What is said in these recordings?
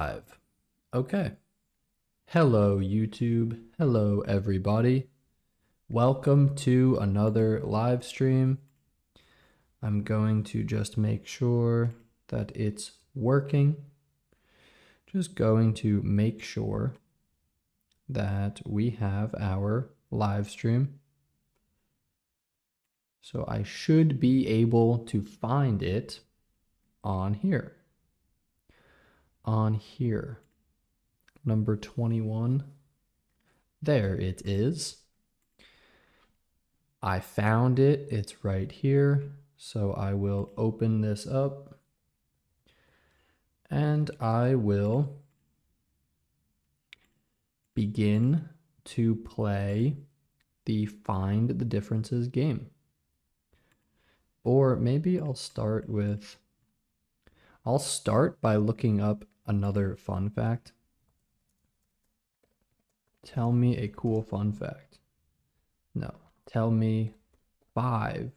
Live. Okay. Hello, YouTube. Hello, everybody. Welcome to another live stream. I'm going to just make sure that it's working. Just going to make sure that we have our live stream. So I should be able to find it on here. On here. Number 21. There it is. I found it. It's right here. So I will open this up and I will begin to play the Find the Differences game. Or maybe I'll start by looking up another fun fact. Tell me a cool fun fact. No, tell me 5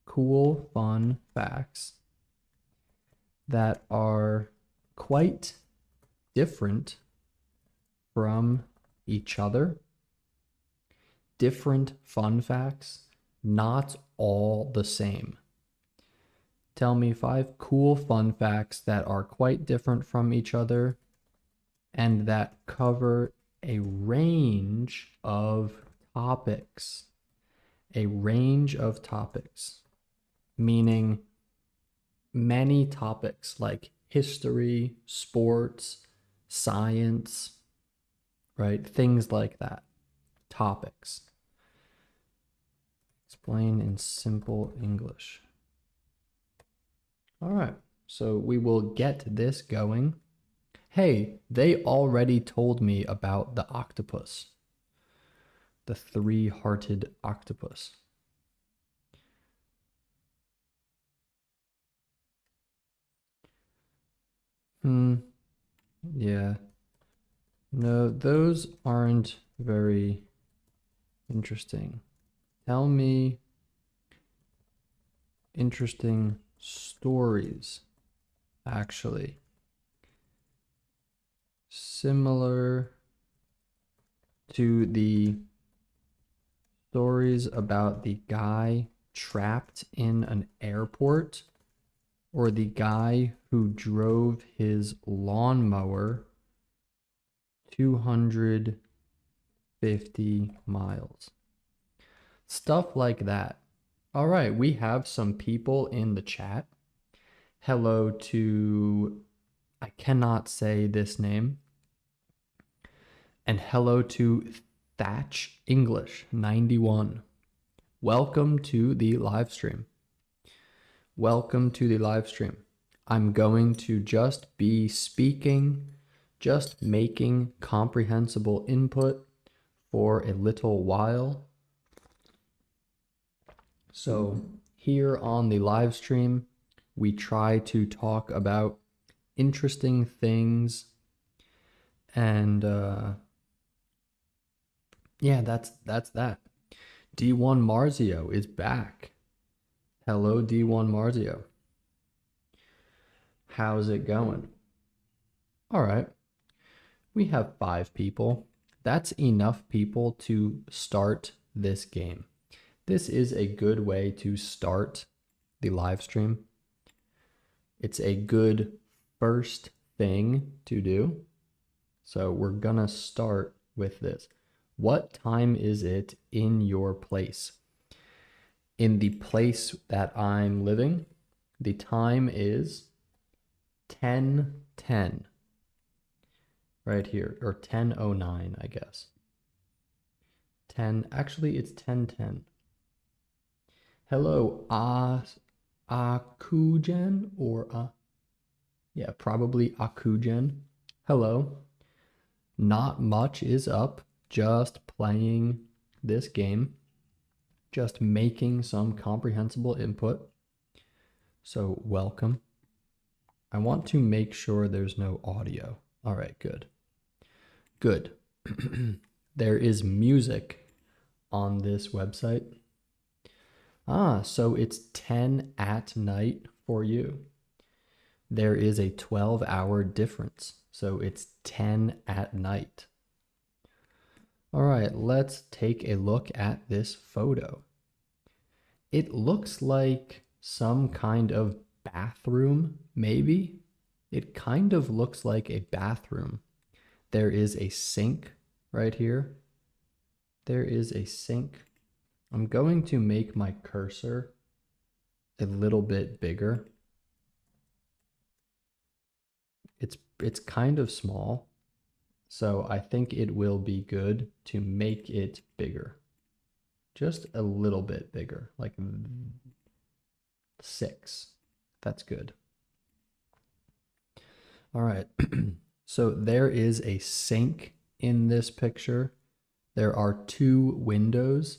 cool fun facts that are quite different from each other. Different fun facts, not all the same. Tell me 5 cool fun facts that are quite different from each other and that cover a range of topics. A range of topics, meaning many topics like history, sports, science, right? Things like that. Topics. Explain in simple English. All right, so we will get this going. Hey, they already told me about the octopus. The 3-hearted octopus. Yeah. No, those aren't very interesting. Tell me interesting stories, actually. Similar to the stories about the guy trapped in an airport or the guy who drove his lawnmower 250 miles. Stuff like that. All right, we have some people in the chat. Hello to, I cannot say this name. And hello to Thatch English 91. Welcome to the live stream. Welcome to the live stream. I'm going to just be speaking, just making comprehensible input for a little while. So here on the live stream, we try to talk about interesting things and yeah, that's that. D1 Marzio is back. Hello, D1 Marzio. How's it going? All right. We have 5 people. That's enough people to start this game. This is a good way to start the live stream. It's a good first thing to do. So we're gonna start with this. What time is it in your place? In the place that I'm living, the time is 10:10. Right here, or 10:09, I guess. 10, actually it's 10:10. Hello, Akujen, or yeah, probably Akujen. Hello. Not much is up, just playing this game, just making some comprehensible input. So welcome. I want to make sure there's no audio. All right, good. Good. There is music on this website. So it's 10 at night for you. There is a 12-hour difference. So it's 10 at night. All right, let's take a look at this photo. It looks like some kind of bathroom, maybe. It kind of looks like a bathroom. There is a sink right here. There is a sink. I'm going to make my cursor a little bit bigger. It's kind of small, so I think it will be good to make it bigger. Just a little bit bigger, like 6. That's good. All right. So there is a sink in this picture. There are 2 windows.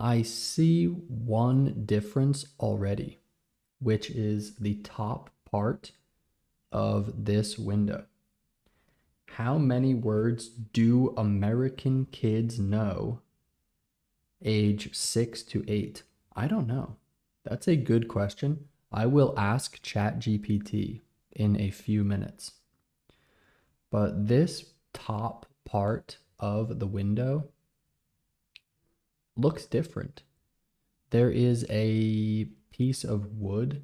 I see one difference already, which is the top part of this window. How many words do American kids know age 6 to 8? I don't know. That's a good question. I will ask ChatGPT in a few minutes. But this top part of the window looks different. There is a piece of wood,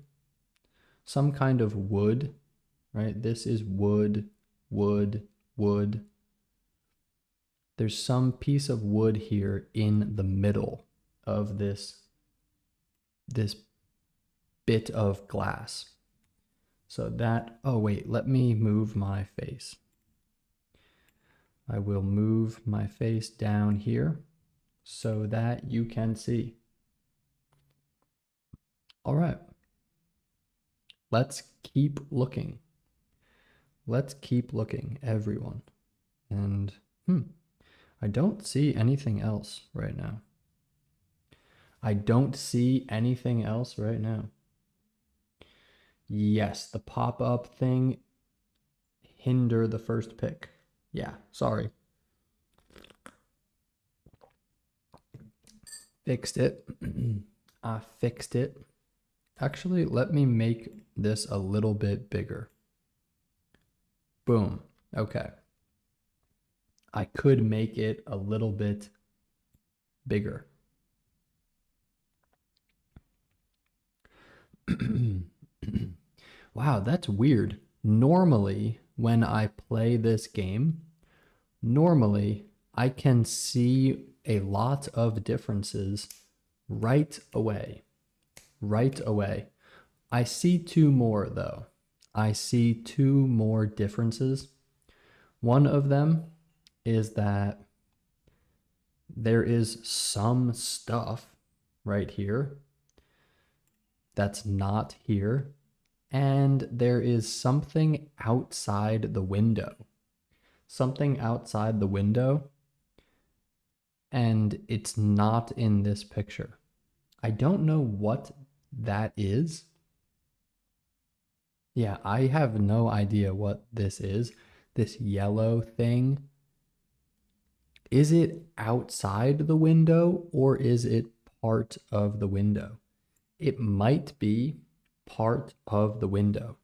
some kind of wood, right? This is wood, wood, wood. There's some piece of wood here in the middle of this bit of glass. So that, oh wait, let me move my face. I will move my face down here so that you can see. All right. Let's keep looking. Let's keep looking, everyone. And I don't see anything else right now. I don't see anything else right now. Yes, the pop-up thing hinder the first pick. Yeah, sorry. Fixed it. I fixed it. Actually, let me make this a little bit bigger. Boom. Okay. I could make it a little bit bigger. Wow, that's weird. Normally, when I play this game, normally I can see a lot of differences right away. Right away. I see 2 more though. I see 2 more differences. One of them is that there is some stuff right here that's not here, and there is something outside the window. Something outside the window, and it's not in this picture. I don't know what that is. Yeah, I have no idea what this is. This yellow thing. Is it outside the window or is it part of the window? It might be part of the window.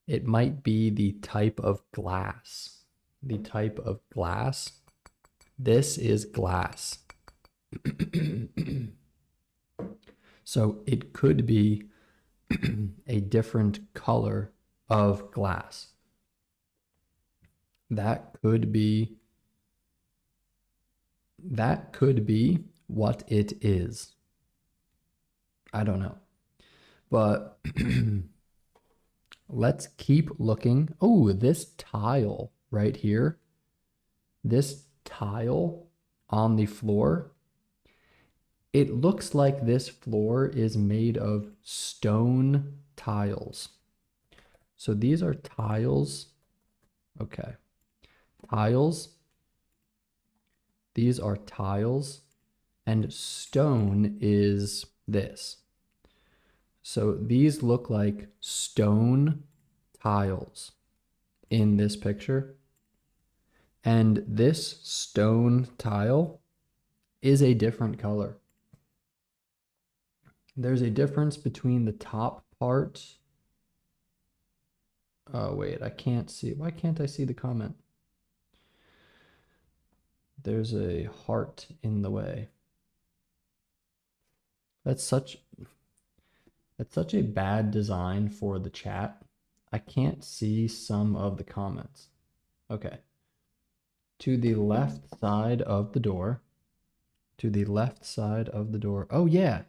It might be the type of glass. The type of glass. This is glass. So it could be a different color of glass. That could be what it is. I don't know. But let's keep looking. Oh, this tile right here. This tile on the floor. It looks like this floor is made of stone tiles. So these are tiles. Okay. Tiles. These are tiles. And stone is this. So these look like stone tiles in this picture. And this stone tile is a different color. There's a difference between the top part Oh, wait, I can't see. Why can't I see the comment? There's a heart in the way. That's such a bad design for the chat. I can't see some of the comments. Okay. To the left side of the door. To the left side of the door. Oh yeah.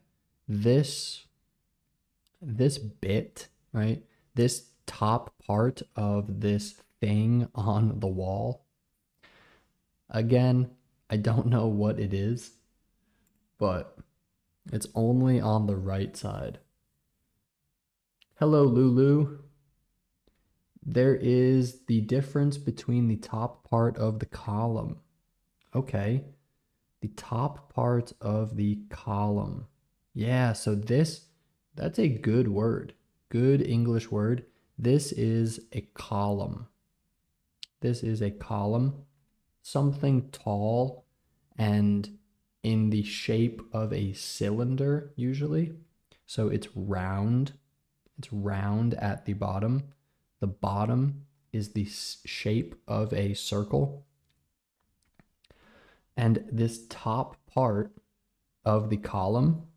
This bit, right? This top part of this thing on the wall. Again, I don't know what it is, but it's only on the right side. Hello, Lulu. There is the difference between the top part of the column. Okay. The top part of the column. Yeah, so that's a good word. Good English word. This is a column. This is a column. Something tall and in the shape of a cylinder, usually. So it's round. It's round at the bottom. The bottom is the shape of a circle. And this top part of the column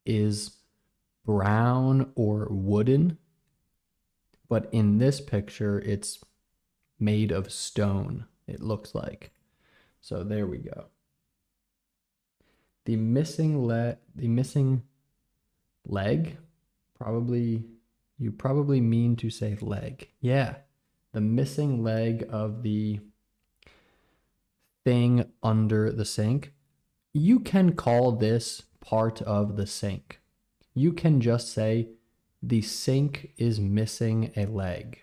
is brown or wooden. But in this picture, it's made of stone, it looks like. So there we go. The missing leg, you probably mean to say leg. Yeah, the missing leg of the thing under the sink. You can call this part of the sink. You can just say the sink is missing a leg.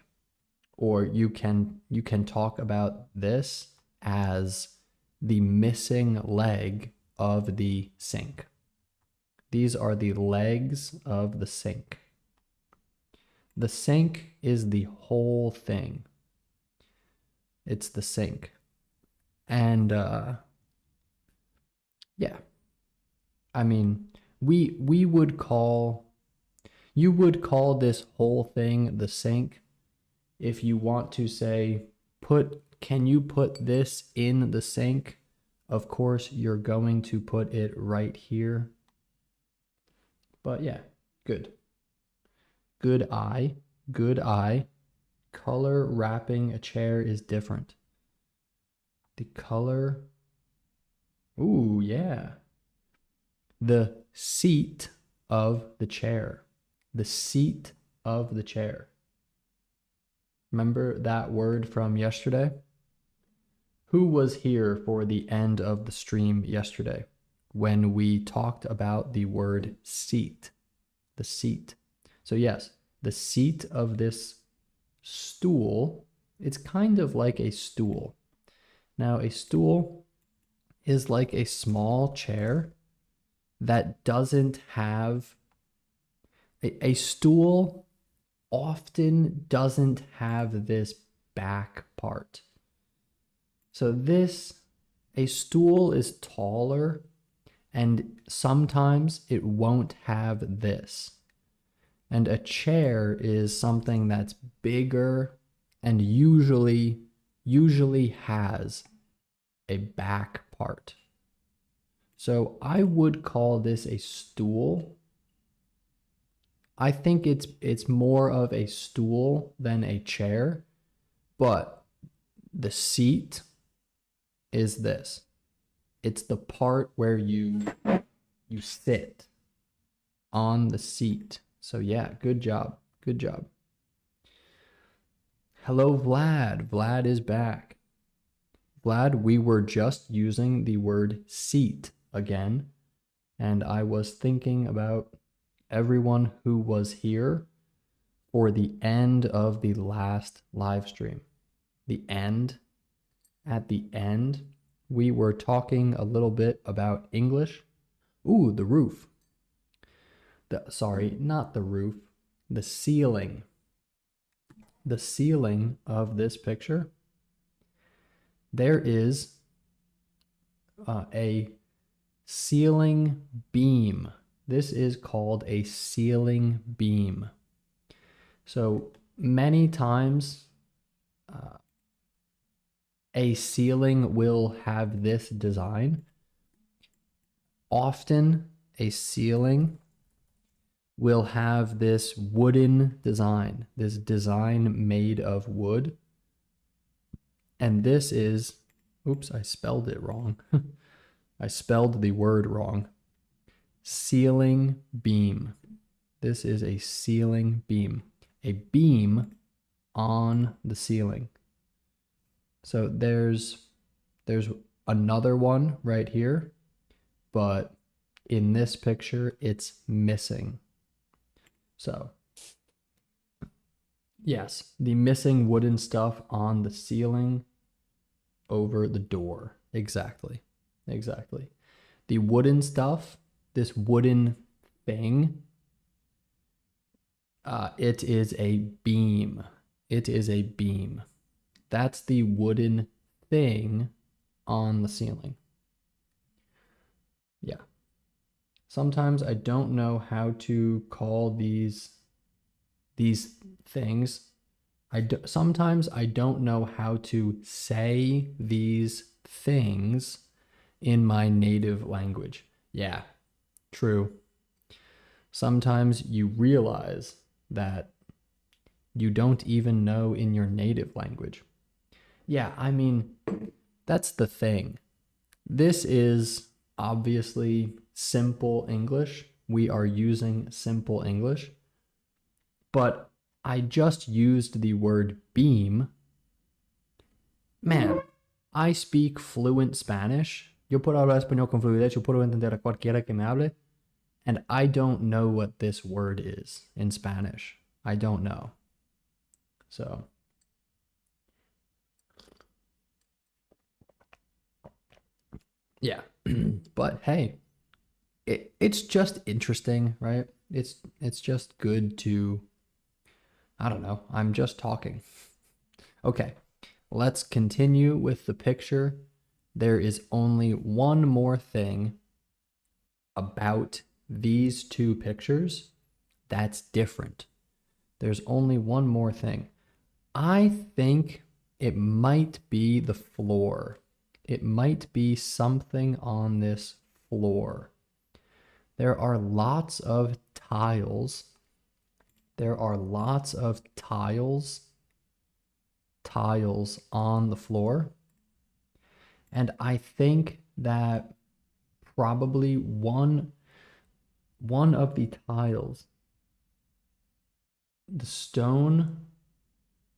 Or you can talk about this as the missing leg of the sink. These are the legs of the sink. The sink is the whole thing. It's the sink. And yeah. I mean, you would call this whole thing the sink if you want to say can you put this in the sink? Of course, you're going to put it right here. But yeah, good. Good eye. Good eye. Color wrapping a chair is different. The color. Ooh, yeah. The seat of the chair. The seat of the chair. Remember that word from yesterday? Who was here for the end of the stream yesterday when we talked about the word seat? The seat. So yes, the seat of this stool, it's kind of like a stool. Now, a stool is like a small chair that doesn't have a stool often doesn't have this back part. So a stool is taller and sometimes it won't have this. And a chair is something that's bigger and usually has a back part. So I would call this a stool. I think it's more of a stool than a chair, but the seat is this. It's the part where you sit on the seat. So yeah, good job. Good job. Hello, Vlad. Vlad is back. Vlad, we were just using the word seat again, and I was thinking about everyone who was here for the end of the last live stream. The end. At the end, we were talking a little bit about English. Ooh, the roof. Sorry, not the roof. The ceiling. The ceiling of this picture. There is a ceiling beam. This is called a ceiling beam. So many times a ceiling will have this design. Often a ceiling will have this wooden design, this design made of wood. And this is, oops, I spelled it wrong. I spelled the word wrong. Ceiling beam. This is a ceiling beam. A beam on the ceiling. So there's another one right here, but in this picture, it's missing. So yes, the missing wooden stuff on the ceiling over the door. Exactly. Exactly. The wooden stuff, this wooden thing, it is a beam. It is a beam. That's the wooden thing on the ceiling. Yeah. Sometimes I don't know how to call these things. Sometimes I don't know how to say these things in my native language. Yeah, true. Sometimes you realize that you don't even know in your native language. Yeah, I mean, that's the thing. This is obviously simple English. We are using simple English. But I just used the word beam. Man, I speak fluent Spanish. Yo puedo hablar español con fluidez. Yo puedo entender a cualquiera que me hable. And I don't know what this word is in Spanish. I don't know. So. Yeah. But hey, it's just interesting, right? It's just good to, I don't know. I'm just talking. Okay. Let's continue with the picture. There is only one more thing about these two pictures that's different. There's only one more thing. I think it might be the floor. It might be something on this floor. There are lots of tiles. There are lots of tiles on the floor. And I think that probably one of the tiles, the stone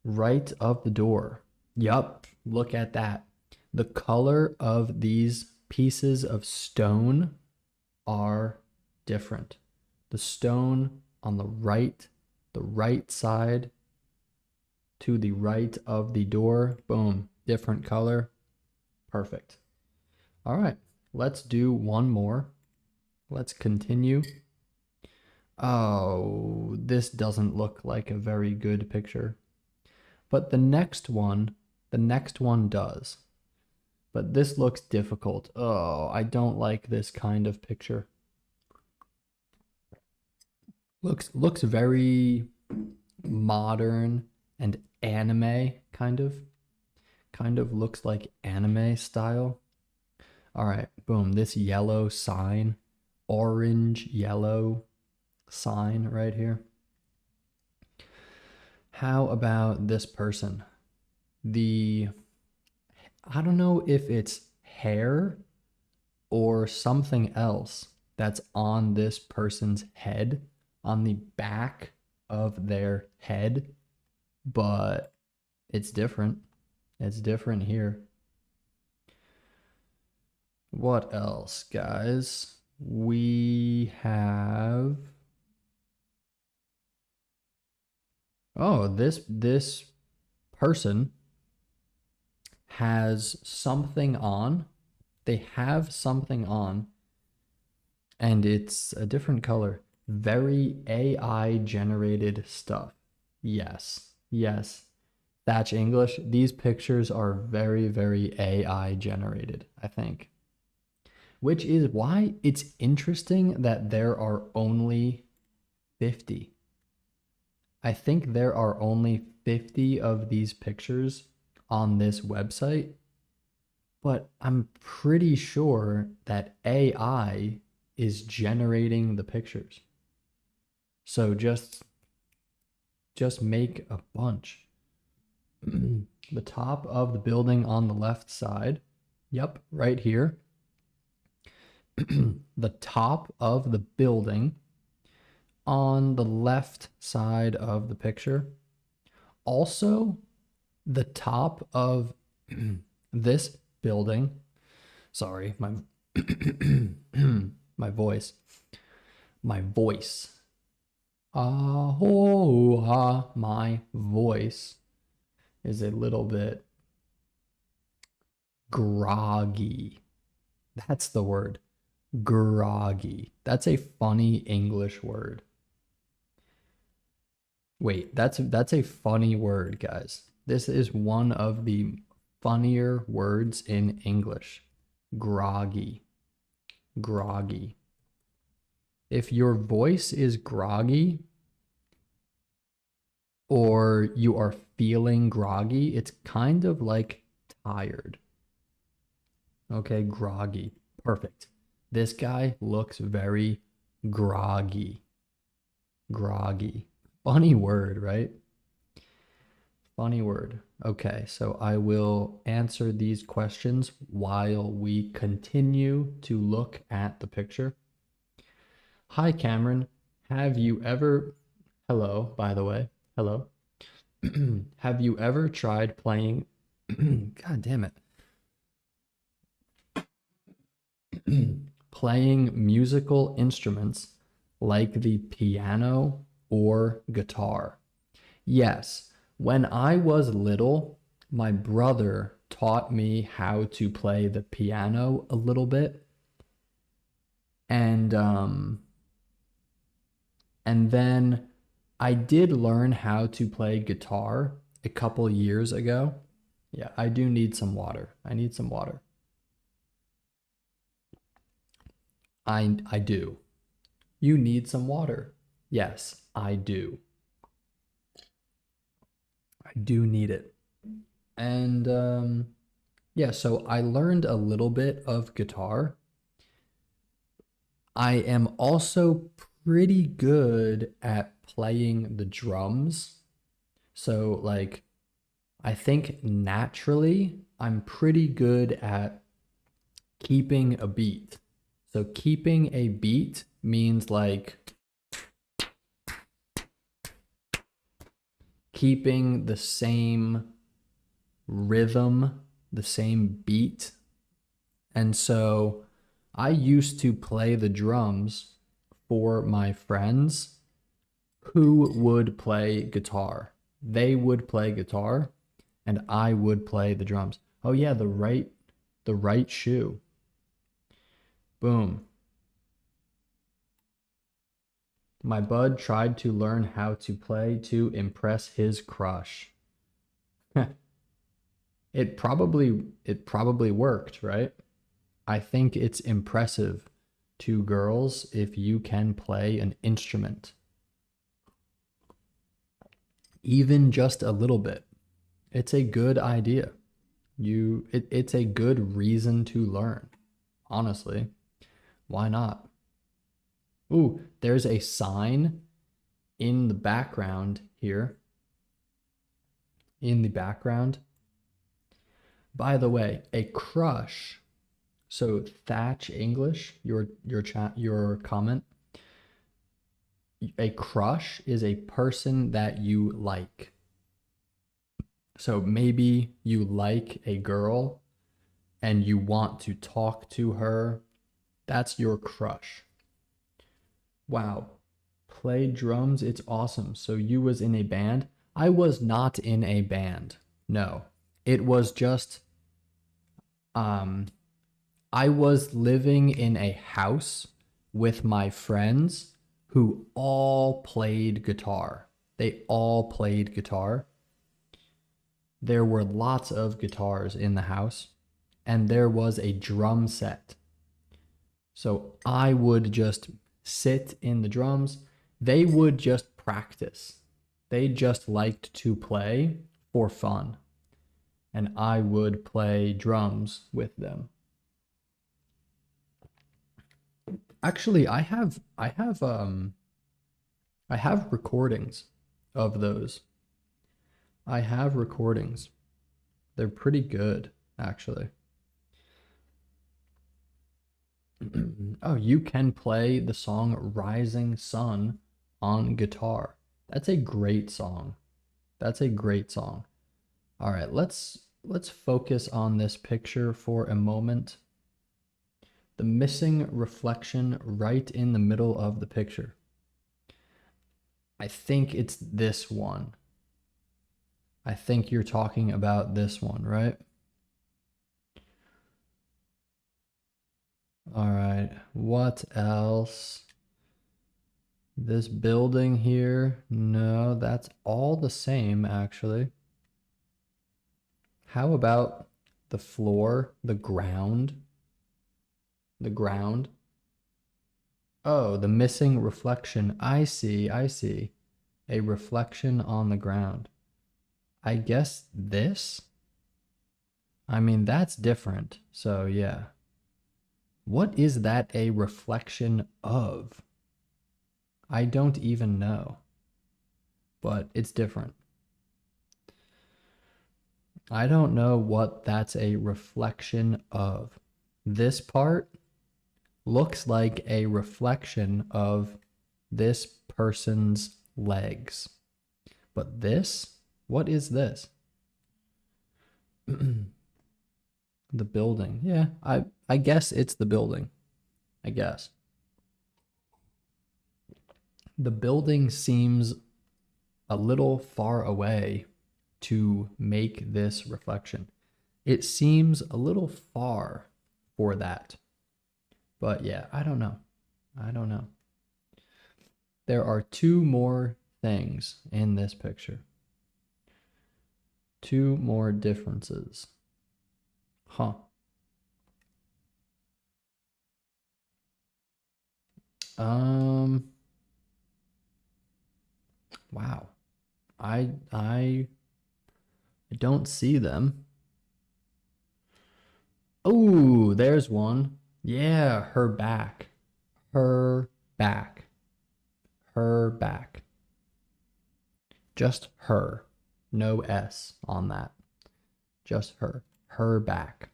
right of the door. Yup, look at that. The color of these pieces of stone are different. The stone on the right side to the right of the door, boom, different color. Perfect. All right, let's do one more. Let's continue. Oh, this doesn't look like a very good picture. But the next one does. But this looks difficult. Oh, I don't like this kind of picture. Looks very modern and anime kind of. Kind of looks like anime style. All right, boom, this yellow sign, orange yellow sign right here. How about this person? I don't know if it's hair or something else that's on this person's head, on the back of their head, but it's different. It's different here. What else, guys? We have... Oh, this person has something on. They have something on, and it's a different color. Very AI generated stuff. Yes, yes. Thatch English, these pictures are very, very AI generated, I think. Which is why it's interesting that there are only 50. I think there are only 50 of these pictures on this website, but I'm pretty sure that AI is generating the pictures. So just make a bunch. The top of the building on the left side. Yep, right here. The top of the building on the left side of the picture. Also, the top of this building. Sorry, my my voice. My voice. My voice is a little bit groggy. That's the word. Groggy. That's a funny English word. Wait, that's a funny word, guys. This is one of the funnier words in English. Groggy. Groggy. If your voice is groggy or you are feeling groggy, it's kind of like tired. Okay, groggy. Perfect. This guy looks very groggy. Groggy. Funny word, right? Funny word. Okay, so I will answer these questions while we continue to look at the picture. Hi, Cameron. Have you ever... Hello, by the way. Hello. Have you ever tried playing... God damn it. Playing musical instruments like the piano or guitar? Yes. When I was little, my brother taught me how to play the piano a little bit. And then I did learn how to play guitar a couple years ago. Yeah, I do need some water. I need some water. I do. You need some water. Yes, I do. I do need it. And yeah, so I learned a little bit of guitar. I am also pretty good at playing the drums. So like I think naturally I'm pretty good at keeping a beat. So keeping a beat means like keeping the same rhythm, the same beat. And so I used to play the drums for my friends who would play guitar. They would play guitar and I would play the drums. Oh yeah, the right shoe. Boom. My bud tried to learn how to play to impress his crush. It probably worked, right? I think it's impressive to girls if you can play an instrument. Even just a little bit. It's a good idea. It's a good reason to learn. Honestly, why not? Ooh, there's a sign in the background here. In the background. By the way, a crush. So Thatch English, your comment. A crush is a person that you like. So maybe you like a girl and you want to talk to her. That's your crush. Wow. Play drums, it's awesome. So you was in a band? I was not in a band. No. It was just I was living in a house with my friends who all played guitar. They all played guitar. There were lots of guitars in the house, and there was a drum set. So I would just sit in the drums. They would just practice. They just liked to play for fun, and I would play drums with them. Actually, I have recordings of those. I have recordings. They're pretty good, actually. Oh, you can play the song Rising Sun on guitar. That's a great song. That's a great song. All right, let's focus on this picture for a moment. The missing reflection right in the middle of the picture. I think it's this one. I think you're talking about this one, right? All right, what else? This building here, no, that's all the same, actually. How about the floor, the ground? The ground. Oh, the missing reflection. I see, I see. A reflection on the ground. I guess this? I mean, that's different, so yeah. What is that a reflection of? I don't even know, but it's different. I don't know what that's a reflection of. This part looks like a reflection of this person's legs. But this, what is this? The building. Yeah, I guess it's the building. I guess. The building seems a little far away to make this reflection. It seems a little far for that. But yeah, I don't know. I don't know. There are two more things in this picture. Two more differences. Huh. Wow. I don't see them. Oh, there's one. Yeah, her back. Her back. Her back. Just her. No S on that. Just her. Her back.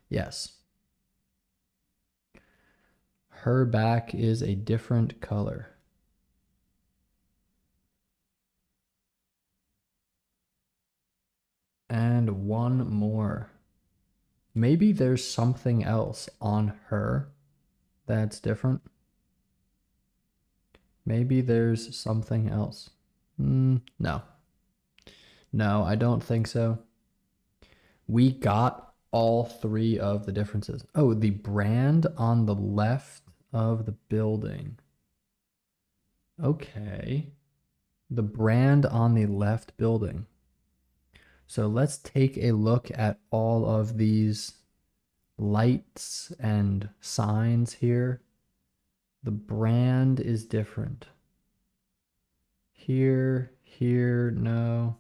Yes. Her back is a different color. And one more. Maybe there's something else on her that's different. Maybe there's something else. No. No, I don't think so. We got all three of the differences. Oh, the brand on the left of the building. Okay. The brand on the left building. So let's take a look at all of these lights and signs here. The brand is different. Here, no.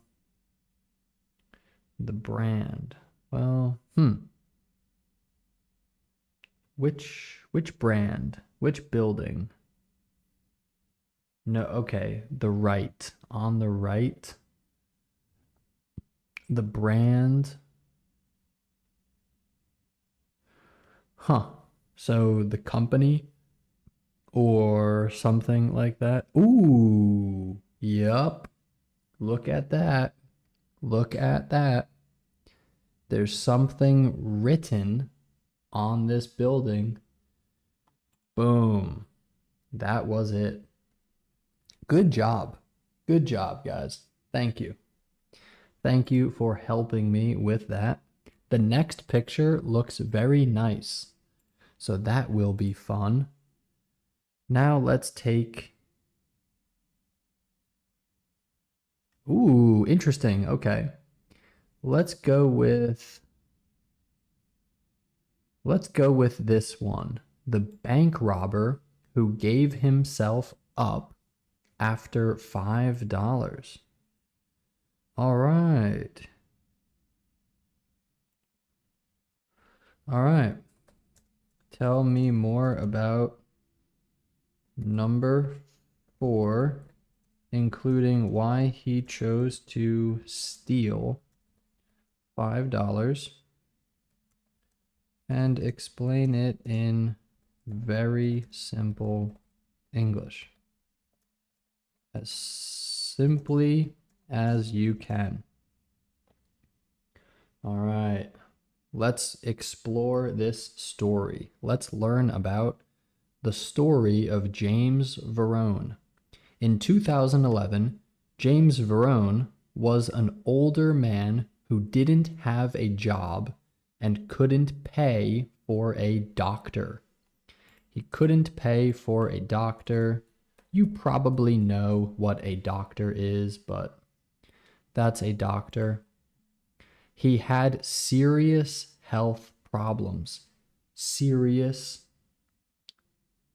The brand. Well, Which brand? Which building? No, okay. The right. On the right. The brand. Huh. So the company or something like that. Ooh. Yup. Look at that. Look at that. There's something written on this building. Boom. That was it. Good job. Good job, guys. Thank you. Thank you for helping me with that. The next picture looks very nice, so that will be fun. Now let's take... Ooh, interesting. Okay. Let's go with this one. The bank robber who gave himself up after $5. All right. All right. Tell me more about number 4, including why he chose to steal $5, and explain it in very simple English. As simply as you can. All right. Let's explore this story. Let's learn about the story of James Verone. In 2011, James Verone was an older man who didn't have a job and couldn't pay for a doctor. He couldn't pay for a doctor. You probably know what a doctor is, but that's a doctor. He had serious health problems, serious,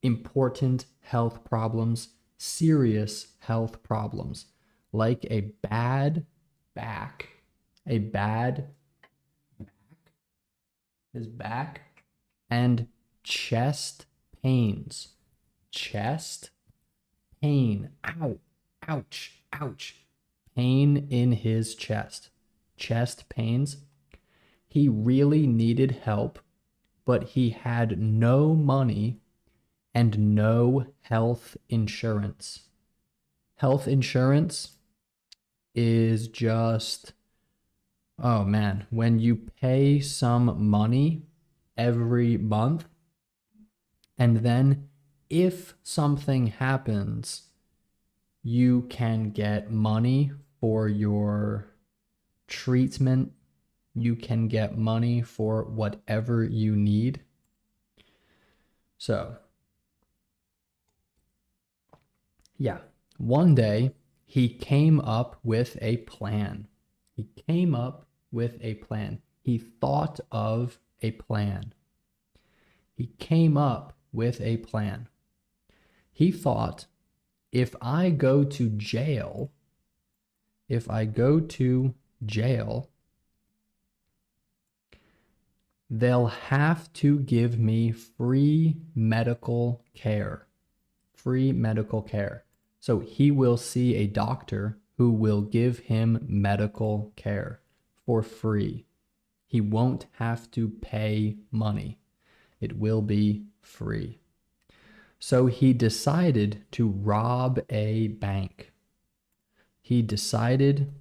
important health problems, serious health problems, like a bad back, his back, and chest pains. Chest pain, ow, ouch, ouch, pain in his chest. Chest pains. He really needed help, but he had no money and no health insurance. Health insurance is just, oh man, when you pay some money every month, and then if something happens, you can get money for your treatment. You can get money for whatever you need. So, yeah, one day he came up with a plan. He came up with a plan. He thought of a plan. He came up with a plan. He thought, if I go to jail, they'll have to give me free medical care. Free medical care. So he will see a doctor who will give him medical care for free. He won't have to pay money. It will be free. So he decided to rob a bank. He decided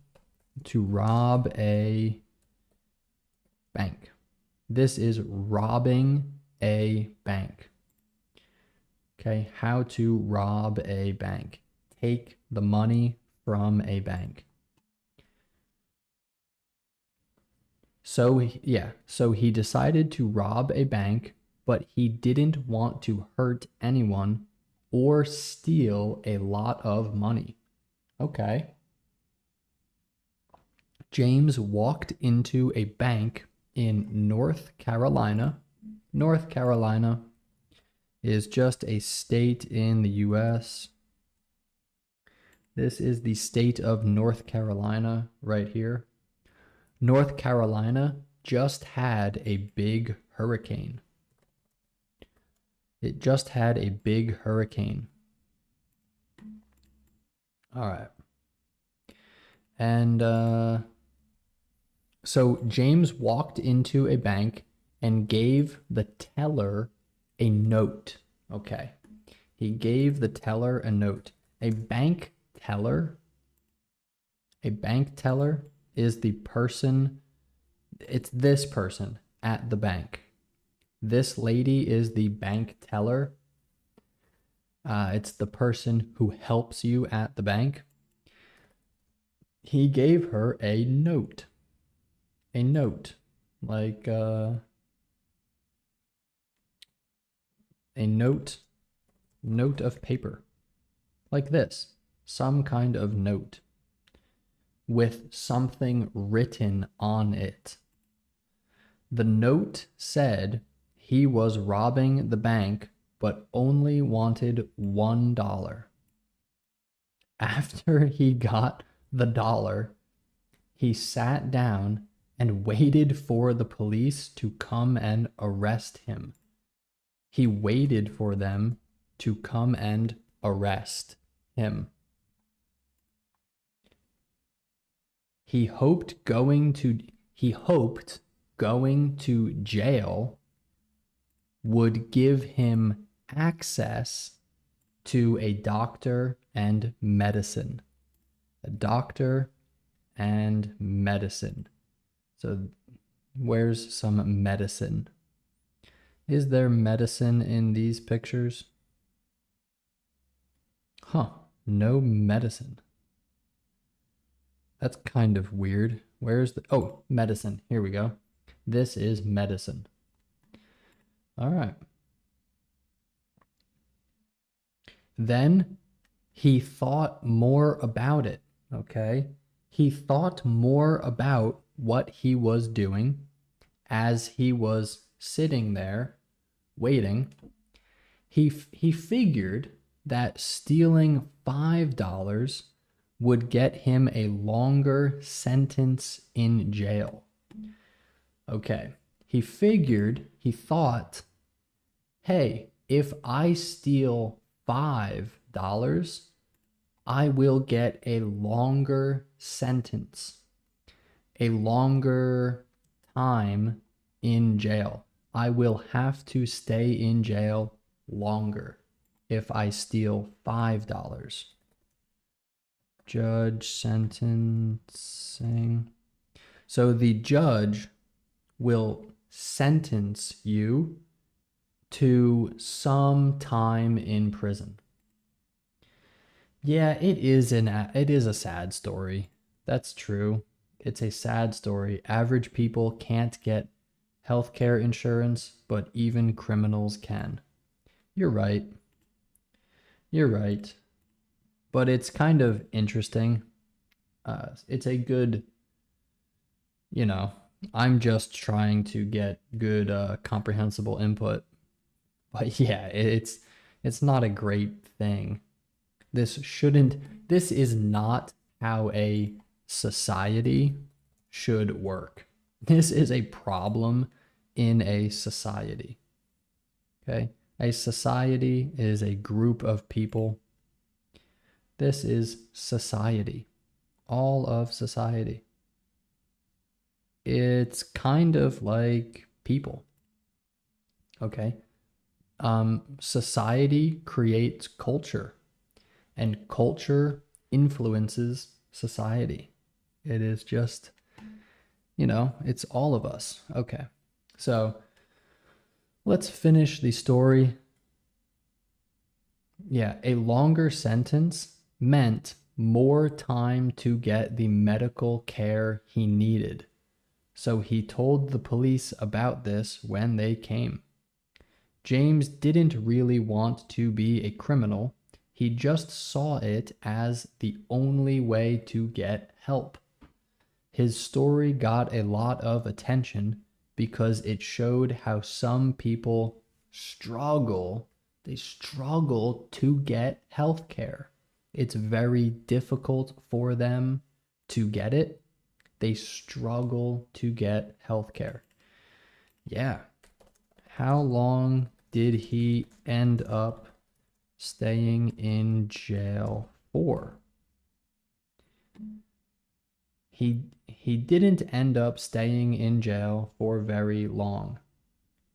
to rob a bank. This is robbing a bank. Okay, how to rob a bank. Take the money from a bank. So he decided to rob a bank, but he didn't want to hurt anyone or steal a lot of money. Okay. James walked into a bank in North Carolina. North Carolina is just a state in the US. This is the state of North Carolina right here. North Carolina just had a big hurricane. It just had a big hurricane. All right. And so James walked into a bank and gave the teller a note. Okay. He gave the teller a note. A bank teller is the person, it's this person at the bank. This lady is the bank teller. It's the person who helps you at the bank. He gave her a note. A note. Like a note of paper. Like this. Some kind of note with something written on it. The note said he was robbing the bank, but only wanted $1. After he got the dollar, he sat down and waited for the police to come and arrest him. He waited for them to come and arrest him. He hoped going to jail would give him access to a doctor and medicine. A doctor and medicine. So where's some medicine? Is there medicine in these pictures? Huh, no medicine. That's kind of weird. Where's the, oh, medicine. Here we go. This is medicine. All right. Then he thought more about it, okay? He thought more about what he was doing as he was sitting there waiting. He figured that stealing $5 would get him a longer sentence in jail. Okay, he thought, hey, if I steal $5, I will get a longer sentence, a longer time in jail. I will have to stay in jail longer if I steal $5. Judge sentencing. So the judge will sentence you to some time in prison. Yeah, it is a sad story. That's true. It's a sad story. Average people can't get healthcare insurance, but even criminals can. You're right. You're right. But it's kind of interesting. It's a good, I'm just trying to get good comprehensible input. But yeah, it's not a great thing. This is not how a society should work. This is a problem in a society. Okay? A society is a group of people. This is society. All of society. It's kind of like people. Okay? Society creates culture, and culture influences society. It is just, it's all of us. Okay, so let's finish the story. Yeah, a longer sentence meant more time to get the medical care he needed. So he told the police about this when they came. James didn't really want to be a criminal. He just saw it as the only way to get help. His story got a lot of attention because it showed how some people struggle. They struggle to get health care. It's very difficult for them to get it. They struggle to get health care. Yeah. How long did he end up staying in jail for? He didn't end up staying in jail for very long.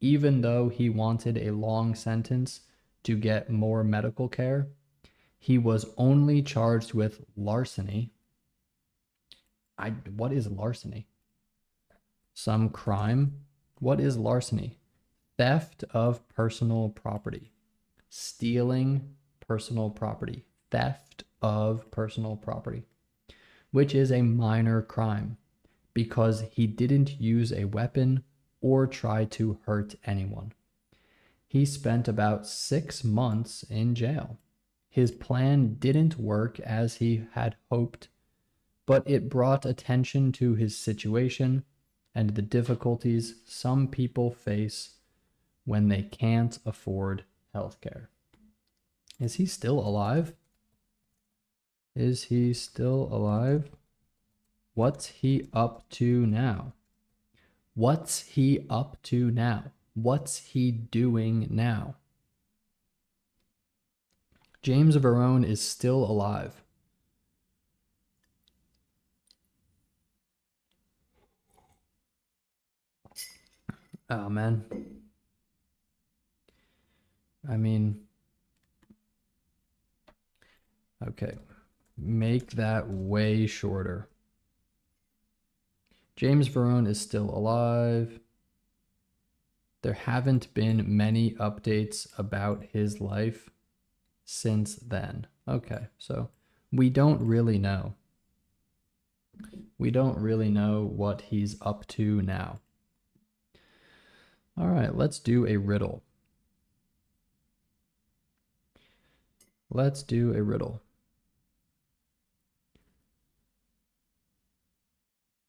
Even though he wanted a long sentence to get more medical care, he was only charged with larceny. What is larceny? Some crime? What is larceny? Theft of personal property. Stealing personal property. Theft of personal property. Which is a minor crime because he didn't use a weapon or try to hurt anyone. He spent about 6 months in jail. His plan didn't work as he had hoped, but it brought attention to his situation and the difficulties some people face when they can't afford healthcare. Is he still alive? Is he still alive? What's he up to now? What's he up to now? What's he doing now? James Verone is still alive. Oh, man. I mean, okay. Make that way shorter. James Verone is still alive. There haven't been many updates about his life since then. Okay, so we don't really know. We don't really know what he's up to now. All right, let's do a riddle. Let's do a riddle.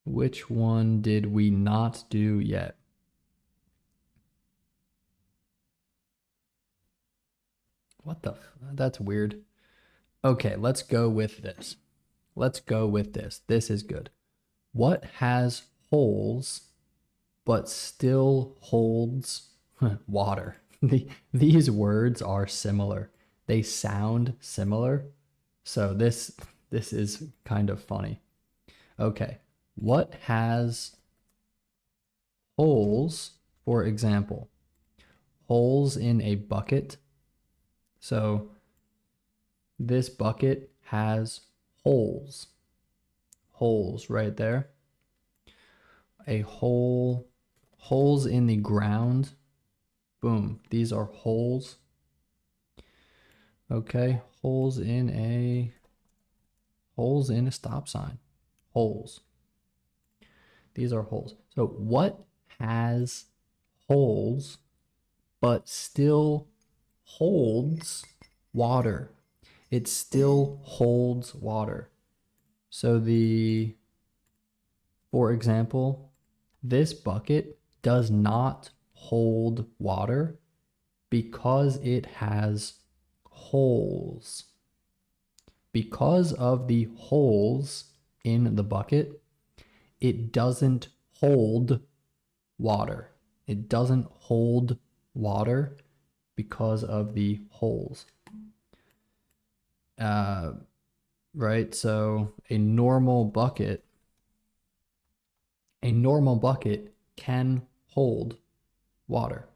Which one did we not do yet? What the? That's weird. Okay, let's go with this. Let's go with this. This is good. What has holes but still holds water? These words are similar. They sound similar. So this is kind of funny. Okay. What has holes, for example, holes in a bucket? So this bucket has holes. Holes right there. A hole, holes in the ground. Boom. These are holes. Okay, holes in a stop sign. Holes. These are holes. So what has holes but still holds water? It still holds water. So for example, this bucket does not hold water because it has holes. Because of the holes in the bucket, it doesn't hold water. It doesn't hold water because of the holes. Right? So a normal bucket can hold water.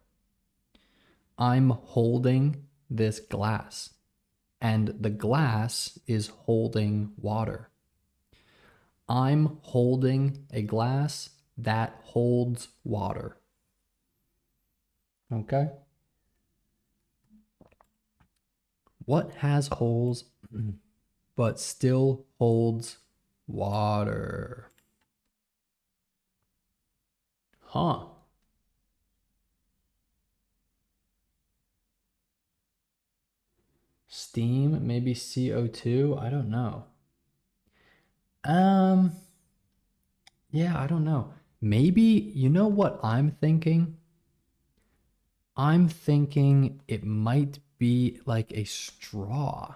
I'm holding this glass, and the glass is holding water. I'm holding a glass that holds water. Okay? What has holes but still holds water? Huh. Steam, maybe CO2, I don't know. Yeah, I don't know. Maybe, you know what I'm thinking? I'm thinking it might be like a straw.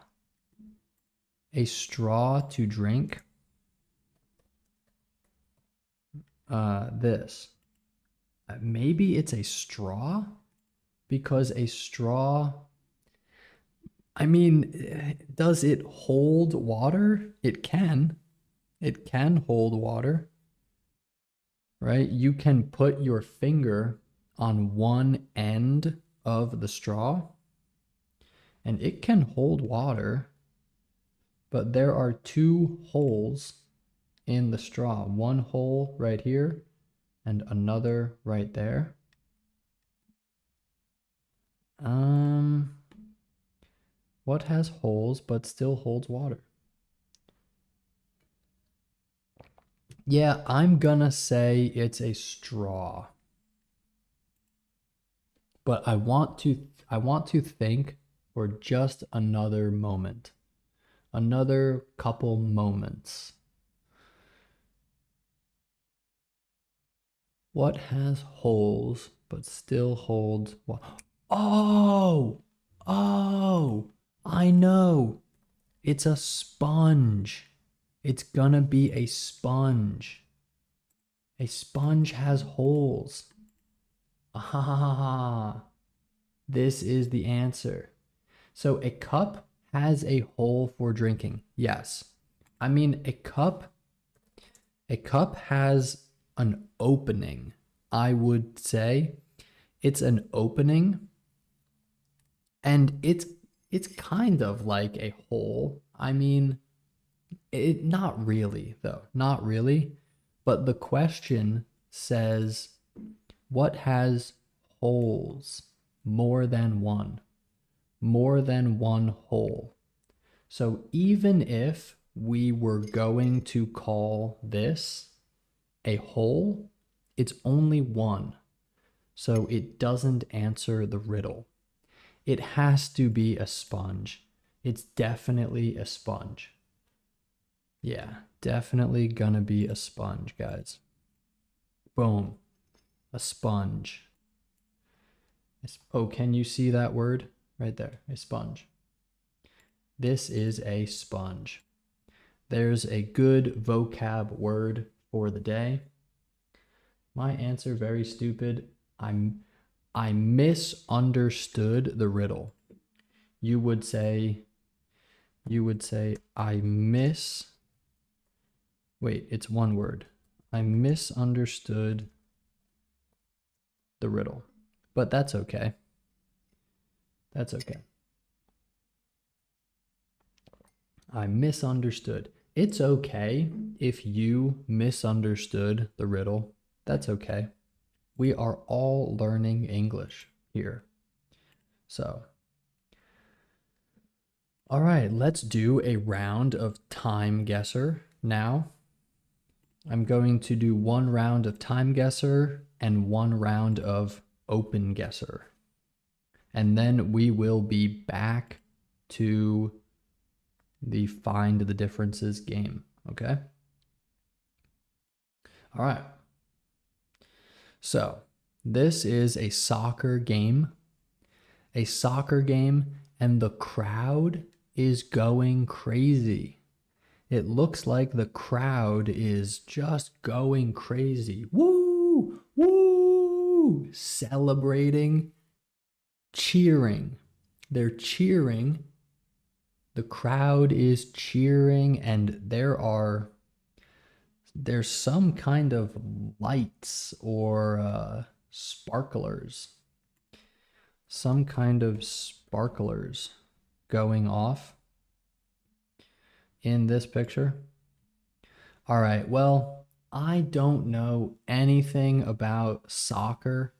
A straw to drink. This. Maybe it's a straw? Because a straw, I mean, does it hold water? It can. It can hold water, right? You can put your finger on one end of the straw and it can hold water, but there are two holes in the straw. One hole right here and another right there. What has holes but still holds water? Yeah, I'm gonna say it's a straw. But I want to think for just another moment. Another couple moments. What has holes but still holds water? Oh! Oh! I know. It's a sponge. It's gonna be a sponge. A sponge has holes. Ah, this is the answer. So a cup has a hole for drinking. Yes. I mean, a cup has an opening. I would say it's an opening, and it's kind of like a hole. I mean, it not really though. Not really. But the question says what has holes? More than one. More than one hole. So even if we were going to call this a hole, it's only one. So it doesn't answer the riddle. It has to be a sponge. It's definitely a sponge. Yeah, definitely gonna be a sponge, guys. Boom. A sponge. Oh, can you see that word? Right there, a sponge. This is a sponge. There's a good vocab word for the day. My answer, very stupid. I misunderstood the riddle. You would say, wait, it's one word. I misunderstood the riddle. But that's okay. That's okay. I misunderstood. It's okay if you misunderstood the riddle. That's okay. We are all learning English here. So, all right, let's do a round of time guesser now. I'm going to do one round of time guesser and one round of open guesser. And then we will be back to the find the differences game, okay? All right. So, this is a soccer game. A soccer game, and the crowd is going crazy. It looks like the crowd is just going crazy. Woo! Woo! Celebrating, cheering. They're cheering. The crowd is cheering, and there's some kind of lights or sparklers. Some kind of sparklers going off in this picture. All right, well, I don't know anything about soccer.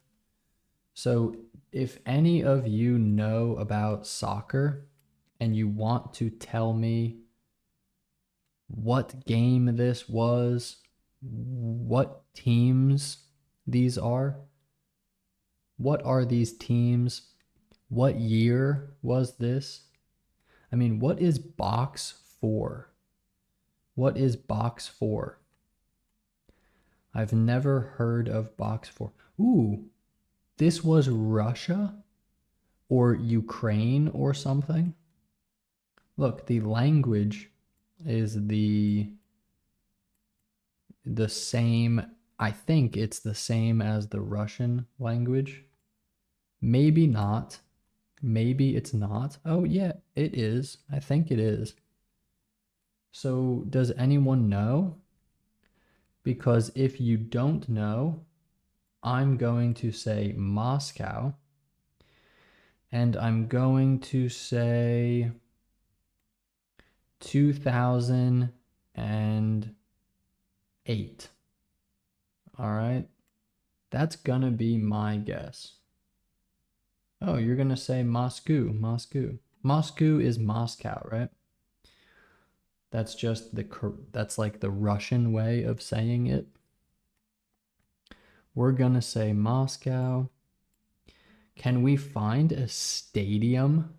So if any of you know about soccer and you want to tell me what game this was, what teams these are, what are these teams? What year was this? I mean, what is box 4? What is box 4? I've never heard of box 4. Ooh, this was Russia or Ukraine or something. Look, the language is the same. I think it's the same as the Russian language. Maybe not. Maybe it's not. Oh, yeah, it is. I think it is. So, does anyone know? Because if you don't know, I'm going to say Moscow. And I'm going to say 2008. All right. That's gonna be my guess. Oh, you're gonna say Moscow. Moscow is Moscow, right? That's just that's like the Russian way of saying it. We're gonna say Moscow. Can we find a stadium?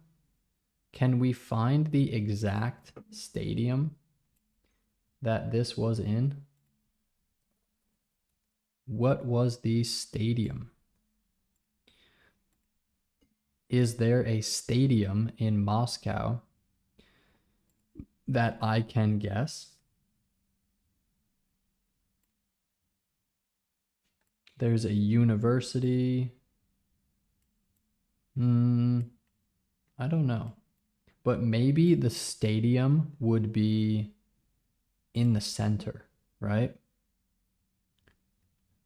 Can we find the exact stadium that this was in? What was the stadium? Is there a stadium in Moscow? that I can guess. There's a university. I don't know. But maybe the stadium would be in the center, right?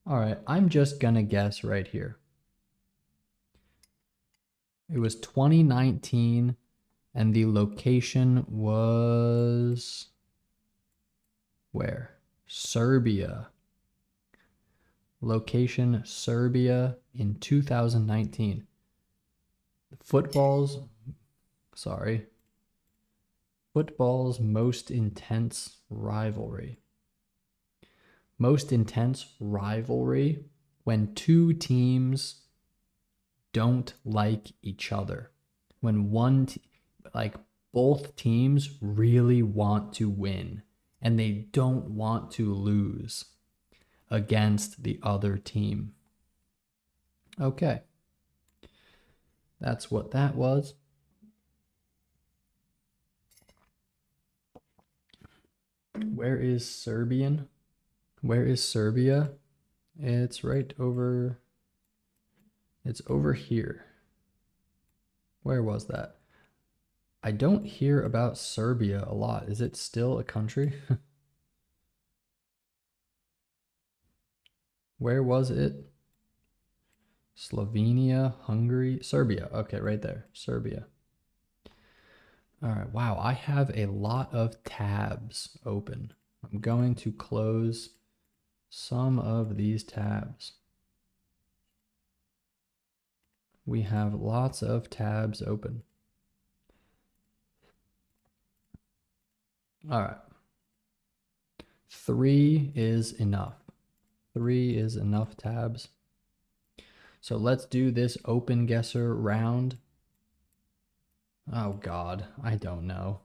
All right, I'm just gonna guess right here. It was 2019 and the location was where? Serbia. Location Serbia in 2019. Football's most intense rivalry. Most intense rivalry when two teams don't like each other. When both teams really want to win and they don't want to lose against the other team. Okay. That's what that was. Where is Serbian? Where is Serbia? It's right over. It's over here. Where was that? I don't hear about Serbia a lot. Is it still a country? Where was it? Slovenia, Hungary, Serbia. Okay, right there. Serbia. All right. Wow, I have a lot of tabs open. I'm going to close some of these tabs. We have lots of tabs open. All right. 3 is enough. 3 is enough tabs. So let's do this open guesser round. Oh God, I don't know.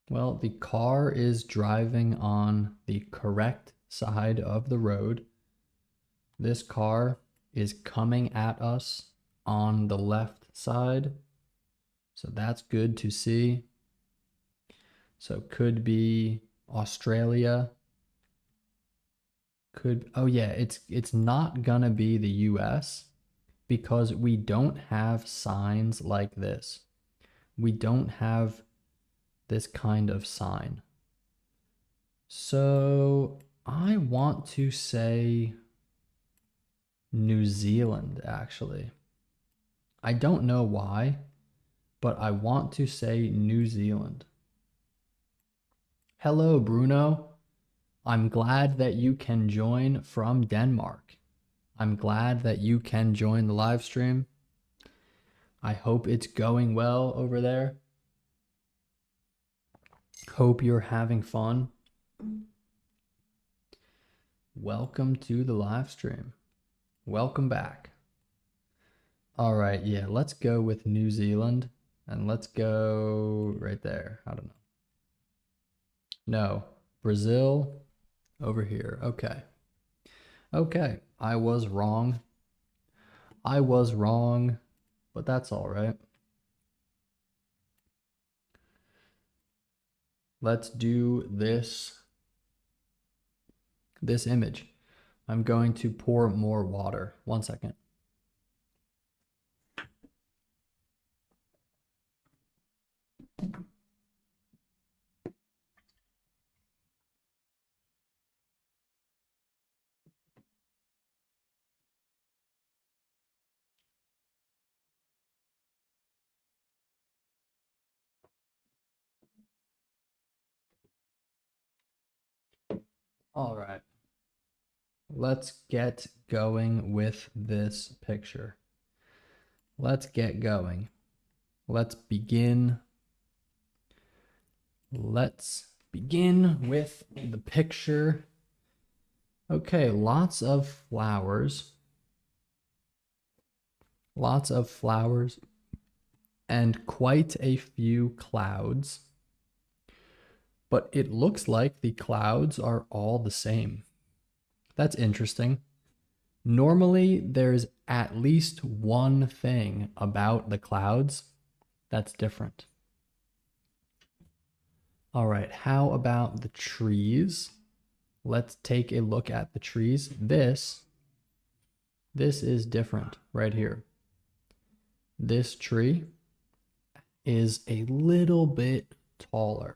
Well, the car is driving on the correct side of the road. This car is coming at us on the left side. So that's good to see. So could be Australia. Oh yeah, it's not gonna be the US because we don't have signs like this. We don't have this kind of sign. So I want to say New Zealand, actually. I don't know why, but I want to say New Zealand. Hello, Bruno. I'm glad that you can join from Denmark. I'm glad that you can join the live stream. I hope it's going well over there. Hope you're having fun. Welcome to the live stream. Welcome back. All right, yeah, let's go with New Zealand and let's go right there. I don't know. No, Brazil over here. Okay. Okay, I was wrong. I was wrong, but that's all right. Let's do this image. I'm going to pour more water. 1 second. All right. Let's get going with this picture. Let's get going. Let's begin. Let's begin with the picture. Okay, lots of flowers. Lots of flowers and quite a few clouds. But it looks like the clouds are all the same. That's interesting. Normally, there's at least one thing about the clouds that's different. All right, how about the trees? Let's take a look at the trees. This is different right here. This tree is a little bit taller,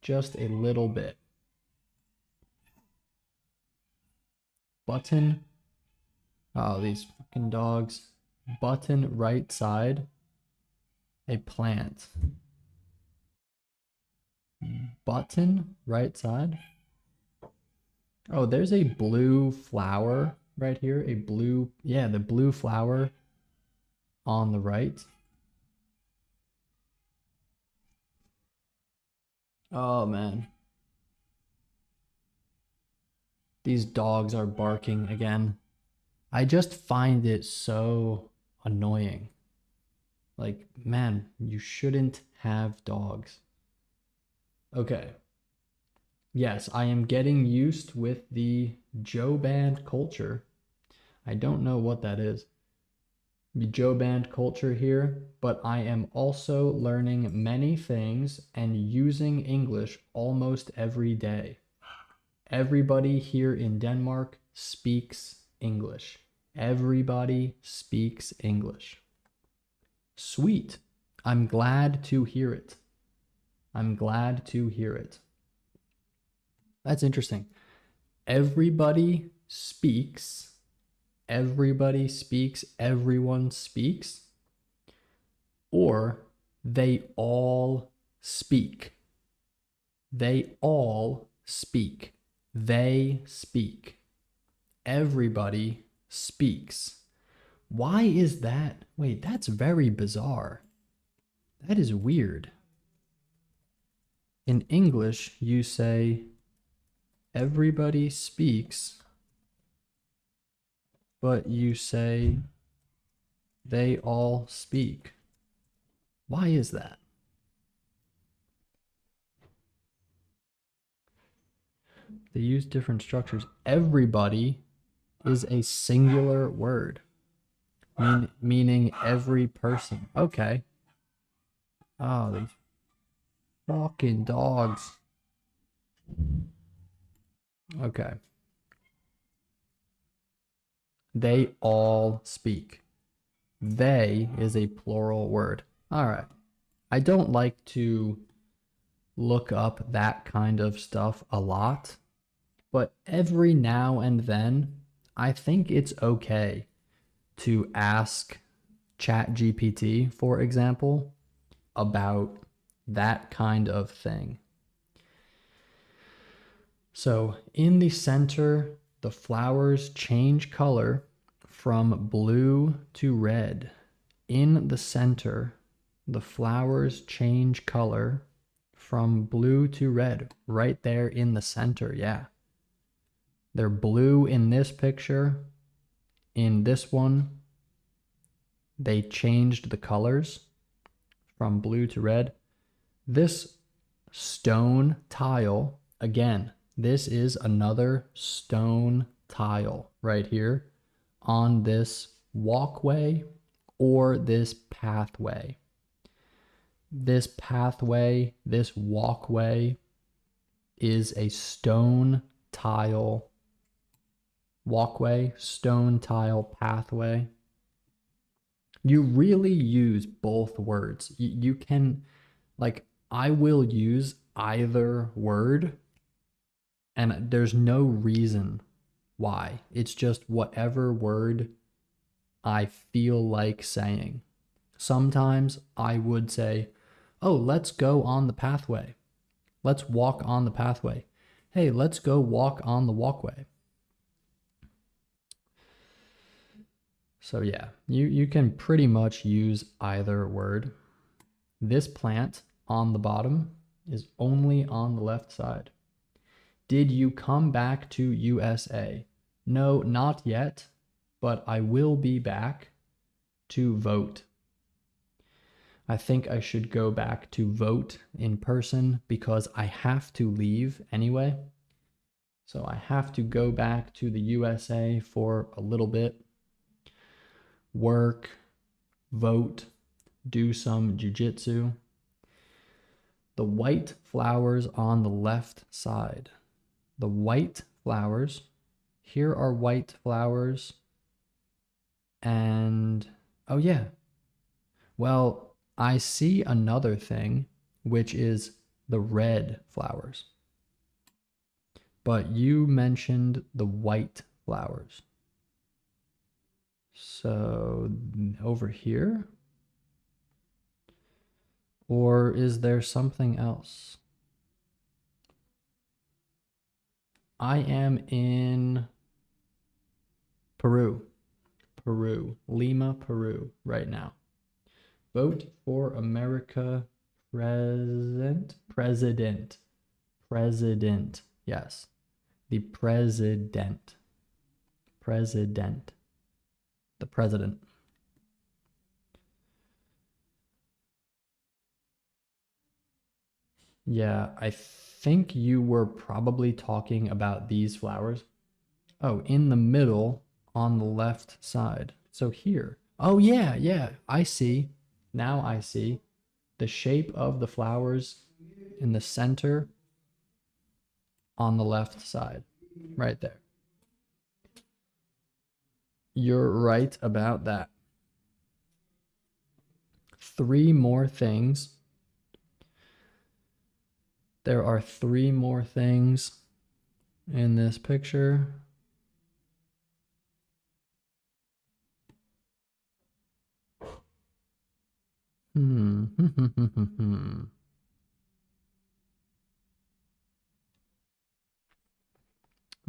just a little bit. Button, oh, these fucking dogs. Button right side, a plant. Button right side. Oh, there's a blue flower right here. A blue, yeah, the blue flower on the right. Oh man. These dogs are barking again. I just find it so annoying. Like, man, you shouldn't have dogs. Okay. Yes, I am getting used with the Joe band culture. I don't know what that is. The Joe band culture here, but I am also learning many things and using English almost every day. Everybody here in Denmark speaks English. Everybody speaks English. Sweet. I'm glad to hear it. I'm glad to hear it. That's interesting. Everybody speaks. Everybody speaks. Everyone speaks. Or they all speak. They all speak. They speak. Everybody speaks. Why is that? Wait, that's very bizarre. That is weird. In English, you say everybody speaks, but you say they all speak. Why is that? They use different structures. Everybody is a singular word, meaning every person. Okay. Oh, these fucking dogs. Okay. They all speak. They is a plural word. All right. I don't like to look up that kind of stuff a lot, but every now and then, I think it's okay to ask ChatGPT, for example, about that kind of thing. So in the center, the flowers change color from blue to red. In the center, the flowers change color from blue to red. Right there in the center, yeah. They're blue in this picture. In this one, they changed the colors from blue to red. This stone tile, again, this is another stone tile right here on this walkway or this pathway. This pathway, this walkway is a stone tile walkway, stone tile pathway. You really use both words. You can, like, I will use either word, and there's no reason why. It's just whatever word I feel like saying. Sometimes I would say, oh, let's go on the pathway. Let's walk on the pathway. Hey, let's go walk on the walkway. So yeah, you can pretty much use either word. This plant on the bottom is only on the left side. Did you come back to USA? No, not yet, but I will be back to vote. I think I should go back to vote in person because I have to leave anyway. So I have to go back to the USA for a little bit, work, vote, do some jiu-jitsu. The white flowers on the left side. The white flowers. Here are white flowers. And, oh yeah. Well, I see another thing, which is the red flowers. But you mentioned the white flowers. So over here? Or is there something else? I am in Peru. Lima, Peru, right now. Vote for America president. Yes. The president. The president. Yeah, I think you were probably talking about these flowers. Oh, in the middle on the left side. So here. Oh, yeah, I see. Now I see the shape of the flowers in the center on the left side, right there. You're right about that. 3 more things. There are 3 more things in this picture.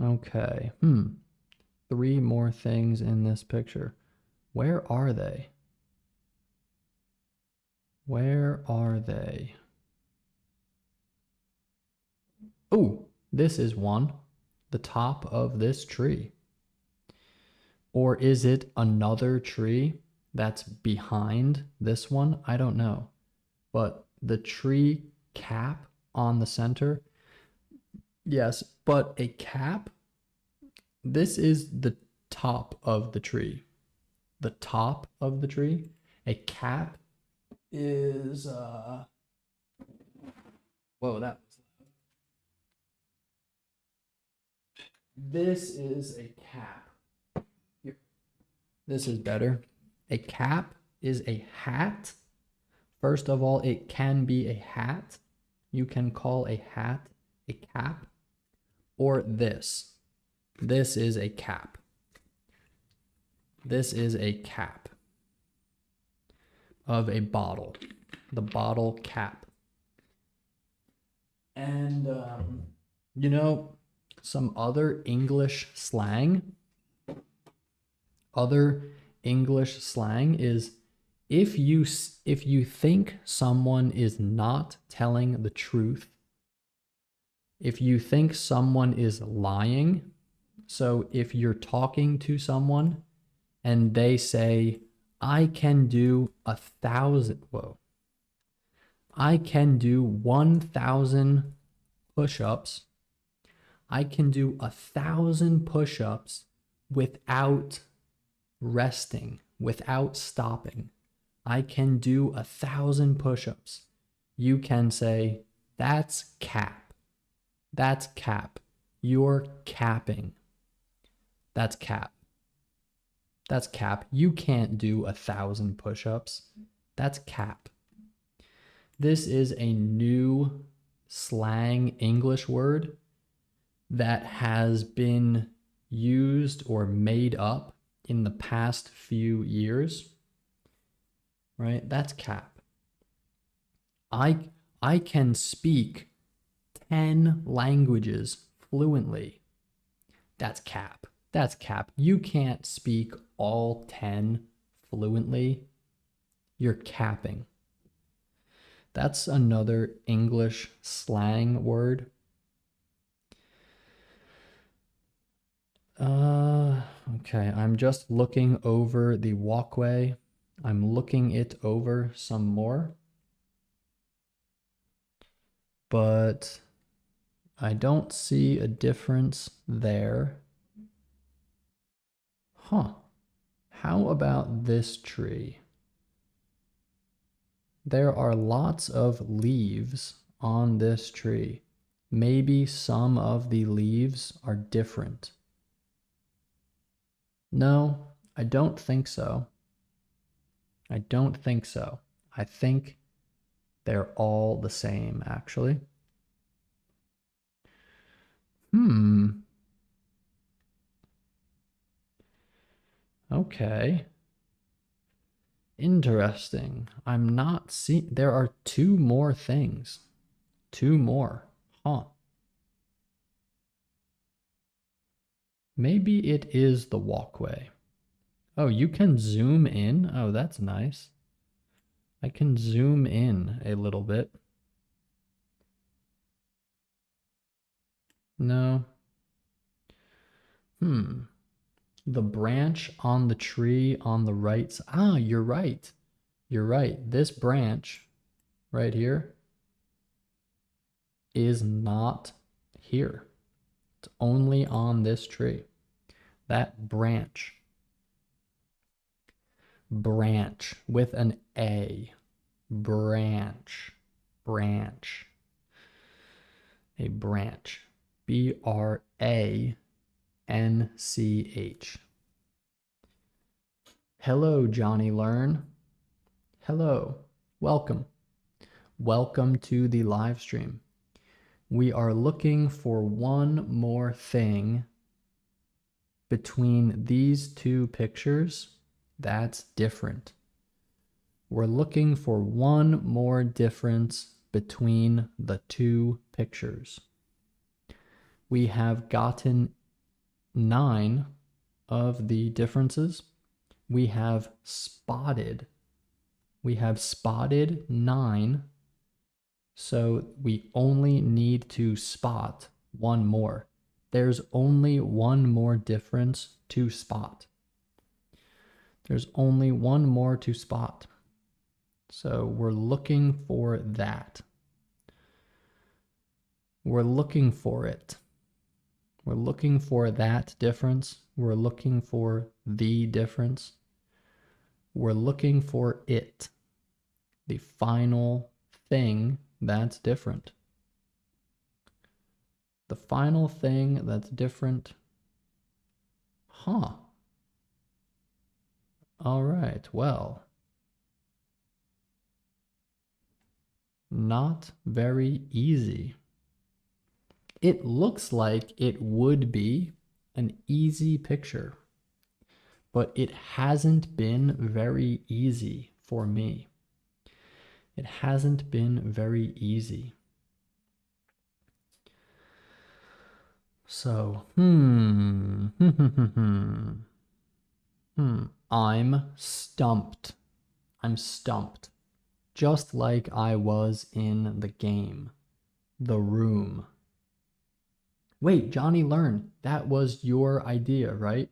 Okay. 3 more things in this picture. Where are they? Where are they? Oh, this is one. The top of this tree. Or is it another tree that's behind this one? I don't know. But the tree cap on the center. Yes, but a cap. This is the top of the tree. The top of the tree. A cap is whoa, that was loud. This is a cap. Here. This is better. A cap is a hat. First of all, it can be a hat. You can call a hat a cap. Or this. This is a cap. This is a cap of a bottle. The bottle cap. And, you know, some other English slang. Other English slang is if you think someone is not telling the truth, if you think someone is lying, so if you're talking to someone and they say, I can do 1,000, I can do 1,000 push-ups. I can do 1,000 push-ups without resting, without stopping. I can do 1,000 push-ups. You can say, that's cap. That's cap. You're capping. That's cap. That's cap. You can't do 1,000 push-ups. That's cap. This is a new slang English word that has been used or made up in the past few years. Right? That's cap. I can speak 10 languages fluently. That's cap. That's cap. You can't speak all 10 fluently. You're capping. That's another English slang word. Okay, I'm just looking over the walkway. I'm looking it over some more. But I don't see a difference there. Huh. How about this tree? There are lots of leaves on this tree. Maybe some of the leaves are different. No, I don't think so. I don't think so. I think they're all the same, actually. Okay. Interesting. I'm not seeing. There are two more things. Two more. Huh. Maybe it is the walkway. Oh, you can zoom in? Oh, that's nice. I can zoom in a little bit. No. The branch on the tree on the right side. Ah, you're right. You're right. This branch right here is not here. It's only on this tree. That branch. Branch with an A. Branch. Branch. A branch. BRANCH. Hello, Johnny Learn. Hello. Welcome. Welcome to the live stream. We are looking for one more thing between these two pictures that's different. We're looking for one more difference between the two pictures. We have gotten 9 of the differences. We have spotted 9. So we only need to spot one more. There's only one more difference to spot. There's only one more to spot. So we're looking for that. We're looking for it. We're looking for that difference. We're looking for the difference. We're looking for it. The final thing that's different. The final thing that's different. Huh. All right, well. Not very easy. It looks like it would be an easy picture, but it hasn't been very easy for me. It hasn't been very easy. So, I'm stumped. I'm stumped. Just like I was in the game. The room. Wait, Johnny Learn, that was your idea, right?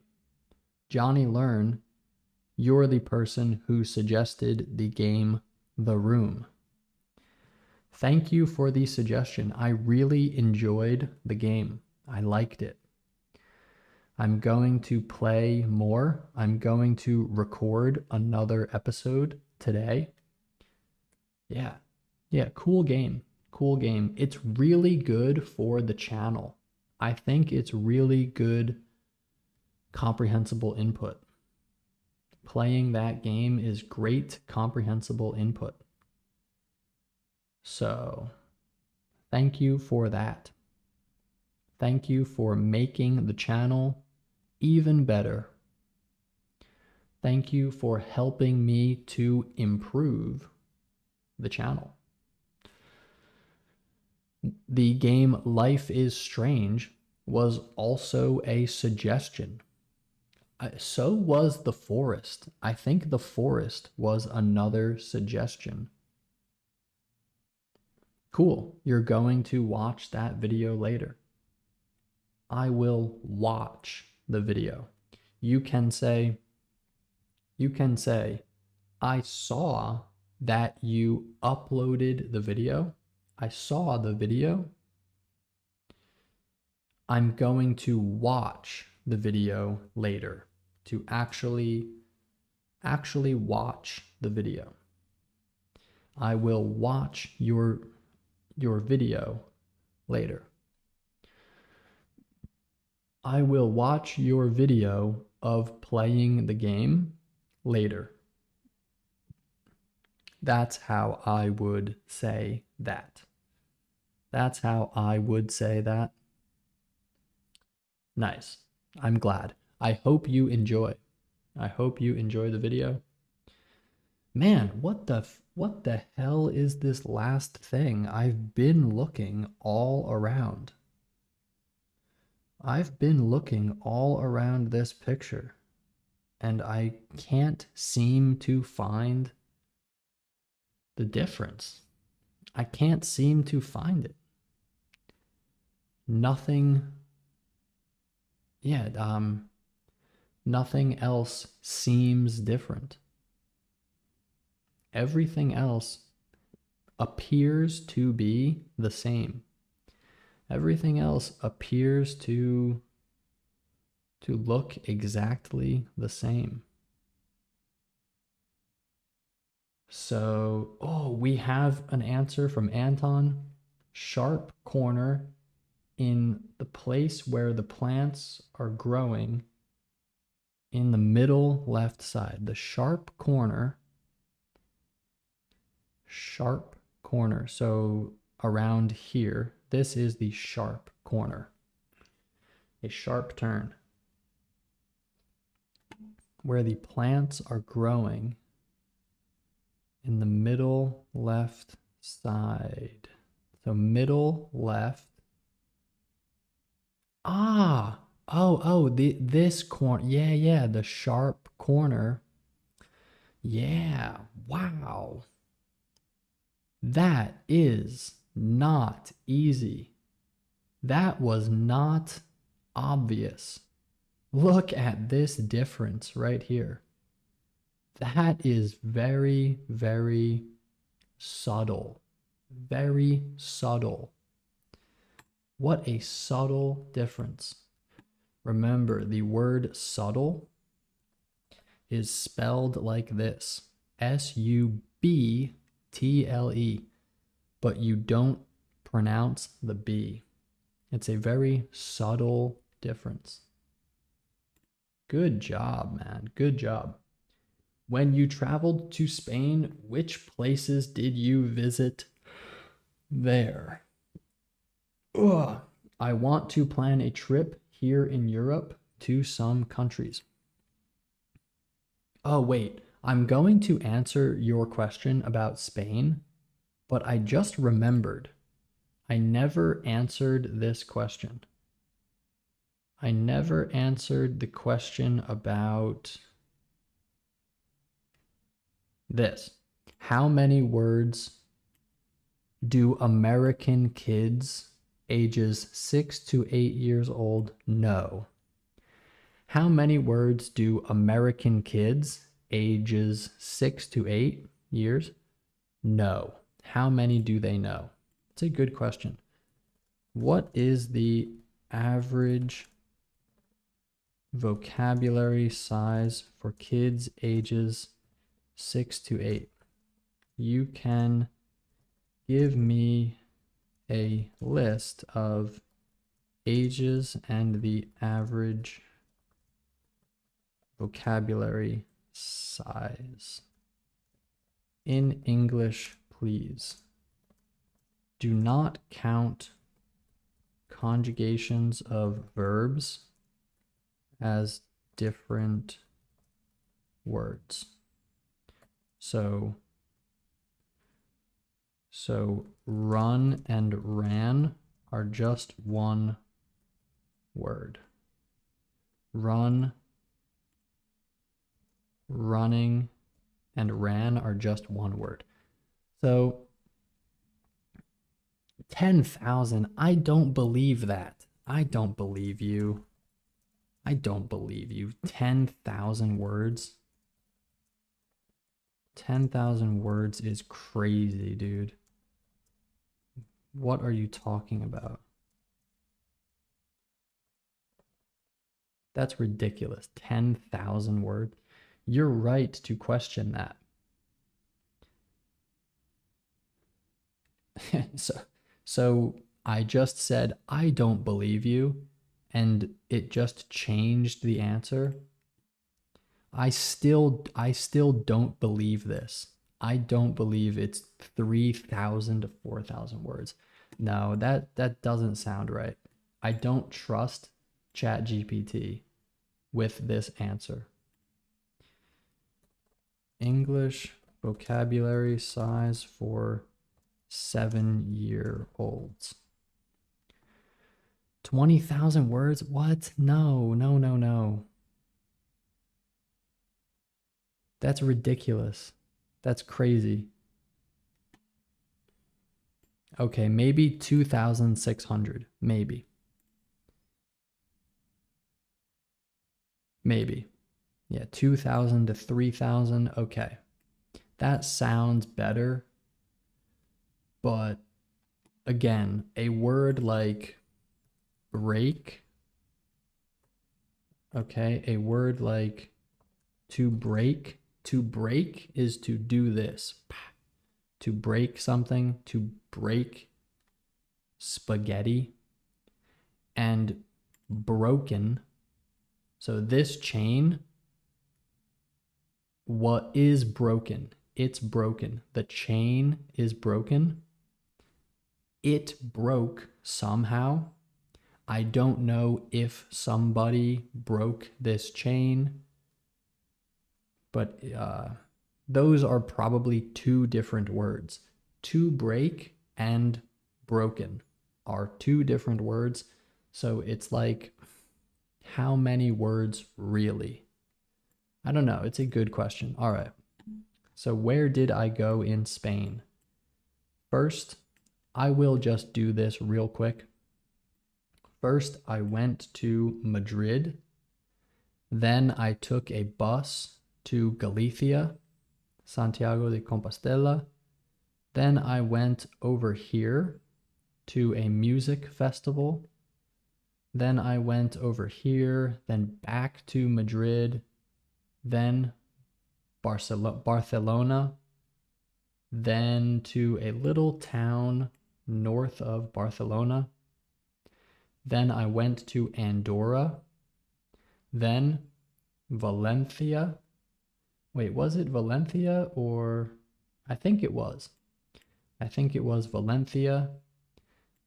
Johnny Learn, you're the person who suggested the game The Room. Thank you for the suggestion. I really enjoyed the game. I liked it. I'm going to play more. I'm going to record another episode today. Yeah. Yeah, cool game. Cool game. It's really good for the channel. I think it's really good comprehensible input. Playing that game is great comprehensible input. So, thank you for that. Thank you for making the channel even better. Thank you for helping me to improve the channel. The game Life is Strange was also a suggestion. So was The Forest. I think The Forest was another suggestion. Cool. You're going to watch that video later. I will watch the video. You can say, I saw that you uploaded the video. I saw the video. I'm going to watch the video later to actually watch the video. I will watch your your video later. I will watch your video of playing the game later. That's how I would say that. That's how I would say that. Nice. I'm glad. I hope you enjoy. I hope you enjoy the video. Man, what the hell is this last thing? I've been looking all around. I've been looking all around this picture, and I can't seem to find the difference. I can't seem to find it. Nothing, nothing else seems different. Everything else appears to be the same. Everything else appears to look exactly the same. So, we have an answer from Anton. Sharp corner in the place where the plants are growing in the middle left side. The sharp corner. So around here, this is the sharp corner. A sharp turn. Where the plants are growing in the middle left side. So middle left. This corner. Yeah, the sharp corner. Yeah, wow. That is not easy. That was not obvious. Look at this difference right here. That is very, very subtle. Very subtle. What a subtle difference. Remember, the word subtle is spelled like this. S-U-B-T-L-E. But you don't pronounce the B. It's a very subtle difference. Good job, man. Good job. When you traveled to Spain, which places did you visit there? I want to plan a trip here in Europe to some countries. Oh, wait. I'm going to answer your question about Spain, but I just remembered. I never answered this question. I never answered the question about this. How many words do American kids ages 6 to 8 years old know? How many words do American kids ages 6 to 8 years know? How many do they know? It's a good question. What is the average vocabulary size for kids ages 6 to 8? You can give me a list of ages and the average vocabulary size. In English, please. Do not count conjugations of verbs as different words. So run and ran are just one word. Run, running, and ran are just one word. So 10,000, I don't believe that. I don't believe you. I don't believe you. 10,000 words. 10,000 words is crazy, dude. What are you talking about? That's ridiculous. 10,000 words. You're right to question that. So I just said, I don't believe you, and it just changed the answer. I still don't believe this. I don't believe it's 3,000 to 4,000 words. No, that doesn't sound right. I don't trust ChatGPT with this answer. English vocabulary size for 7-year-olds. 20,000 words? What? No, no, no, no. That's ridiculous. That's crazy. Okay, maybe 2,600. Maybe. Maybe. Yeah, 2,000 to 3,000. Okay. That sounds better. But again, a word like break. Okay, a word like to break. To break is to do this. To break something, to break spaghetti. And broken. So this chain, what is broken? It's broken. The chain is broken. It broke somehow. I don't know if somebody broke this chain, but those are probably two different words. To break and broken are two different words. So it's like, how many words really? I don't know. It's a good question. All right. So where did I go in Spain? First, I will just do this real quick. First, I went to Madrid. Then I took a bus to Galicia, Santiago de Compostela. Then I went over here to a music festival. Then I went over here, then back to Madrid, then Barcelona, then to a little town north of Barcelona. Then I went to Andorra, then Valencia. Wait, was it Valencia or I think it was. I think it was Valencia.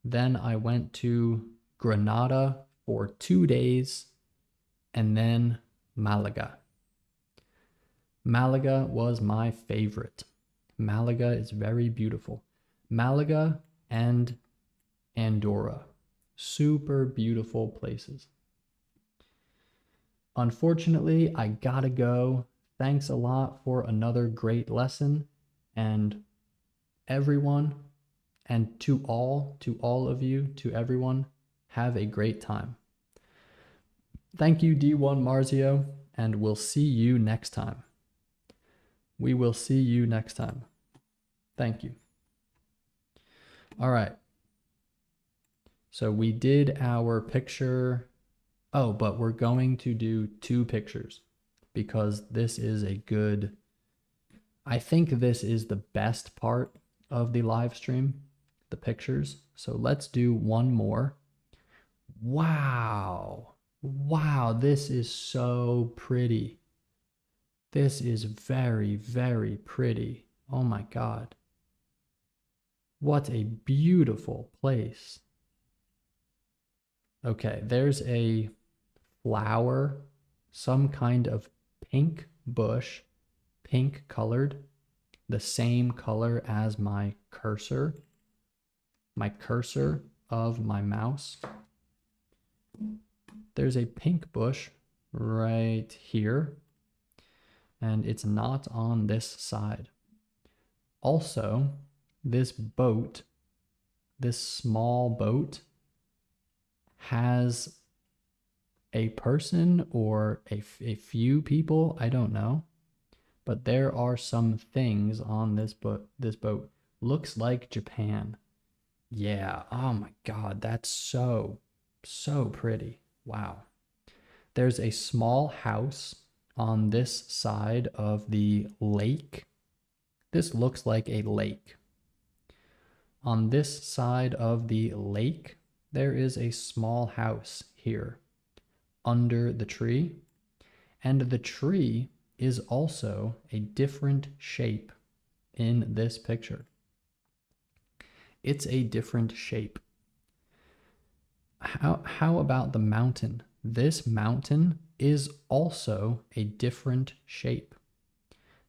Then I went to Granada for 2 days, and then Malaga. Malaga was my favorite. Malaga is very beautiful. Malaga and Andorra, super beautiful places. Unfortunately, I gotta go. Thanks a lot for another great lesson, and everyone, and to all of you, to everyone, have a great time. Thank you, D1 Marzio, and we'll see you next time. We will see you next time. Thank you. All right. So we did our picture. Oh, but we're going to do 2 pictures because this is a good, I think this is the best part of the live stream, the pictures. So let's do one more. Wow. Wow, this is so pretty. This is very, very pretty. Oh my God. What a beautiful place. Okay, there's a flower, some kind of pink bush, pink colored, the same color as my cursor of my mouse. There's a pink bush right here, and it's not on this side. Also, this boat, this small boat, has a person or a few people, I don't know, but there are some things on this boat. Looks like Japan. Yeah, oh my God, that's so pretty. Wow. There's a small house on this side of the lake. This looks like a lake. On this side of the lake, there is a small house here under the tree, and the tree is also a different shape in this picture. It's a different shape. How about the mountain? This mountain is also a different shape.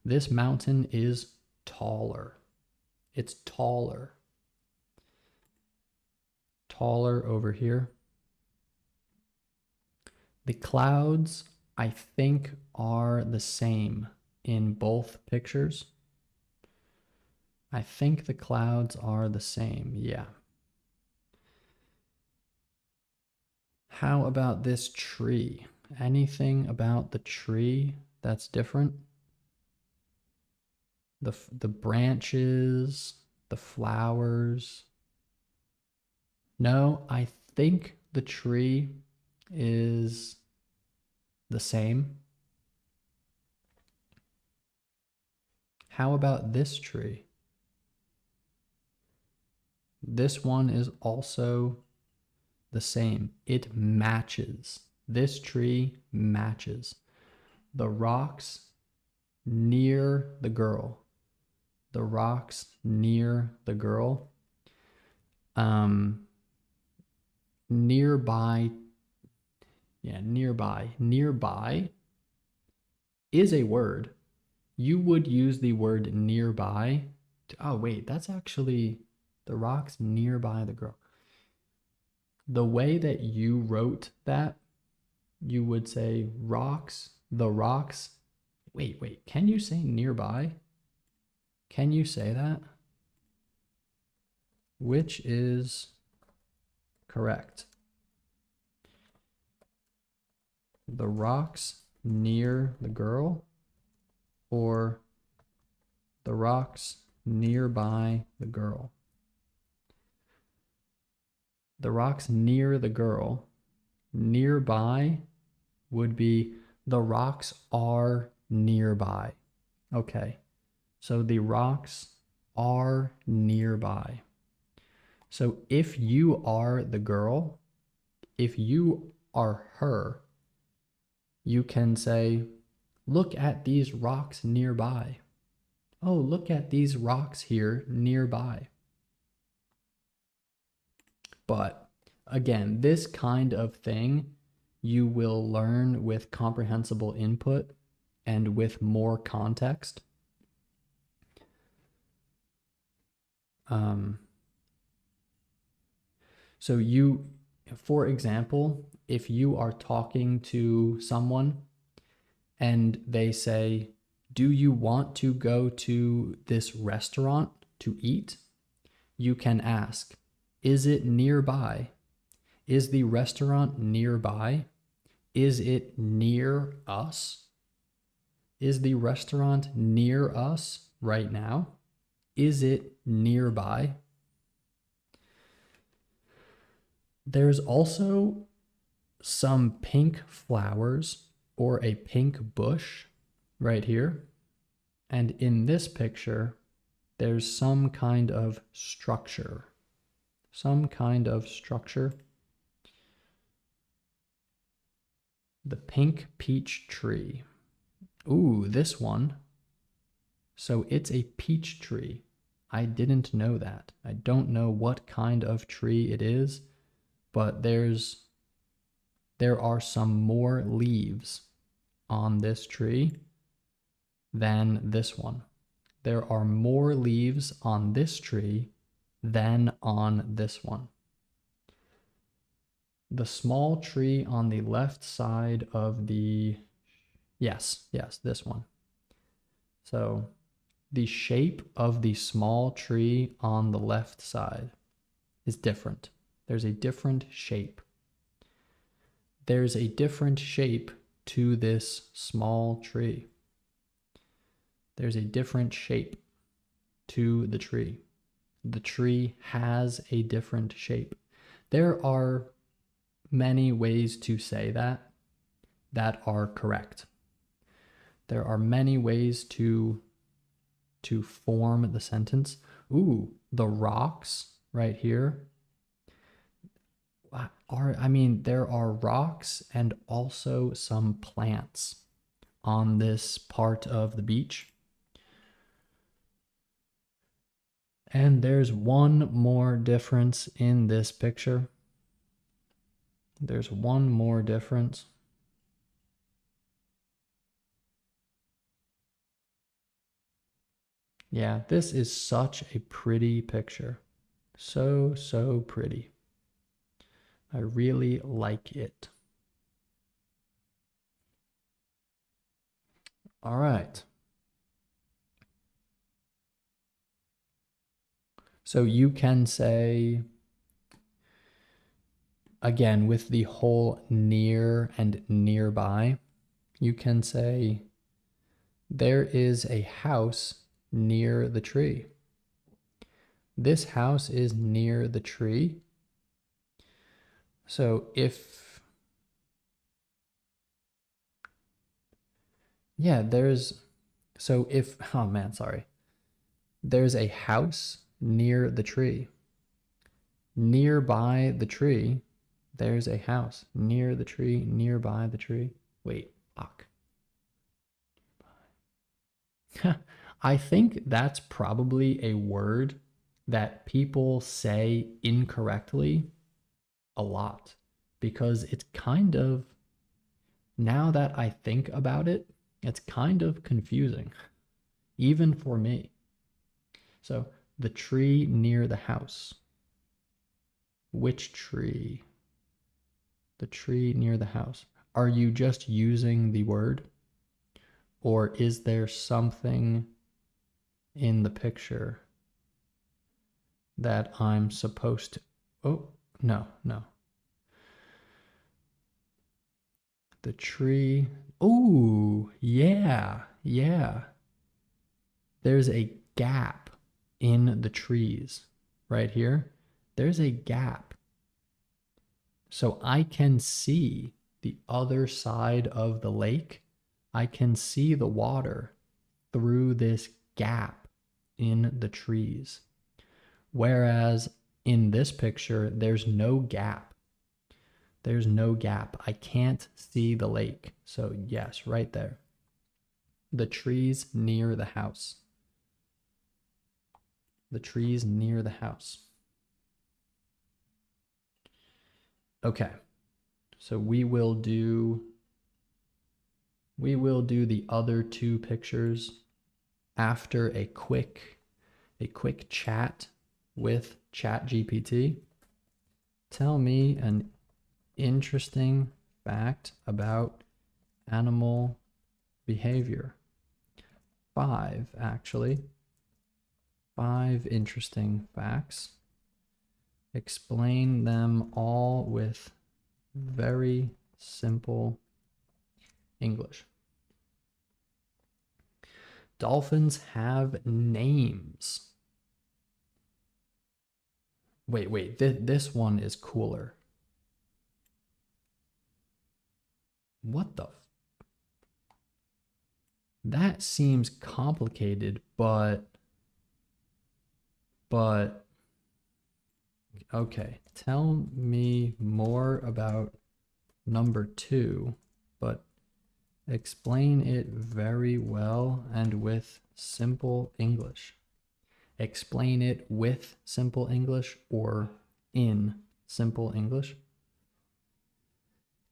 This mountain is taller. It's taller. Taller over here. The clouds, I think, are the same in both pictures. I think the clouds are the same, yeah. How about this tree? Anything about the tree that's different? The branches, the flowers. No, I think the tree is the same. How about this tree? This one is also the same. It matches. This tree matches. The rocks near the girl. The rocks near the girl. Nearby. Yeah, nearby. Nearby is a word. You would use the word nearby. Oh, wait, that's actually the rocks nearby the girl. The way that you wrote that, you would say rocks, the rocks. Wait, can you say nearby? Can you say that? Which is correct? The rocks near the girl or the rocks nearby the girl? The rocks near the girl. Nearby would be the rocks are nearby. Okay, so the rocks are nearby. So if you are the girl, if you are her, you can say, look at these rocks nearby. Oh, look at these rocks here nearby. But again, this kind of thing you will learn with comprehensible input and with more context. So you, for example, if you are talking to someone and they say, do you want to go to this restaurant to eat? You can ask, is it nearby? Is the restaurant nearby? Is it near us? Is the restaurant near us right now? Is it nearby? There's also some pink flowers or a pink bush right here. And in this picture, there's some kind of structure. Some kind of structure. The pink peach tree. Ooh, this one. So it's a peach tree. I didn't know that. I don't know what kind of tree it is, but there are some more leaves on this tree than this one. There are more leaves on this tree than on this one. The small tree on the left side of the, yes, this one. So the shape of the small tree on the left side is different. There's a different shape. There's a different shape to this small tree. There's a different shape to the tree. The tree has a different shape. There are many ways to say that are correct. There are many ways to to form the sentence. Ooh, the rocks right here there are rocks and also some plants on this part of the beach. And there's one more difference in this picture. There's one more difference. Yeah, this is such a pretty picture. So pretty. I really like it. All right. So you can say, again, with the whole near and nearby, you can say, there is a house near the tree. This house is near the tree. So if, yeah, oh man, sorry. There's a house near the tree. Nearby the tree, there's a house. Near the tree, nearby the tree. Wait, fuck. I think that's probably a word that people say incorrectly a lot, because it's kind of, now that I think about it, it's kind of confusing, even for me. So the tree near the house. Which tree? The tree near the house. Are you just using the word? Or is there something in the picture that I'm supposed to? Oh, no. The tree. Oh, yeah. There's a gap in the trees right here. There's a gap. So I can see the other side of the lake. I can see the water through this gap in the trees. Whereas in this picture, there's no gap. There's no gap. I can't see the lake. So yes, right there. The trees near the house. The trees near the house. Okay. So we will do the other two pictures after a quick chat with ChatGPT. Tell me an interesting fact about animal behavior. 5, actually. 5 interesting facts. Explain them all with very simple English. Dolphins have names. Wait, this one is cooler. What the? That seems complicated, but okay. Tell me more about number 2, but explain it very well and with simple English. Explain it with simple English or in simple English.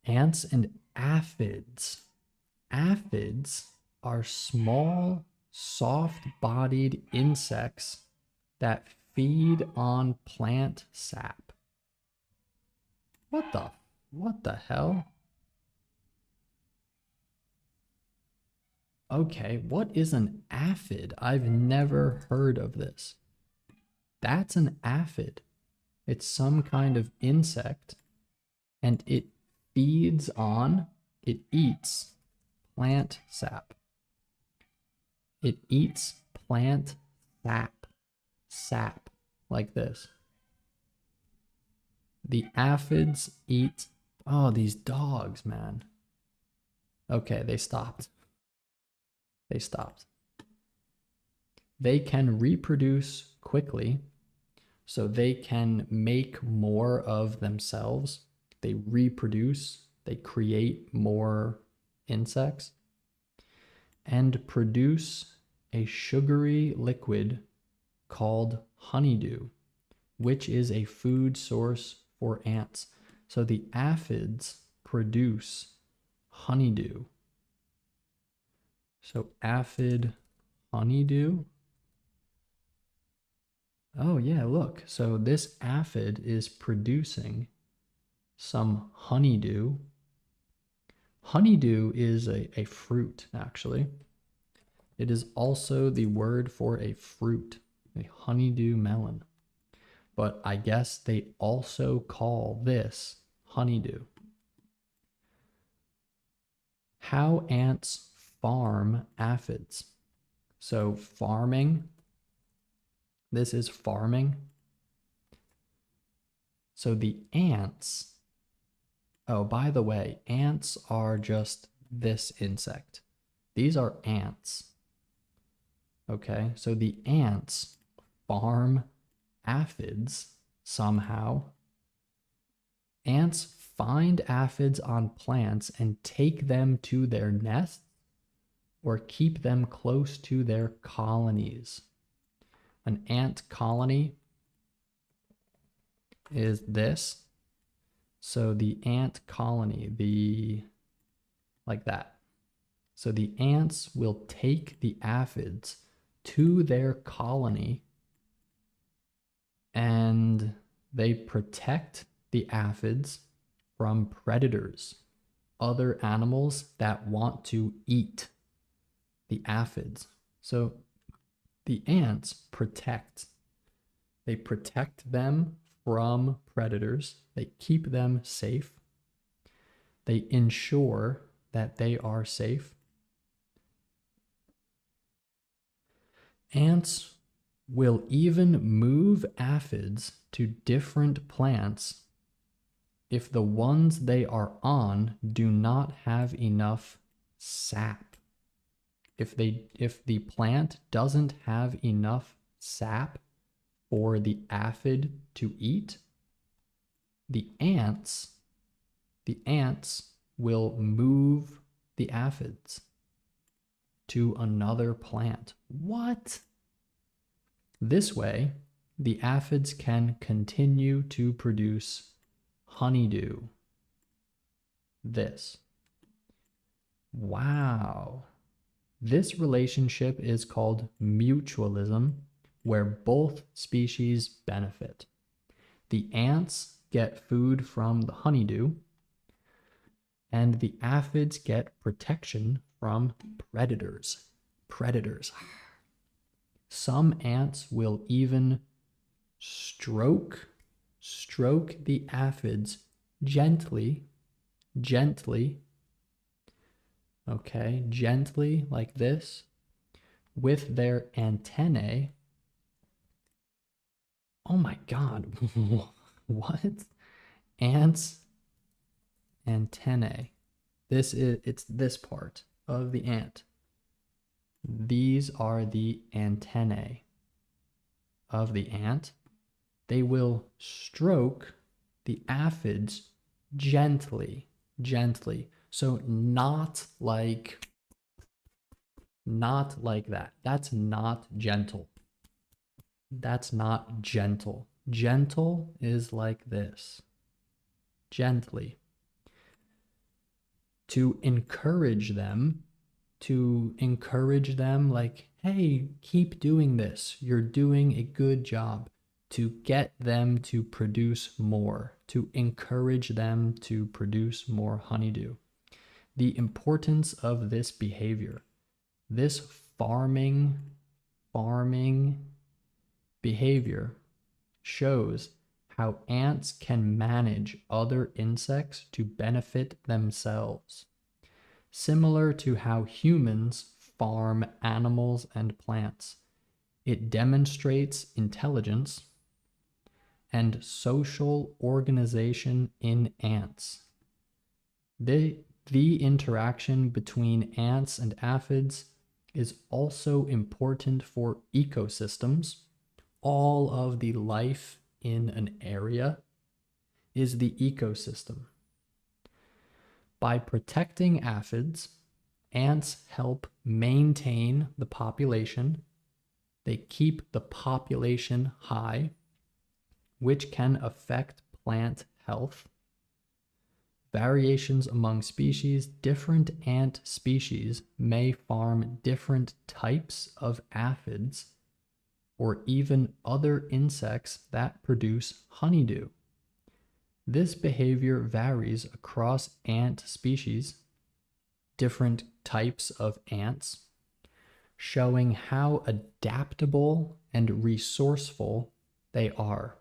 Ants and aphids. Aphids are small, soft-bodied insects that feed on plant sap. What the hell? Okay, what is an aphid? I've never heard of this. That's an aphid. It's some kind of insect, and it feeds on, it eats plant sap. It eats plant sap, like this. The aphids eat, oh, these dogs, man. Okay, they stopped. They can reproduce quickly, so they can make more of themselves. They reproduce, they create more insects, and produce a sugary liquid called honeydew, which is a food source for ants. So the aphids produce honeydew. So aphid honeydew. Oh yeah, look. So this aphid is producing some honeydew. Honeydew is a fruit, actually. It is also the word for a fruit, a honeydew melon. But I guess they also call this honeydew. How ants farm aphids. So farming, this is farming. So the ants, oh, by the way, ants are just this insect. These are ants. Okay, so the ants farm aphids somehow. Ants find aphids on plants and take them to their nests or keep them close to their colonies. An ant colony is this. So the ant colony, like that. So the ants will take the aphids to their colony and they protect the aphids from predators, other animals that want to eat the aphids. So the ants protect. They protect them from predators. They keep them safe. They ensure that they are safe. Ants will even move aphids to different plants if the ones they are on do not have enough sap. If the plant doesn't have enough sap for the aphid to eat, the ants will move the aphids to another plant. What? This way, the aphids can continue to produce honeydew. This. Wow. This relationship is called mutualism, where both species benefit. The ants get food from the honeydew, and the aphids get protection from predators. Predators. Some ants will even stroke the aphids gently, okay, gently like this, with their antennae. Oh my God, what? Ants' antennae. It's this part of the ant. These are the antennae of the ant. They will stroke the aphids gently. So not like that. That's not gentle. That's not gentle. Gentle is like this. Gently. To encourage them like, hey, keep doing this. You're doing a good job. To get them to produce more. To encourage them to produce more honeydew. The importance of this behavior. This farming behavior shows how ants can manage other insects to benefit themselves, similar to how humans farm animals and plants. It demonstrates intelligence and social organization in ants. The interaction between ants and aphids is also important for ecosystems. All of the life in an area is the ecosystem. By protecting aphids, ants help maintain the population. They keep the population high, which can affect plant health. Variations among species, different ant species may farm different types of aphids or even other insects that produce honeydew. This behavior varies across ant species, different types of ants, showing how adaptable and resourceful they are.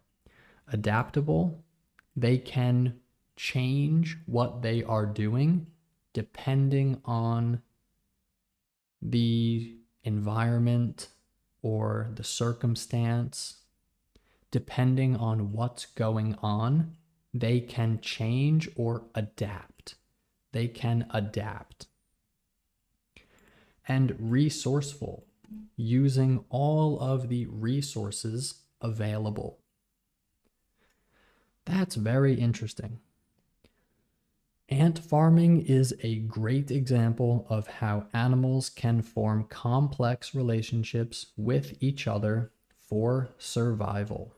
Adaptable, they can change what they are doing depending on the environment or the circumstance. Depending on what's going on, they can change or adapt. They can adapt. And resourceful, using all of the resources available. That's very interesting. Ant farming is a great example of how animals can form complex relationships with each other for survival.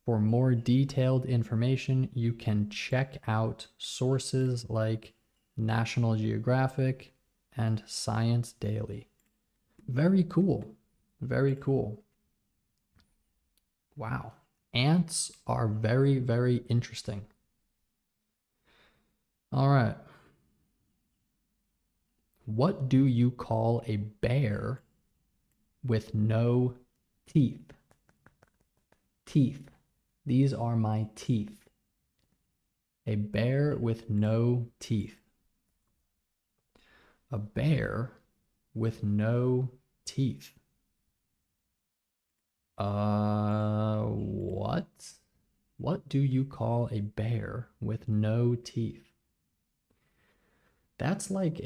For more detailed information, you can check out sources like National Geographic and Science Daily. Very cool. Very cool. Wow. Ants are very, very interesting. All right. What do you call a bear with no teeth? Teeth. These are my teeth. A bear with no teeth. A bear with no teeth. What? What do you call a bear with no teeth? That's like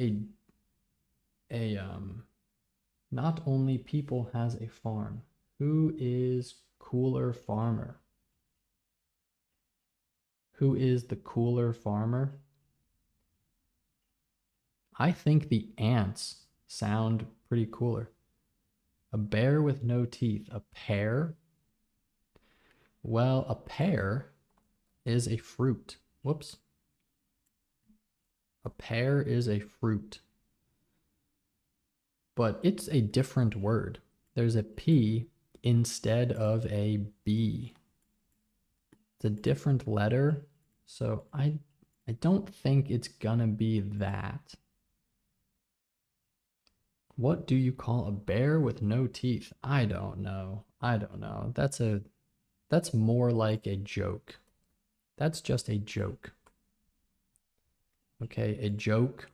not only people has a farm. Who is cooler farmer? Who is the cooler farmer? I think the ants sound pretty cooler. A bear with no teeth. A pear? Well, a pear is a fruit. Whoops. A pear is a fruit. But it's a different word. There's a P instead of a B. It's a different letter, so I don't think it's gonna be that. What do you call a bear with no teeth? I don't know. I don't know. That's more like a joke. That's just a joke. Okay, a joke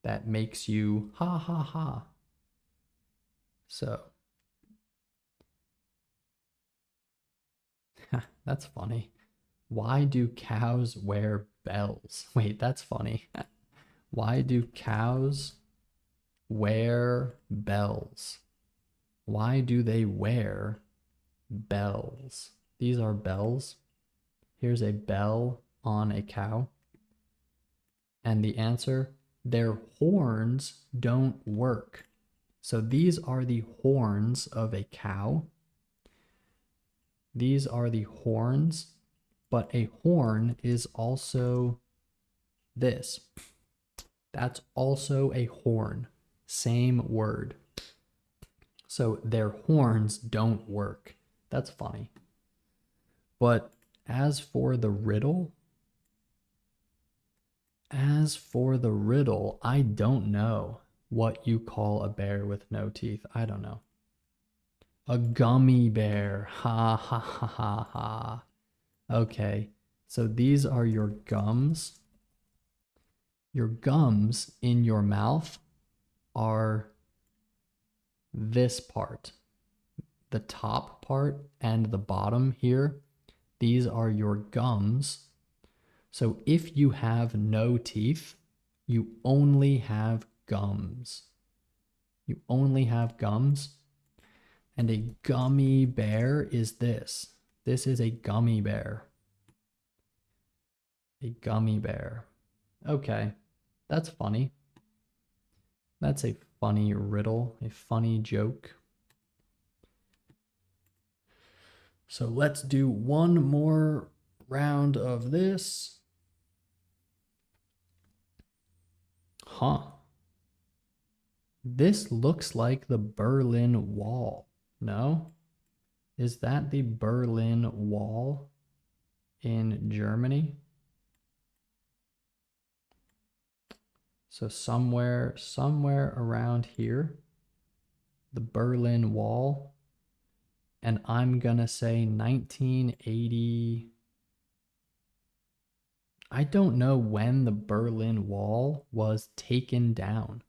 that makes you ha ha ha. So, that's funny. Why do cows wear bells? Wait, that's funny. Why do cows wear bells? Why do they wear bells? These are bells. Here's a bell on a cow. And the answer, their horns don't work. So these are the horns of a cow. These are the horns, but a horn is also this. That's also a horn. Same word. So their horns don't work. That's funny. But as for the riddle, I don't know what you call a bear with no teeth. I don't know. A gummy bear. Ha ha ha ha ha. Okay, so these are your gums. Your gums in your mouth are this part. The top part and the bottom here. These are your gums. So if you have no teeth, you only have gums. You only have gums. And a gummy bear is this. This is a gummy bear. A gummy bear. Okay, that's funny. That's a funny riddle, a funny joke. So let's do one more round of this. Huh. This looks like the Berlin Wall. No? Is that the Berlin Wall in Germany? So somewhere around here, the Berlin Wall. And I'm gonna say 1980. I don't know when the Berlin Wall was taken down.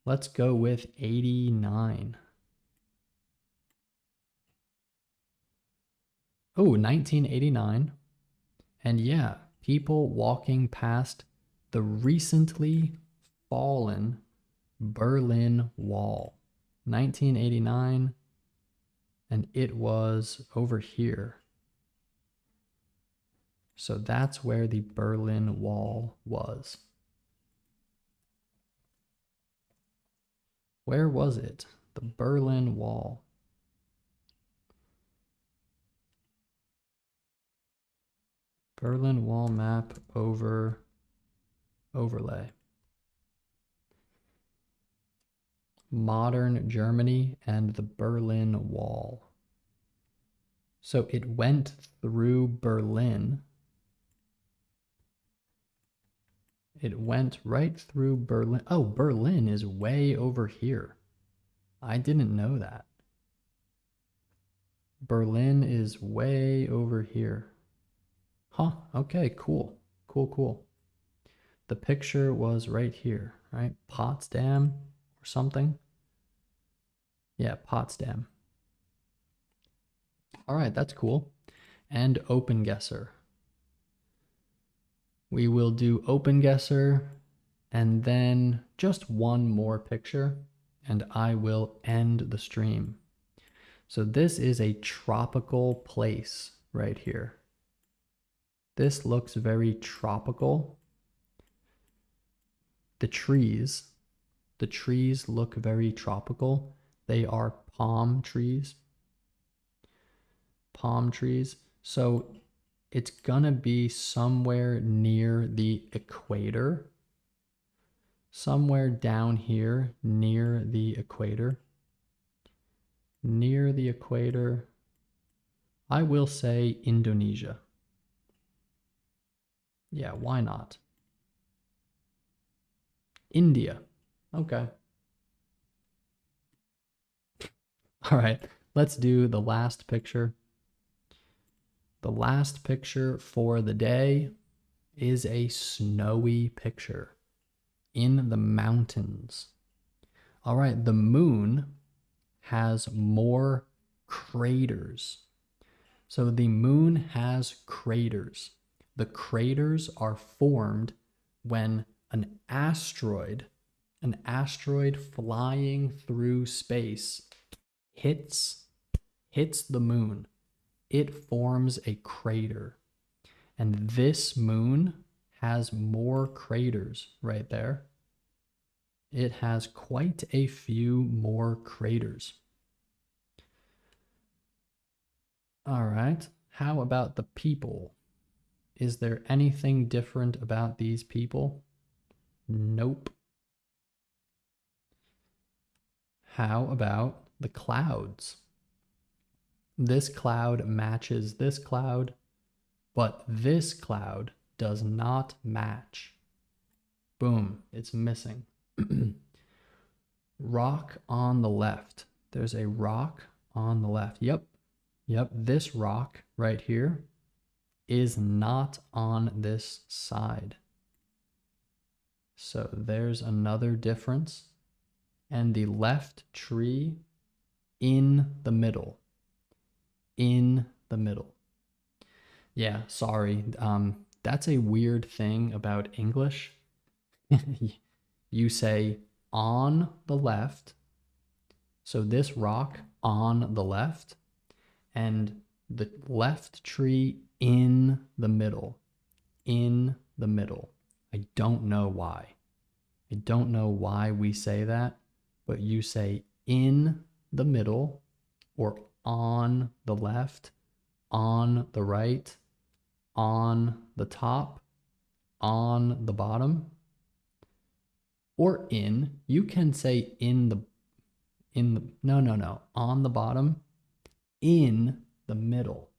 Let's go with 89. Oh, 1989. And yeah, people walking past the recently fallen Berlin Wall. 1989. And it was over here. So that's where the Berlin Wall was. Where was it? The Berlin Wall. Berlin Wall map overlay. Modern Germany and the Berlin Wall. So it went through Berlin. It went right through Berlin. Oh, Berlin is way over here. I didn't know that. Berlin is way over here. Huh, okay, cool. Cool. The picture was right here, right? Potsdam or something. Yeah, Potsdam. All right, that's cool. And open guesser. We will do open guesser and then just one more picture and I will end the stream. So this is a tropical place right here. This looks very tropical. The trees look very tropical. They are palm trees. Palm trees. So it's gonna be somewhere near the equator. Somewhere down here near the equator. Near the equator. I will say Indonesia. Yeah, why not? India. Okay. All right, let's do the last picture. The last picture for the day is a snowy picture in the mountains. All right, the moon has more craters. So the moon has craters. The craters are formed when an asteroid flying through space hits the moon. It forms a crater. And this moon has more craters right there. It has quite a few more craters. All right, how about the people? Is there anything different about these people? Nope. How about the clouds? This cloud matches this cloud, but this cloud does not match. Boom, it's missing. Rock on the left. There's a rock on the left. Yep, this rock right here is not on this side. So there's another difference. And the left tree in the middle. In the middle. Yeah, sorry. That's a weird thing about English. You say on the left. So this rock on the left and the left tree in the middle. In the middle. I don't know why. I don't know why we say that, but you say in the middle or on the left, on the right, on the top, on the bottom, or in. You can say no, on the bottom, in the middle.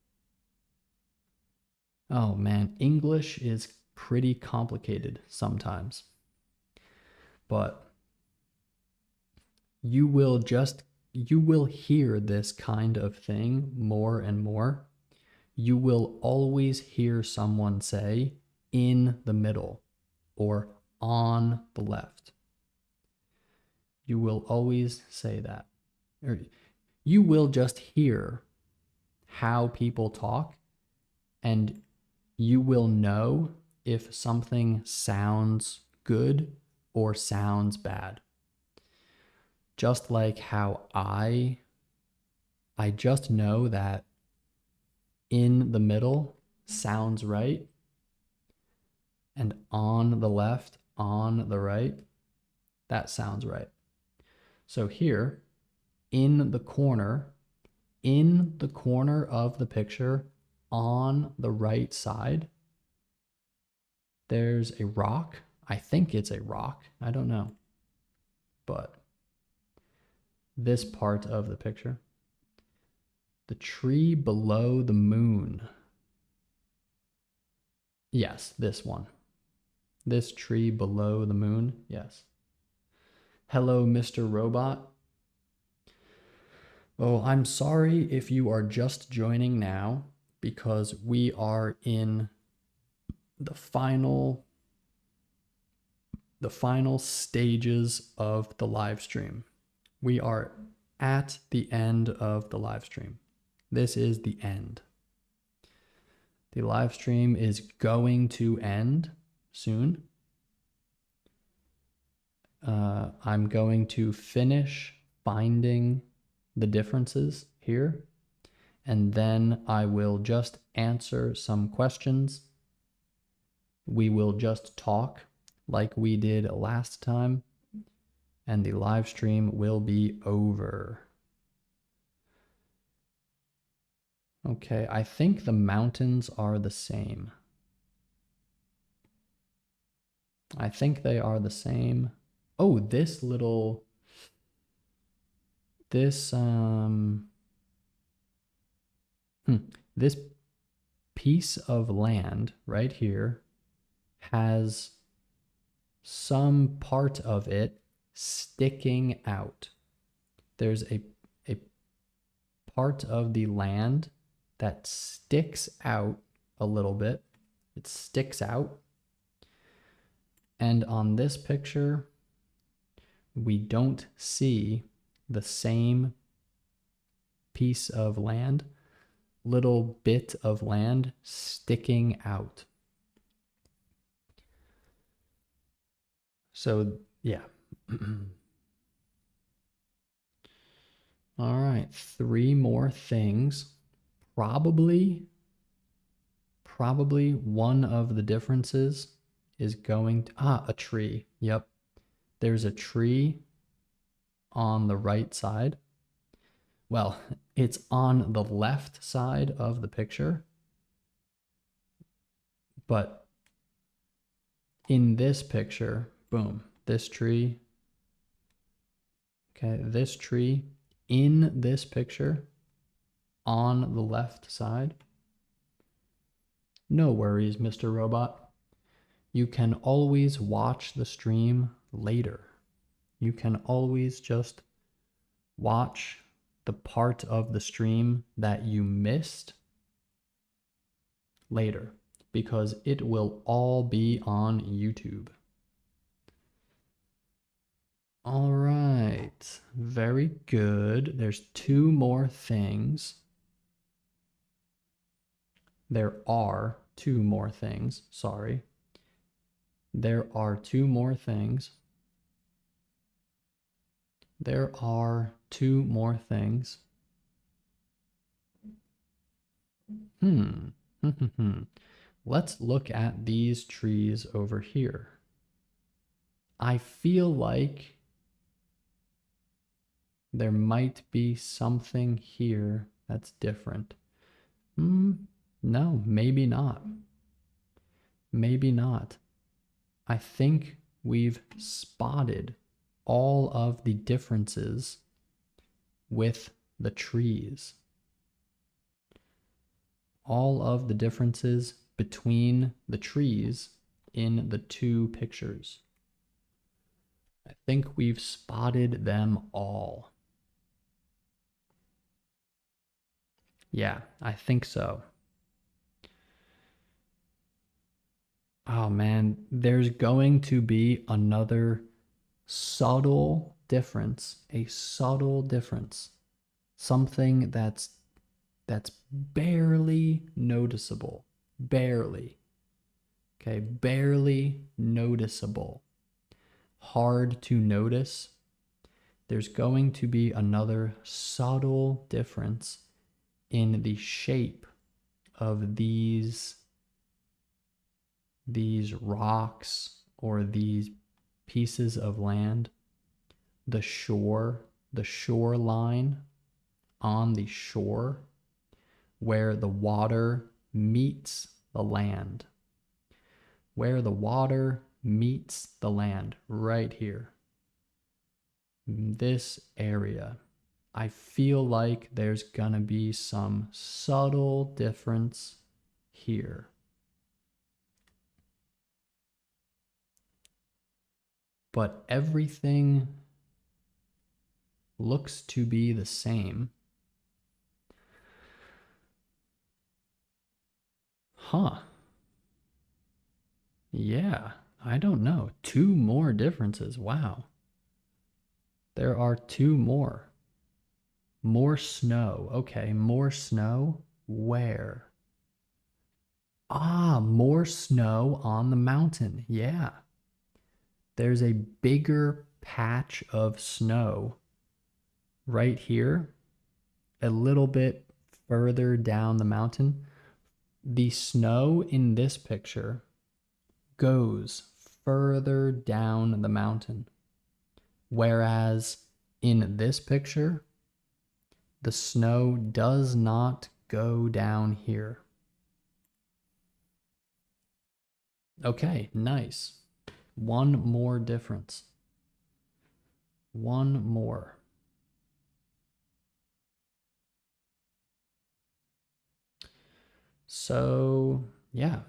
Oh man, English is pretty complicated sometimes. But you will hear this kind of thing more and more. You will always hear someone say in the middle or on the left. You will always say that. Or you will just hear how people talk and you will know if something sounds good or sounds bad. Just like how I just know that in the middle sounds right and on the left, on the right, that sounds right. So here, in the corner of the picture, on the right side, there's a rock. I think it's a rock. I don't know. But this part of the picture, the tree below the moon. Yes, this one. This tree below the moon. Yes. Hello, Mr. Robot. Oh, I'm sorry if you are just joining now because we are in the final stages of the live stream. We are at the end of the live stream. This is the end. The live stream is going to end soon. I'm going to finish finding the differences here, and then I will just answer some questions. We will just talk like we did last time, and the live stream will be over. Okay, I think the mountains are the same. I think they are the same. Oh, this piece of land right here has some part of it sticking out. There's a part of the land that sticks out a little bit. It sticks out. And on this picture, we don't see the same piece of land, little bit of land sticking out. So, yeah. All right, 3 more things. Probably one of the differences is going to, a tree. Yep. There's a tree on the right side. Well, it's on the left side of the picture. But in this picture, boom, this tree. Okay, this tree in this picture on the left side. No worries, Mr. Robot. You can always watch the stream later. You can always just watch the part of the stream that you missed later because it will all be on YouTube. All right, very good. There's 2 more things. There are 2 more things, sorry. There are 2 more things. There are two more things. Let's look at these trees over here. I feel like there might be something here that's different. No, maybe not. Maybe not. I think we've spotted all of the differences with the trees. All of the differences between the trees in the two pictures. I think we've spotted them all. Yeah, I think so. Oh man, there's going to be another subtle difference, a subtle difference. Something that's barely noticeable. Barely. Okay, barely noticeable. Hard to notice. There's going to be another subtle difference in the shape of these rocks or these pieces of land. The shoreline on the shore where the water meets the land. Where the water meets the land, right here. This area. I feel like there's gonna be some subtle difference here. But everything looks to be the same. Huh. Yeah, I don't know. Two more differences. Wow. There are two more. More snow. Okay, more snow. Where? Ah, more snow on the mountain. Yeah. There's a bigger patch of snow right here, a little bit further down the mountain. The snow in this picture goes further down the mountain, whereas in this picture, the snow does not go down here. Okay, nice. One more difference. One more. So, yeah.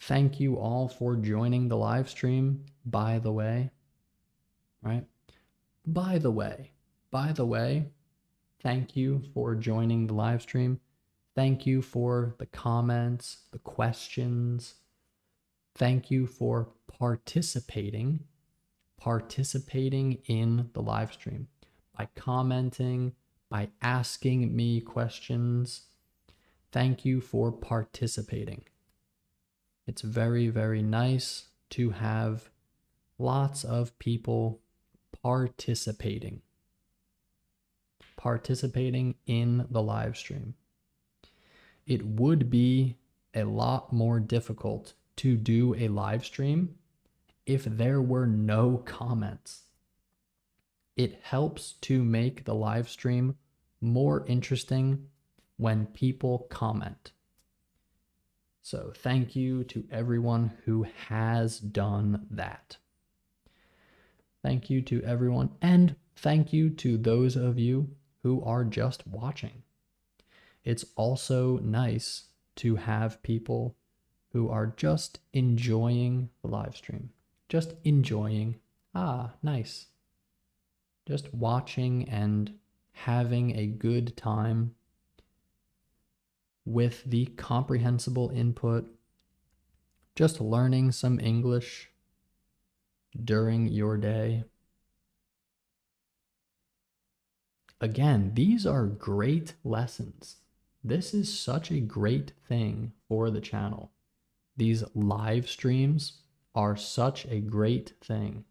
Thank you all for joining the live stream, by the way. Right? By the way, thank you for joining the live stream. Thank you for the comments, the questions. Thank you for participating in the live stream by commenting, by asking me questions. Thank you for participating. It's very, very nice to have lots of people participating in the live stream. It would be a lot more difficult to do a live stream if there were no comments. It helps to make the live stream more interesting when people comment. So thank you to everyone who has done that. Thank you to everyone, and thank you to those of you who are just watching. It's also nice to have people who are just enjoying the live stream. Just enjoying. Ah, nice. Just watching and having a good time with the comprehensible input. Just learning some English during your day. Again, these are great lessons. This is such a great thing for the channel. These live streams are such a great thing.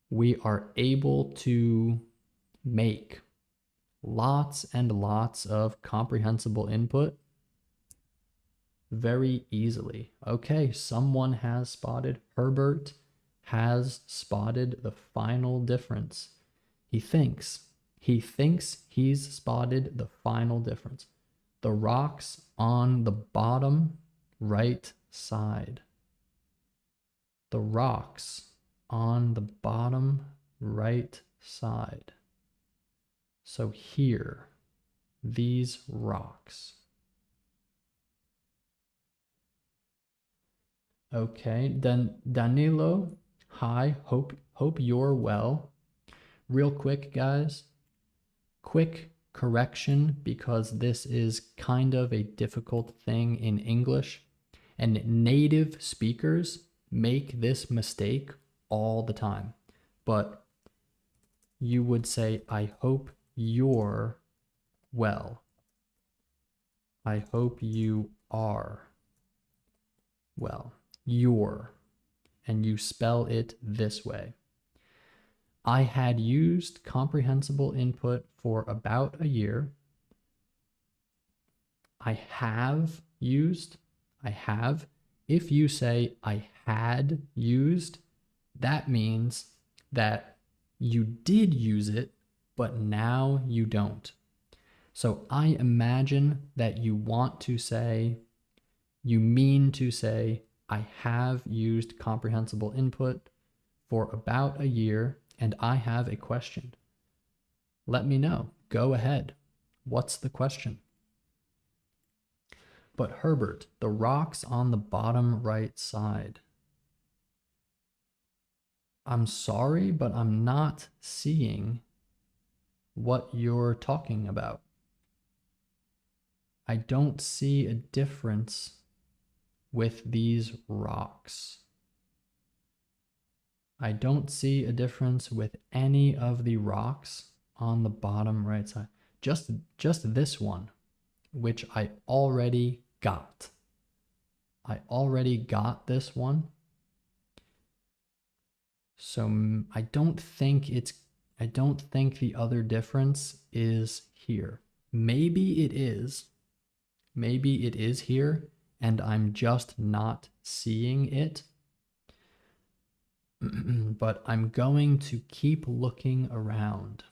we are able to make lots and lots of comprehensible input very easily. Okay, someone has spotted. Herbert has spotted the final difference. He thinks he's spotted the final difference. The rocks on the bottom right side. The rocks on the bottom right side. So here, these rocks. Okay, then Danilo, hi, hope you're well. Real quick, guys, quick correction, because this is kind of a difficult thing in English, and native speakers make this mistake all the time. But you would say, I hope you're well. I hope you are well. You're, and you spell it this way. I had used comprehensible input for about a year. I have used, I have. If you say I had used, that means that you did use it, but now you don't. So I imagine that you want to say, you mean to say, I have used comprehensible input for about a year and I have a question. Let me know. Go ahead. What's the question? But Herbert, the rocks on the bottom right side. I'm sorry, but I'm not seeing what you're talking about. I don't see a difference with these rocks. I don't see a difference with any of the rocks on the bottom right side. Just this one, which I already got. I already got this one. So I don't think the other difference is here. Maybe it is. Maybe it is here and I'm just not seeing it. But I'm going to keep looking around.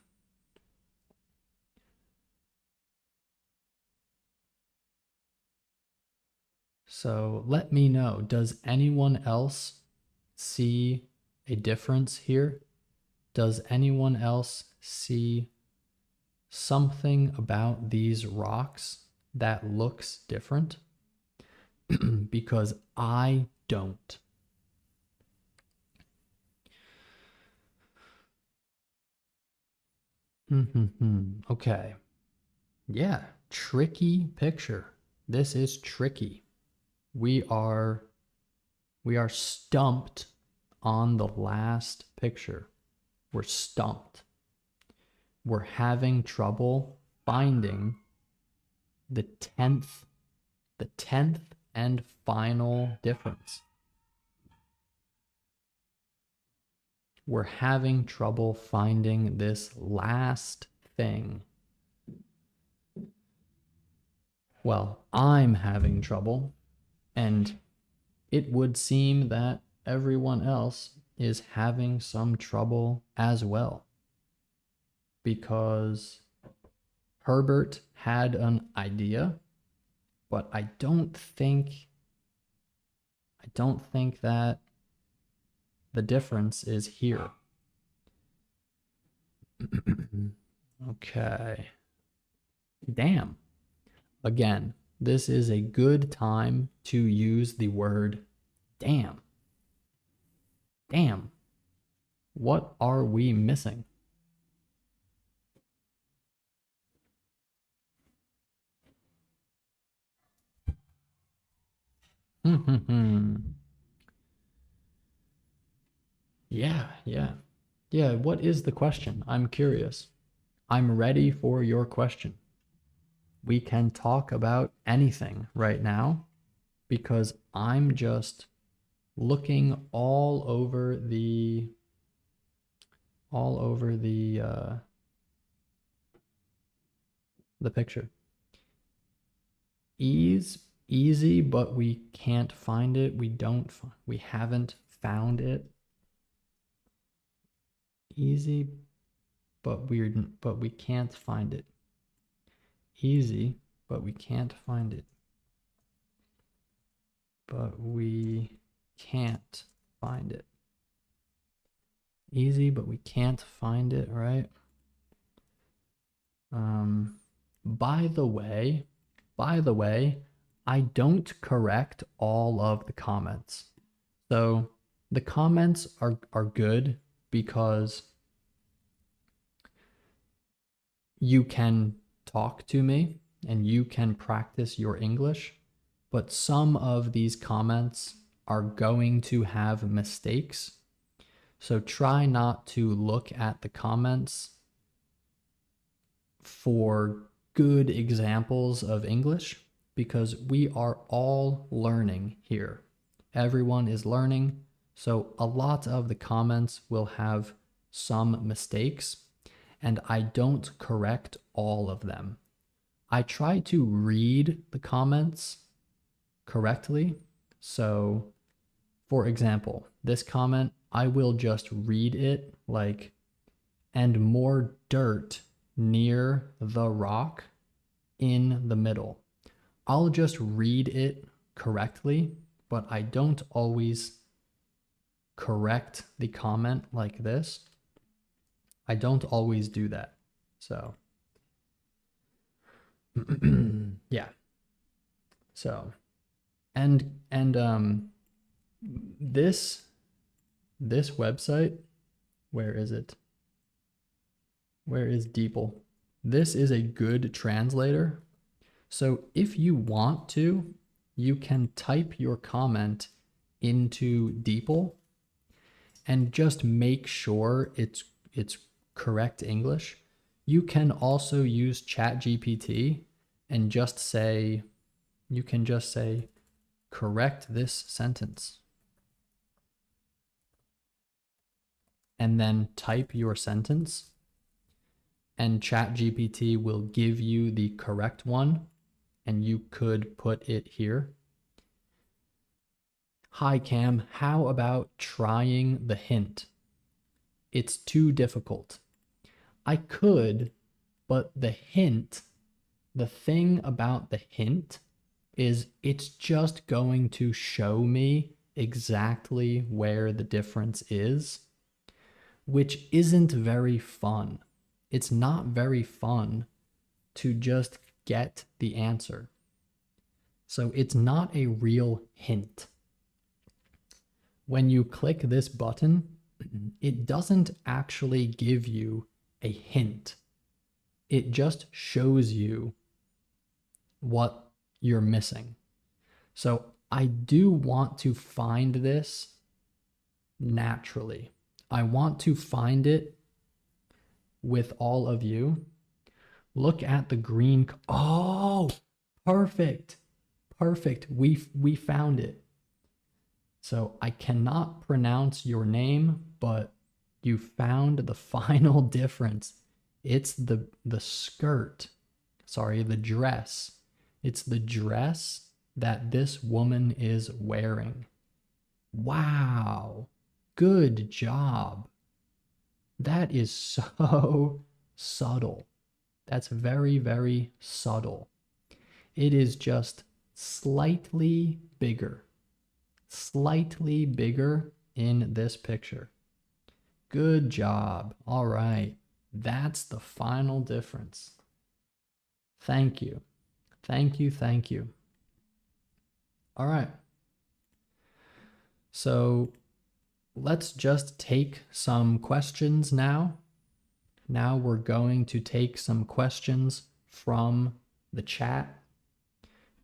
So let me know, does anyone else see a difference here? Does anyone else see something about these rocks that looks different? Because I don't. Okay. Yeah, tricky picture. This is tricky. We are stumped on the last picture. We're stumped. We're having trouble finding the 10th and final difference. We're having trouble finding this last thing. Well, I'm having trouble, and it would seem that everyone else is having some trouble as well. Because Herbert had an idea, but I don't think that the difference is here. Okay. Damn. Again, this is a good time to use the word damn. Damn. What are we missing? Yeah, what is the question? I'm curious. I'm ready for your question. We can talk about anything right now because I'm just looking all over the all over the picture. Easy, but we can't find it. We haven't found it. Easy, but we can't find it. Easy, but we can't find it. But we can't find it. Easy, but we can't find it, right? By the way, I don't correct all of the comments. So the comments are good because you can talk to me and you can practice your English, but some of these comments are going to have mistakes. So try not to look at the comments for good examples of English, because we are all learning here. Everyone is learning, so a lot of the comments will have some mistakes, and I don't correct all of them. I try to read the comments correctly. So, for example, this comment, I will just read it like, and more dirt near the rock in the middle. I'll just read it correctly, but I don't always correct the comment like this. I don't always do that. So, yeah. So, and this website, where is it? Where is DeepL? This is a good translator. So if you want to, you can type your comment into DeepL and just make sure it's correct English. You can also use ChatGPT and just say, you can just say, correct this sentence. And then type your sentence, and ChatGPT will give you the correct one, and you could put it here. Hi Cam, how about trying the hint? It's too difficult. I could, but the thing about the hint is it's just going to show me exactly where the difference is, which isn't very fun. It's not very fun to just get the answer. So it's not a real hint. When you click this button, it doesn't actually give you a hint. It just shows you what you're missing. So I do want to find this naturally. I want to find it with all of you. Look at the green. Oh, perfect. Perfect. We found it. So I cannot pronounce your name, but you found the final difference. It's the skirt. Sorry, the dress. It's the dress that this woman is wearing. Wow. Good job. That is so subtle. That's very, very subtle. It is just slightly bigger in this picture. Good job. All right. That's the final difference. Thank you. Thank you. Thank you. All right. So let's just take some questions now. Now we're going to take some questions from the chat.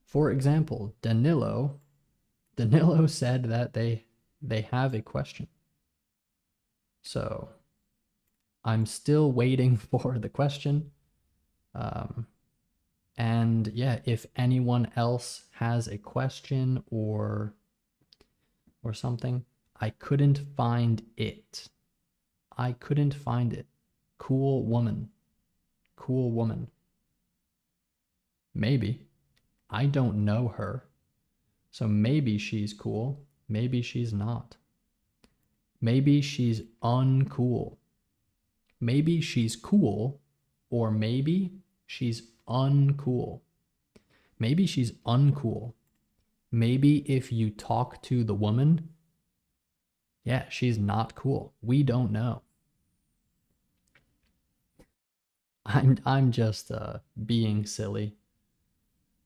For example, Danilo said that they have a question. So I'm still waiting for the question. And yeah, if anyone else has a question or something, I couldn't find it. I couldn't find it. Cool woman. Cool woman. Maybe. I don't know her. So maybe she's cool. Maybe she's not. Maybe she's uncool. Maybe she's cool, or maybe she's uncool. Maybe she's uncool. Maybe if you talk to the woman, yeah, she's not cool. We don't know. I'm just being silly.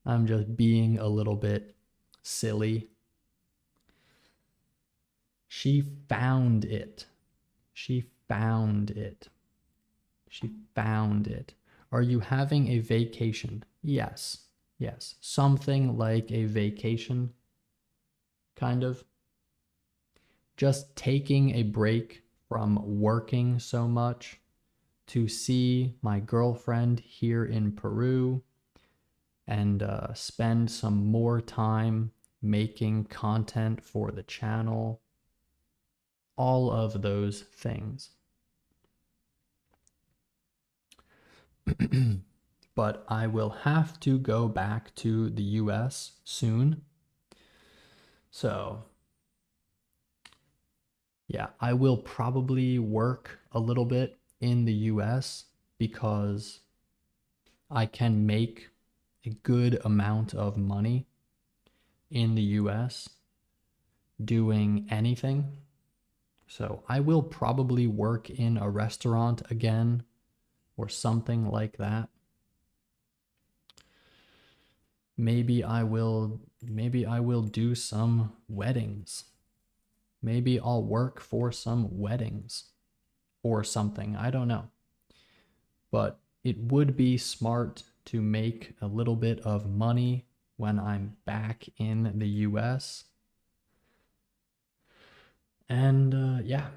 I'm just being a little bit silly. She found it. She found it. She found it. Are you having a vacation? Yes. Yes. Something like a vacation, kind of. Just taking a break from working so much to see my girlfriend here in Peru and spend some more time making content for the channel. All of those things. But I will have to go back to the US soon. So, yeah, I will probably work a little bit in the US because I can make a good amount of money in the US doing anything. So I will probably work in a restaurant again or something like that. Maybe I will do some weddings. Maybe I'll work for some weddings or something. I don't know. But it would be smart to make a little bit of money when I'm back in the US. And yeah.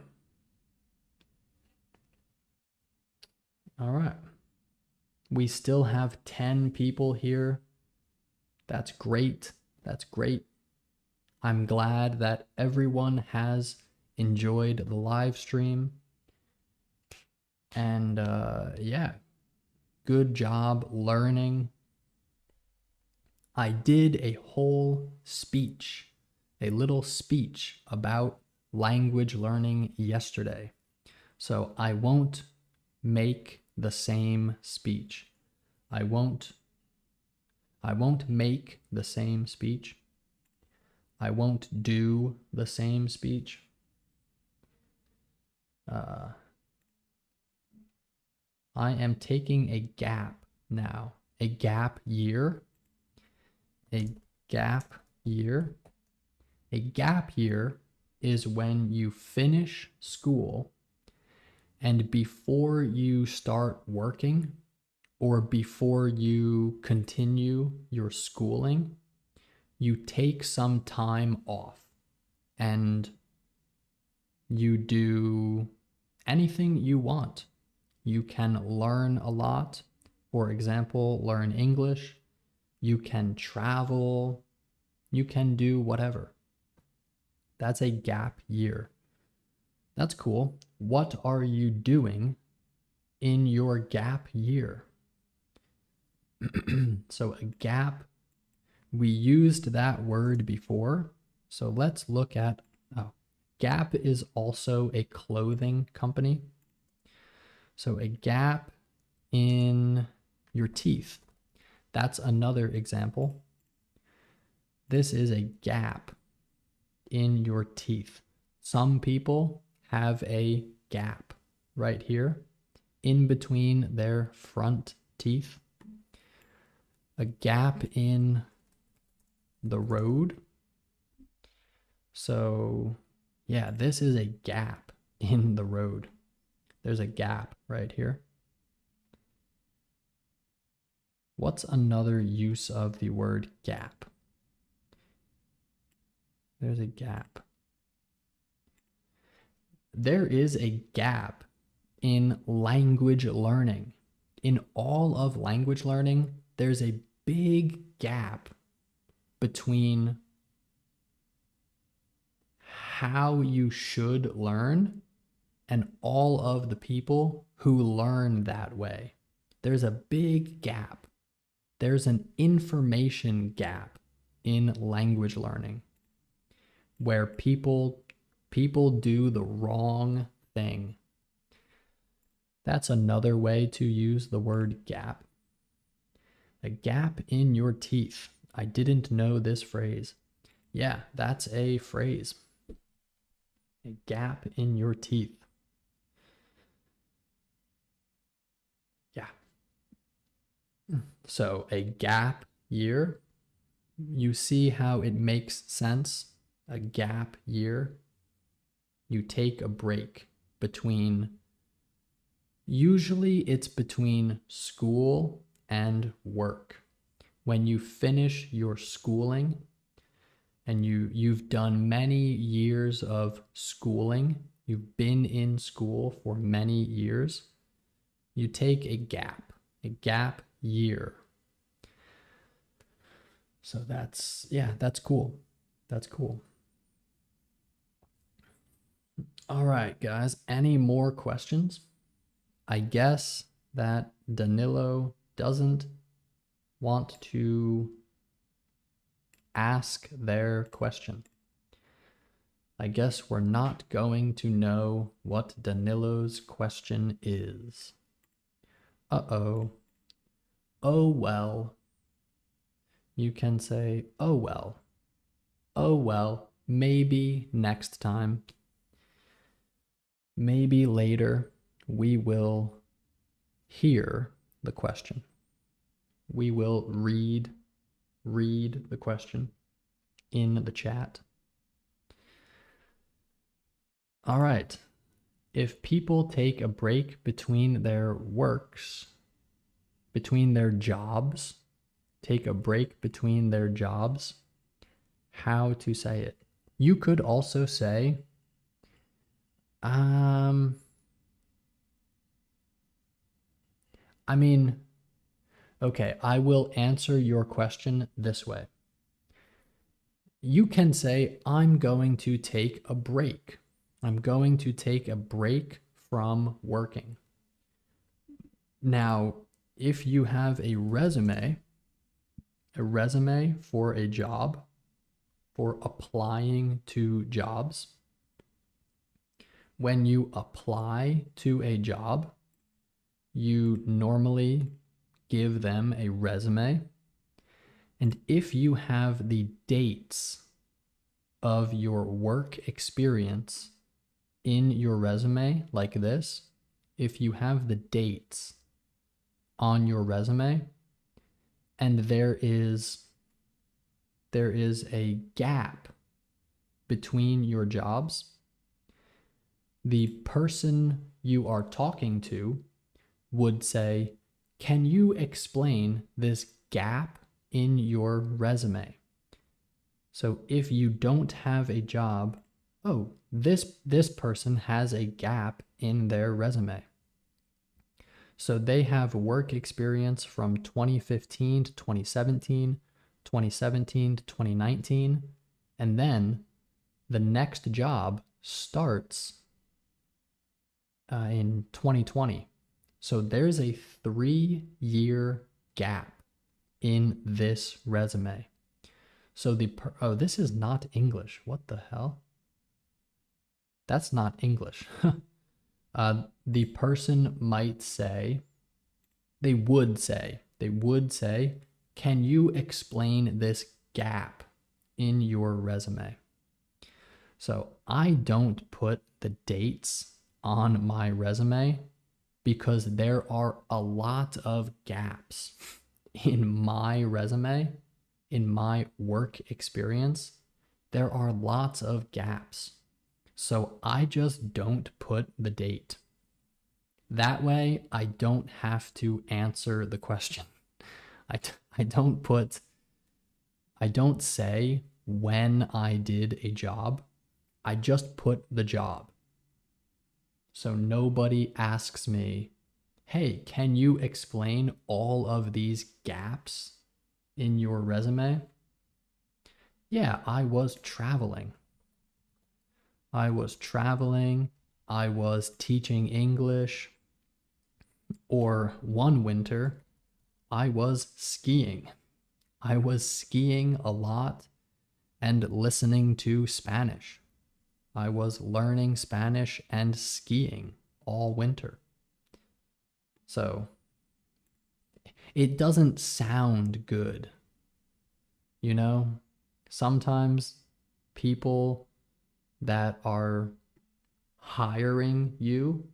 All right. We still have 10 people here. That's great. That's great. I'm glad that everyone has enjoyed the live stream. And yeah, good job learning. I did a whole speech, a little speech about language learning yesterday. So I won't make the same speech. I won't make the same speech. I won't do the same speech. I am taking a gap now. A gap year. A gap year. A gap year is when you finish school and before you start working or before you continue your schooling, you take some time off and you do anything you want. You can learn a lot. For example, learn English. You can travel. You can do whatever. That's a gap year. That's cool. What are you doing in your gap year? So a gap, we used that word before. So let's look at, Gap is also a clothing company. So a gap in your teeth. That's another example. This is a gap in your teeth. Some people have a gap right here in between their front teeth. A gap in the road. So yeah, this is a gap in the road. There's a gap right here. What's another use of the word gap? There's a gap. There is a gap in language learning. In all of language learning, there's a big gap between how you should learn and all of the people who learn that way. There's a big gap. There's an information gap in language learning where people do the wrong thing. That's another way to use the word gap. A gap in your teeth. I didn't know this phrase. Yeah, that's a phrase. A gap in your teeth. Yeah. So a gap year, you see how it makes sense? A gap year. You take a break between, usually it's between school and work. When you finish your schooling and you've done many years of schooling, you've been in school for many years, you take a gap year. So that's cool. That's cool. All right, guys, any more questions? I guess that Danilo doesn't want to ask their question. I guess we're not going to know what Danilo's question is. Uh-oh. Oh, well. You can say, oh, well. Oh, well, maybe next time. Maybe later we will hear the question. We will read the question in the chat. All right. If people take a break between their works, between their jobs, take a break between their jobs, how to say it? You could also say, I mean, okay, I will answer your question this way. You can say, I'm going to take a break. I'm going to take a break from working. Now, if you have a resume for a job, for applying to jobs, when you apply to a job, you normally give them a resume. And if you have the dates of your work experience in your resume like this, if you have the dates on your resume and there is a gap between your jobs, the person you are talking to would say, can you explain this gap in your resume? So if you don't have a job, oh, this person has a gap in their resume. So they have work experience from 2015 to 2017, 2017 to 2019, and then the next job starts in 2020. So there's a 3-year gap in this resume. So this is not English. What the hell? That's not English. The person might say, they would say, can you explain this gap in your resume? So I don't put the dates on my resume because there are a lot of gaps in my resume, in my work experience. There are lots of gaps. So I just don't put the date. That way, I don't have to answer the question. I don't say when I did a job. I just put the job. So nobody asks me, hey, can you explain all of these gaps in your resume? Yeah, I was traveling. I was teaching English, or one winter, I was skiing. I was skiing a lot and listening to Spanish. I was learning Spanish and skiing all winter. So it doesn't sound good. You know, sometimes people that are hiring you,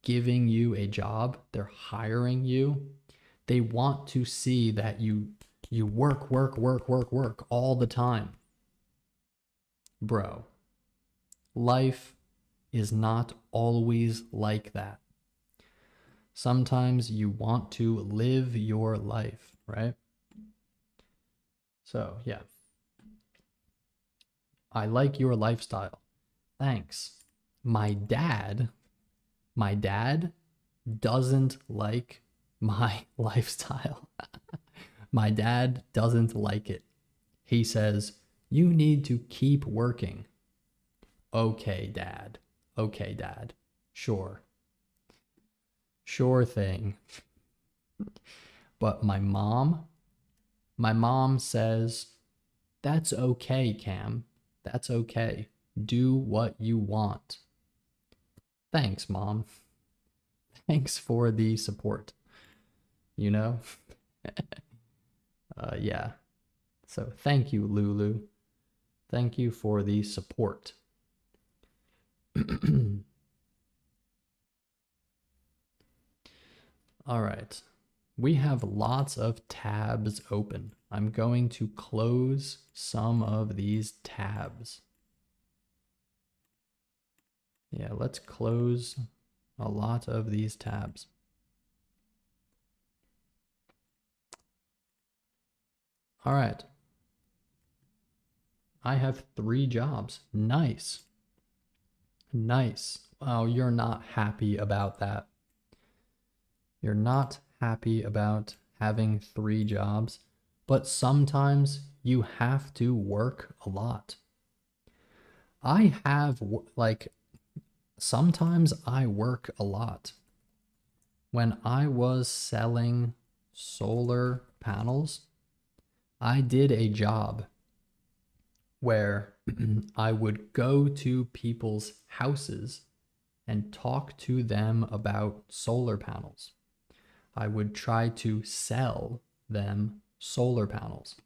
giving you a job, they're hiring you, they want to see that you work all the time. Bro, life is not always like that. Sometimes you want to live your life, right? So, yeah. I like your lifestyle. Thanks. My dad doesn't like my lifestyle. My dad doesn't like it. He says, you need to keep working. Okay, Dad. Okay, Dad. Sure. Sure thing. But my mom says, that's okay, Cam. That's okay. Do what you want. Thanks, Mom. Thanks for the support. You know? Yeah. So thank you, Lulu. Thank you for the support. All right. We have lots of tabs open. I'm going to close some of these tabs. Yeah, let's close a lot of these tabs. All right. I have 3 jobs. Nice. Nice. Oh, you're not happy about that. You're not happy about having 3 jobs, but sometimes you have to work a lot. I have, sometimes I work a lot. When I was selling solar panels, I did a job where I would go to people's houses and talk to them about solar panels. I would try to sell them solar panels.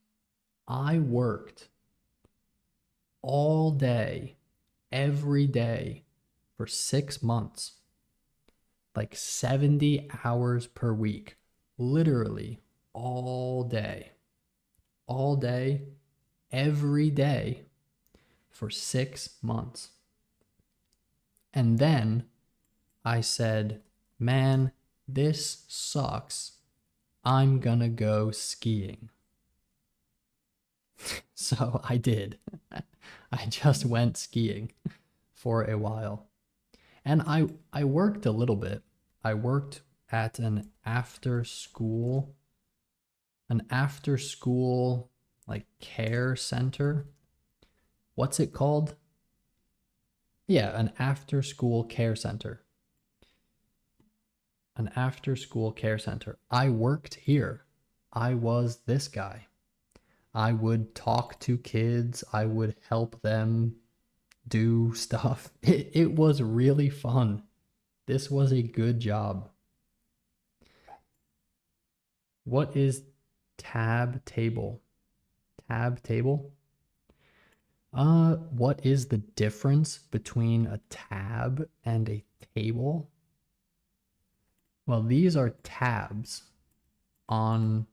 I worked all day, every day for 6 months, like 70 hours per week, literally all day, every day for 6 months. And then I said, man, this sucks. I'm gonna go skiing. So I did. I just went skiing for a while. And I worked a little bit. I worked at an after school like care center. What's it called? Yeah, an after school care center. An after school care center. I worked here. I was this guy. I would talk to kids. I would help them do stuff. It was really fun. This was a good job. What is tab table? Tab table? What is the difference between a tab and a table? Well, these are tabs on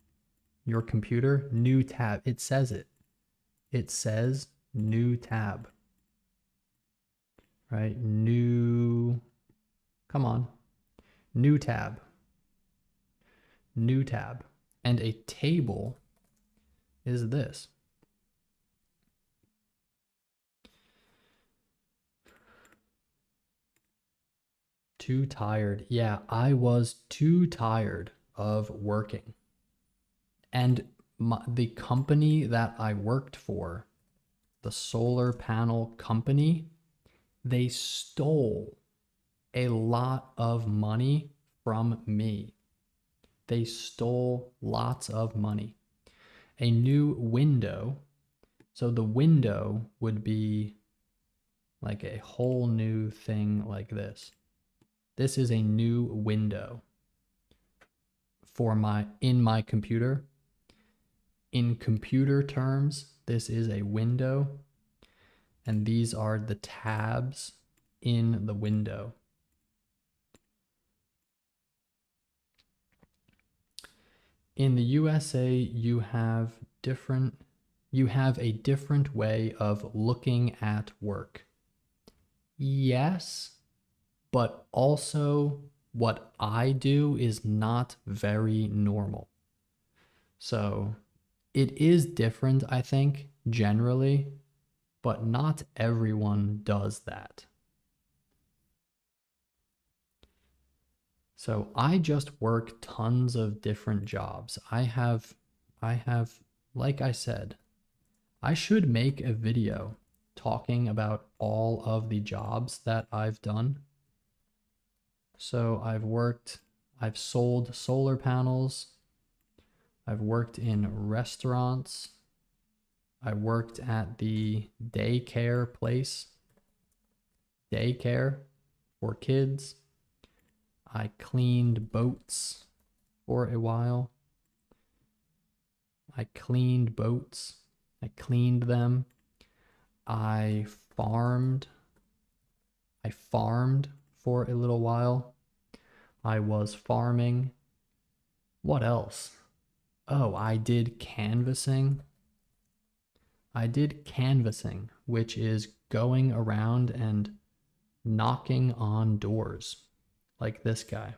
your computer. New tab. It says it. It says new tab. Right? New. Come on. New tab. New tab. And a table is this. Too tired. Yeah, I was too tired of working. And the company that I worked for, the solar panel company, they stole a lot of money from me. They stole lots of money. A new window. So the window would be like a whole new thing like this. This is a new window for in my computer. In computer terms, this is a window, and these are the tabs in the window. In the USA, you have a different way of looking at work. Yes, but also what I do is not very normal. So it is different, I think, generally, but not everyone does that. So I just work tons of different jobs. I have, like I said, I should make a video talking about all of the jobs that I've done. So I've sold solar panels. I've worked in restaurants. I worked at the daycare place. Daycare for kids. I cleaned boats for a while. I cleaned boats. I cleaned them. I farmed for a little while. I was farming. What else? Oh, I did canvassing. I did canvassing, which is going around and knocking on doors, like this guy.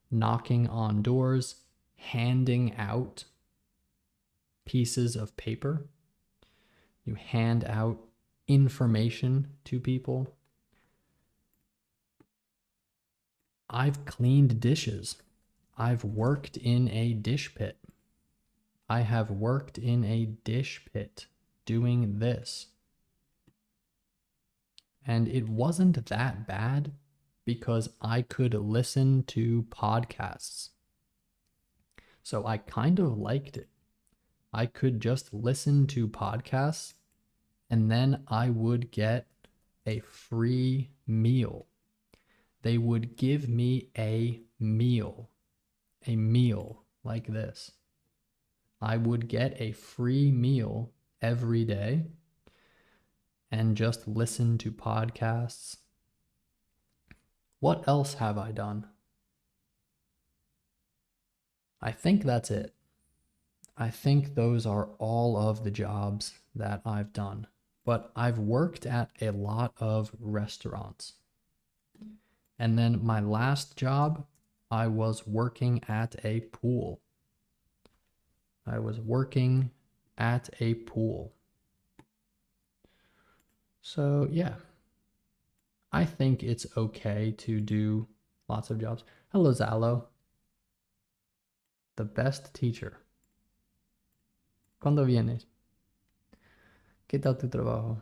Knocking on doors, handing out pieces of paper. You hand out information to people. I've cleaned dishes. I've worked in a dish pit. I have worked in a dish pit doing this. And it wasn't that bad because I could listen to podcasts. So I kind of liked it. I could just listen to podcasts and then I would get a free meal. They would give me a meal like this. I would get a free meal every day and just listen to podcasts. What else have I done? I think that's it. I think those are all of the jobs that I've done. But I've worked at a lot of restaurants. And then my last job, I was working at a pool. I was working at a pool. So yeah, I think it's okay to do lots of jobs. Hello, Zalo. The best teacher. ¿Cuándo vienes? ¿Qué tal tu trabajo?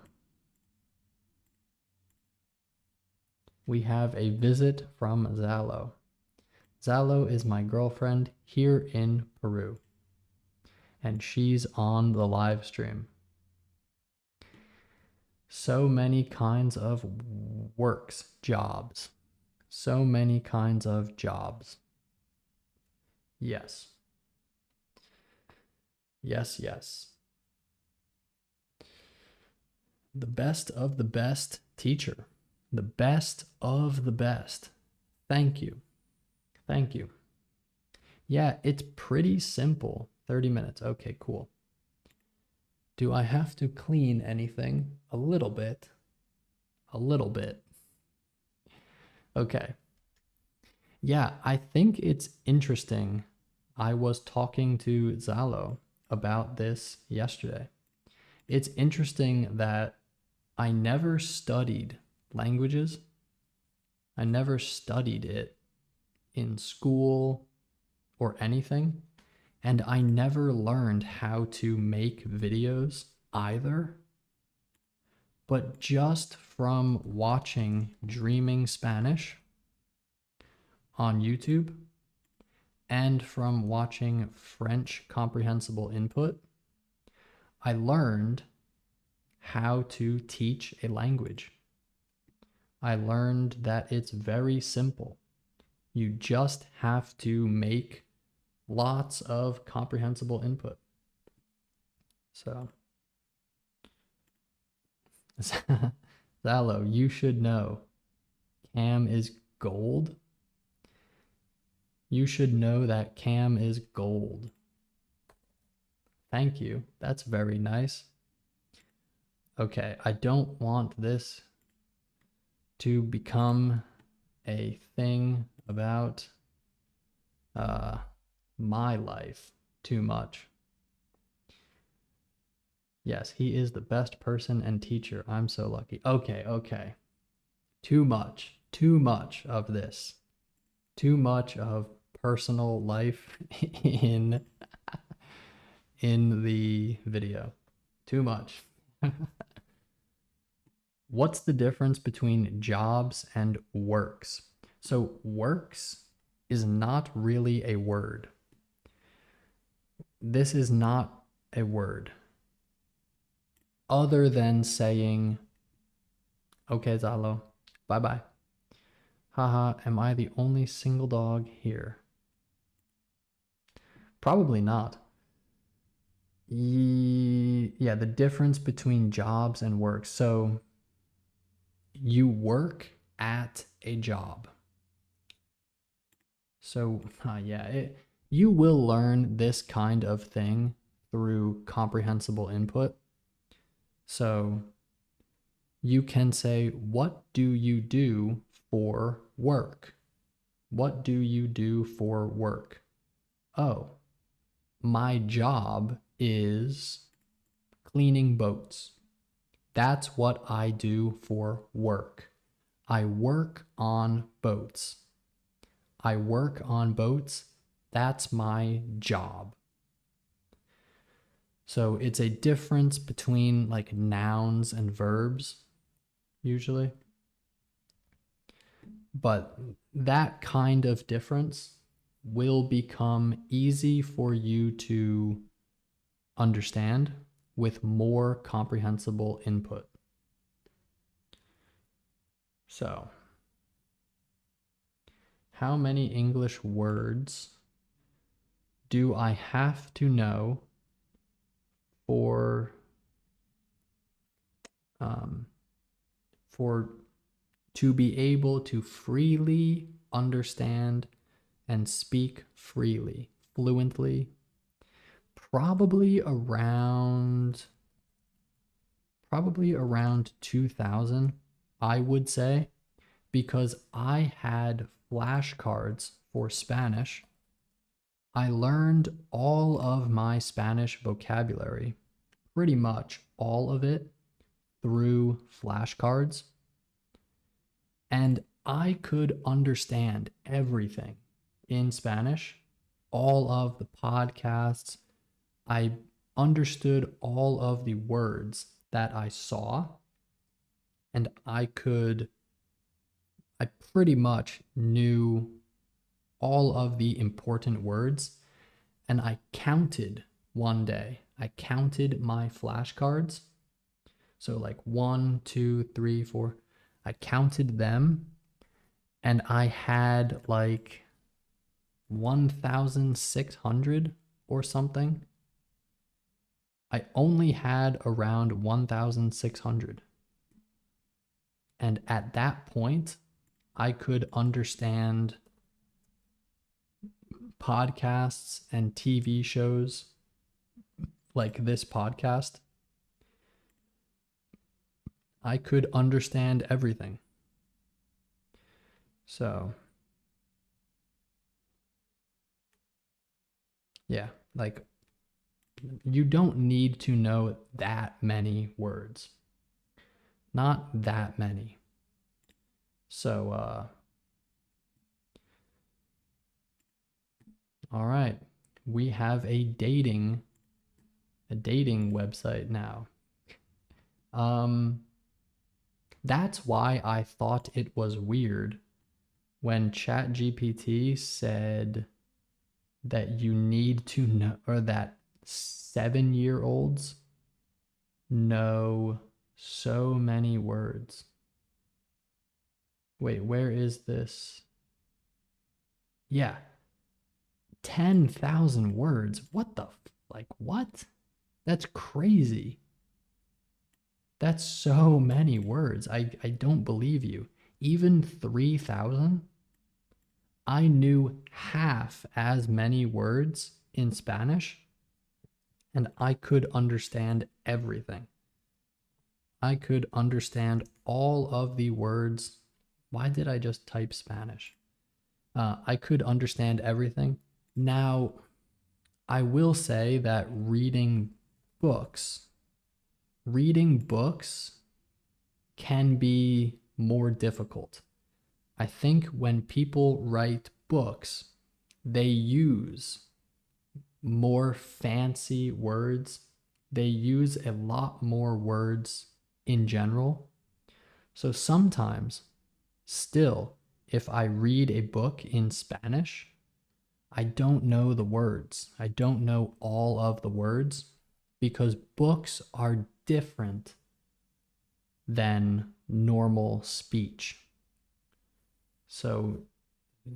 We have a visit from Zalo. Zalo is my girlfriend here in Peru. And she's on the live stream. So many kinds of works, jobs. So many kinds of jobs. Yes. Yes, yes. The best of the best teacher. The best of the best. Thank you. Thank you. Yeah, it's pretty simple. 30 minutes. Okay, cool. Do I have to clean anything? A little bit. A little bit. Okay. Yeah, I think it's interesting. I was talking to Zalo about this yesterday. It's interesting that I never studied languages. I never studied it in school or anything. And I never learned how to make videos either. But just from watching Dreaming Spanish, on YouTube and from watching French comprehensible input, I learned how to teach a language. I learned that it's very simple. You just have to make lots of comprehensible input. So, Zalo, you should know. Cam is gold. You should know that Cam is gold. Thank you. That's very nice. Okay, I don't want this to become a thing about my life too much. Yes, he is the best person and teacher. I'm so lucky. Okay. Too much of this. Too much of personal life in the video. Too much. What's the difference between jobs and works? So works is not really a word. This is not a word. Other than saying, okay, Zalo, bye-bye. Haha, am I the only single dog here? Probably not. Yeah, the difference between jobs and work. So you work at a job. So you will learn this kind of thing through comprehensible input. So you can say, what do you do for work? What do you do for work? Oh, my job is cleaning boats. That's what I do for work. I work on boats. I work on boats. That's my job. So it's a difference between like nouns and verbs, usually. But that kind of difference will become easy for you to understand with more comprehensible input. So, how many English words do I have to know for to be able to freely understand and speak freely, fluently? Probably around 2000, I would say, because I had flashcards for Spanish. I learned all of my Spanish vocabulary, pretty much all of it, through flashcards. And I could understand everything in Spanish, all of the podcasts. I understood all of the words that I saw, and I pretty much knew all of the important words. And I counted one day. I counted my flashcards. So like 1, 2, 3, 4. I counted them, and I had like 1,600 or something. I only had around 1,600. And at that point, I could understand podcasts and TV shows like this podcast. I could understand everything. So, yeah, like you don't need to know that many words. Not that many. So, all right, we have a dating website now. That's why I thought it was weird when ChatGPT said that you need to know, or that 7-year-olds know so many words. Wait, where is this? Yeah, 10,000 words. What the, like, what? That's crazy. That's so many words. I don't believe you. Even 3,000? I knew half as many words in Spanish, and I could understand everything. I could understand all of the words. Why did I just type Spanish? I could understand everything. Now, I will say that reading books can be more difficult. I think when people write books, they use more fancy words. They use a lot more words in general. So sometimes, still, if I read a book in Spanish, I don't know the words. I don't know all of the words because books are different than normal speech. So,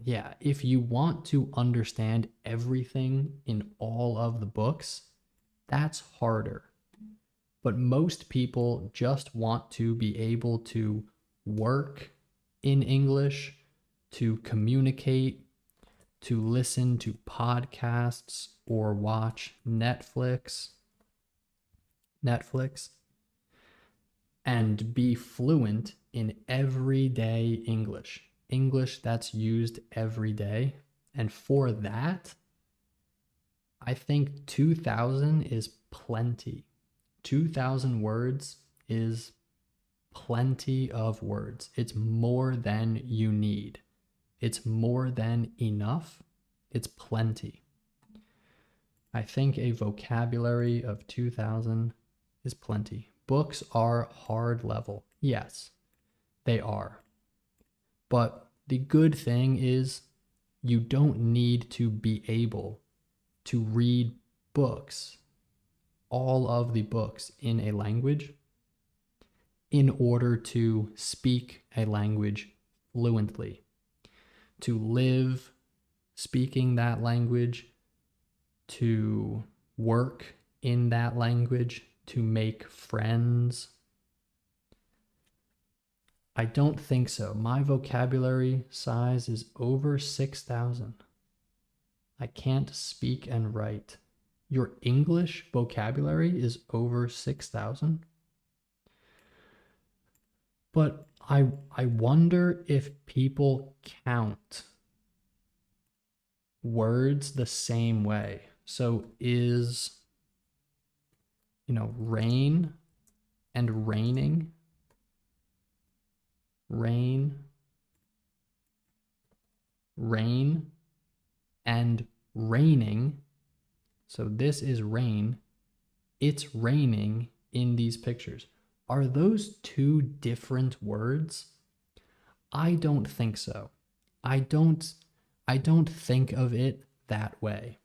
yeah, if you want to understand everything in all of the books, that's harder. But most people just want to be able to work in English, to communicate, to listen to podcasts or watch Netflix, and be fluent in everyday English. English that's used every day. And for that, I think 2,000 is plenty. 2,000 words is plenty of words. It's more than you need. It's more than enough. It's plenty. I think a vocabulary of 2,000 is plenty. Books are hard level. Yes, they are. But the good thing is you don't need to be able to read books, all of the books in a language, in order to speak a language fluently, to live speaking that language, to work in that language, to make friends. I don't think so. My vocabulary size is over 6,000. I can't speak and write. Your English vocabulary is over 6,000? But I wonder if people count words the same way. So is, rain and raining, rain and raining. So this is rain. It's raining in these pictures. Are those two different words? I don't think so. I don't think of it that way.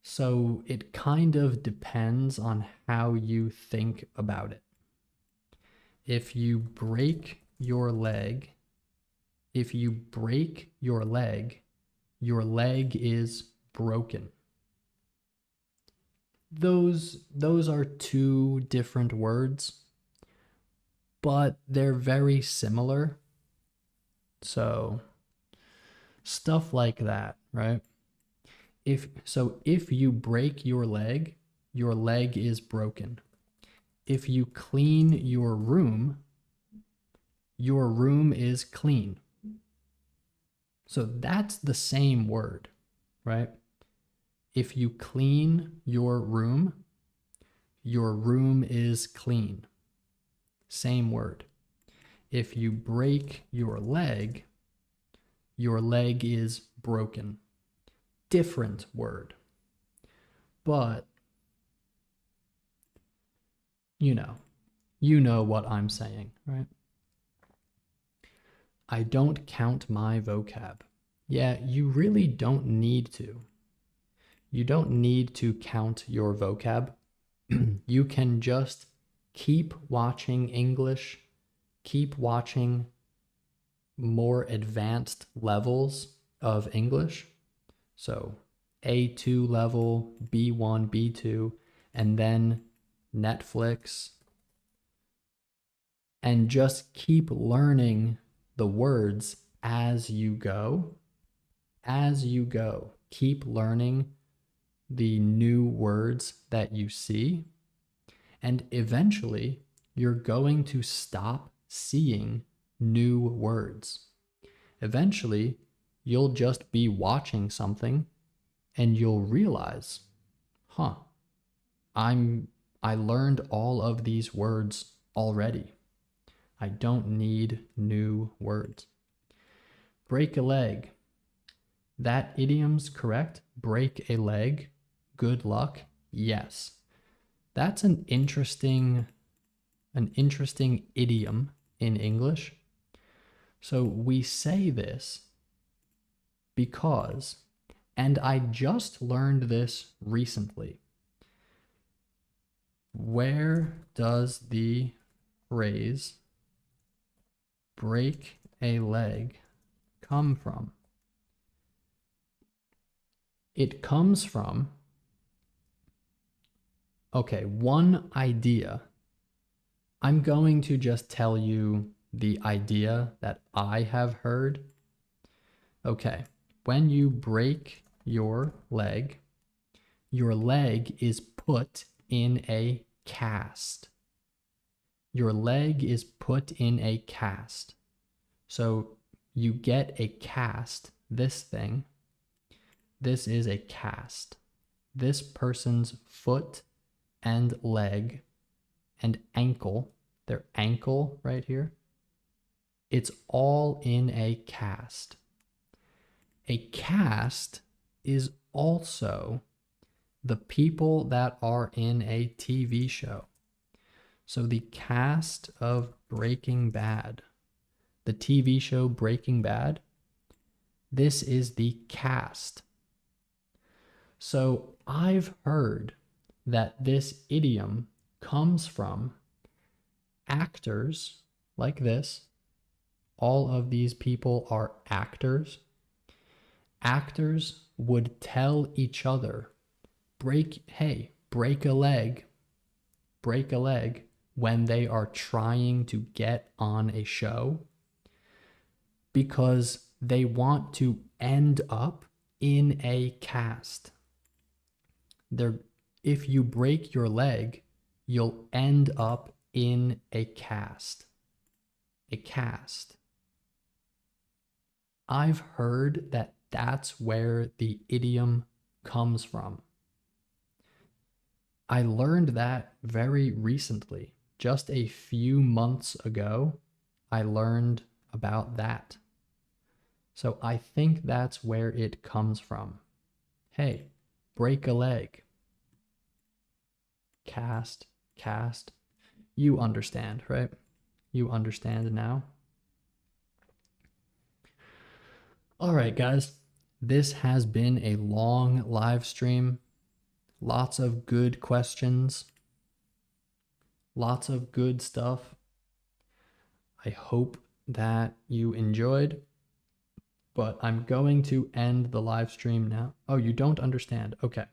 So it kind of depends on how you think about it. If you break your leg, your leg is broken. Those are two different words, but they're very similar. So stuff like that, right? If you break your leg is broken. If you clean your room is clean. So that's the same word, right? If you clean your room is clean. Same word. If you break your leg is broken. Different word. But, you know what I'm saying, right? I don't count my vocab. Yeah, you really don't need to. You don't need to count your vocab. You can just keep watching English, keep watching more advanced levels of English. So A2 level, B1, B2, and then Netflix. And just keep learning the words as you go. As you go, keep learning the new words that you see. And eventually, you're going to stop seeing new words. Eventually, you'll just be watching something and you'll realize, huh, I learned all of these words already. I don't need new words. Break a leg. That idiom's correct. Break a leg. Good luck. Yes. That's an interesting idiom in English. So we say this because, and I just learned this recently. Where does the phrase break a leg come from? It comes from, okay, one idea. I'm going to just tell you the idea that I have heard. Okay, when you break your leg is put in a cast. Your leg is put in a cast. So you get a cast, this thing. This is a cast. This person's foot and leg and ankle, their ankle right here, it's all in a cast. A cast is also the people that are in a TV show. So the cast of Breaking Bad, the TV show Breaking Bad, this is the cast. So I've heard that this idiom comes from actors like this. All of these people are actors. Actors would tell each other, break a leg, when they are trying to get on a show, because they want to end up in a cast. If you break your leg, you'll end up in a cast. A cast. I've heard that that's where the idiom comes from. I learned that very recently. Just a few months ago, I learned about that. So I think that's where it comes from. Hey, break a leg. Cast. You understand, right? You understand now? All right, guys. This has been a long live stream. Lots of good questions. Lots of good stuff. I hope that you enjoyed, but I'm going to end the live stream now. Oh, you don't understand. Okay.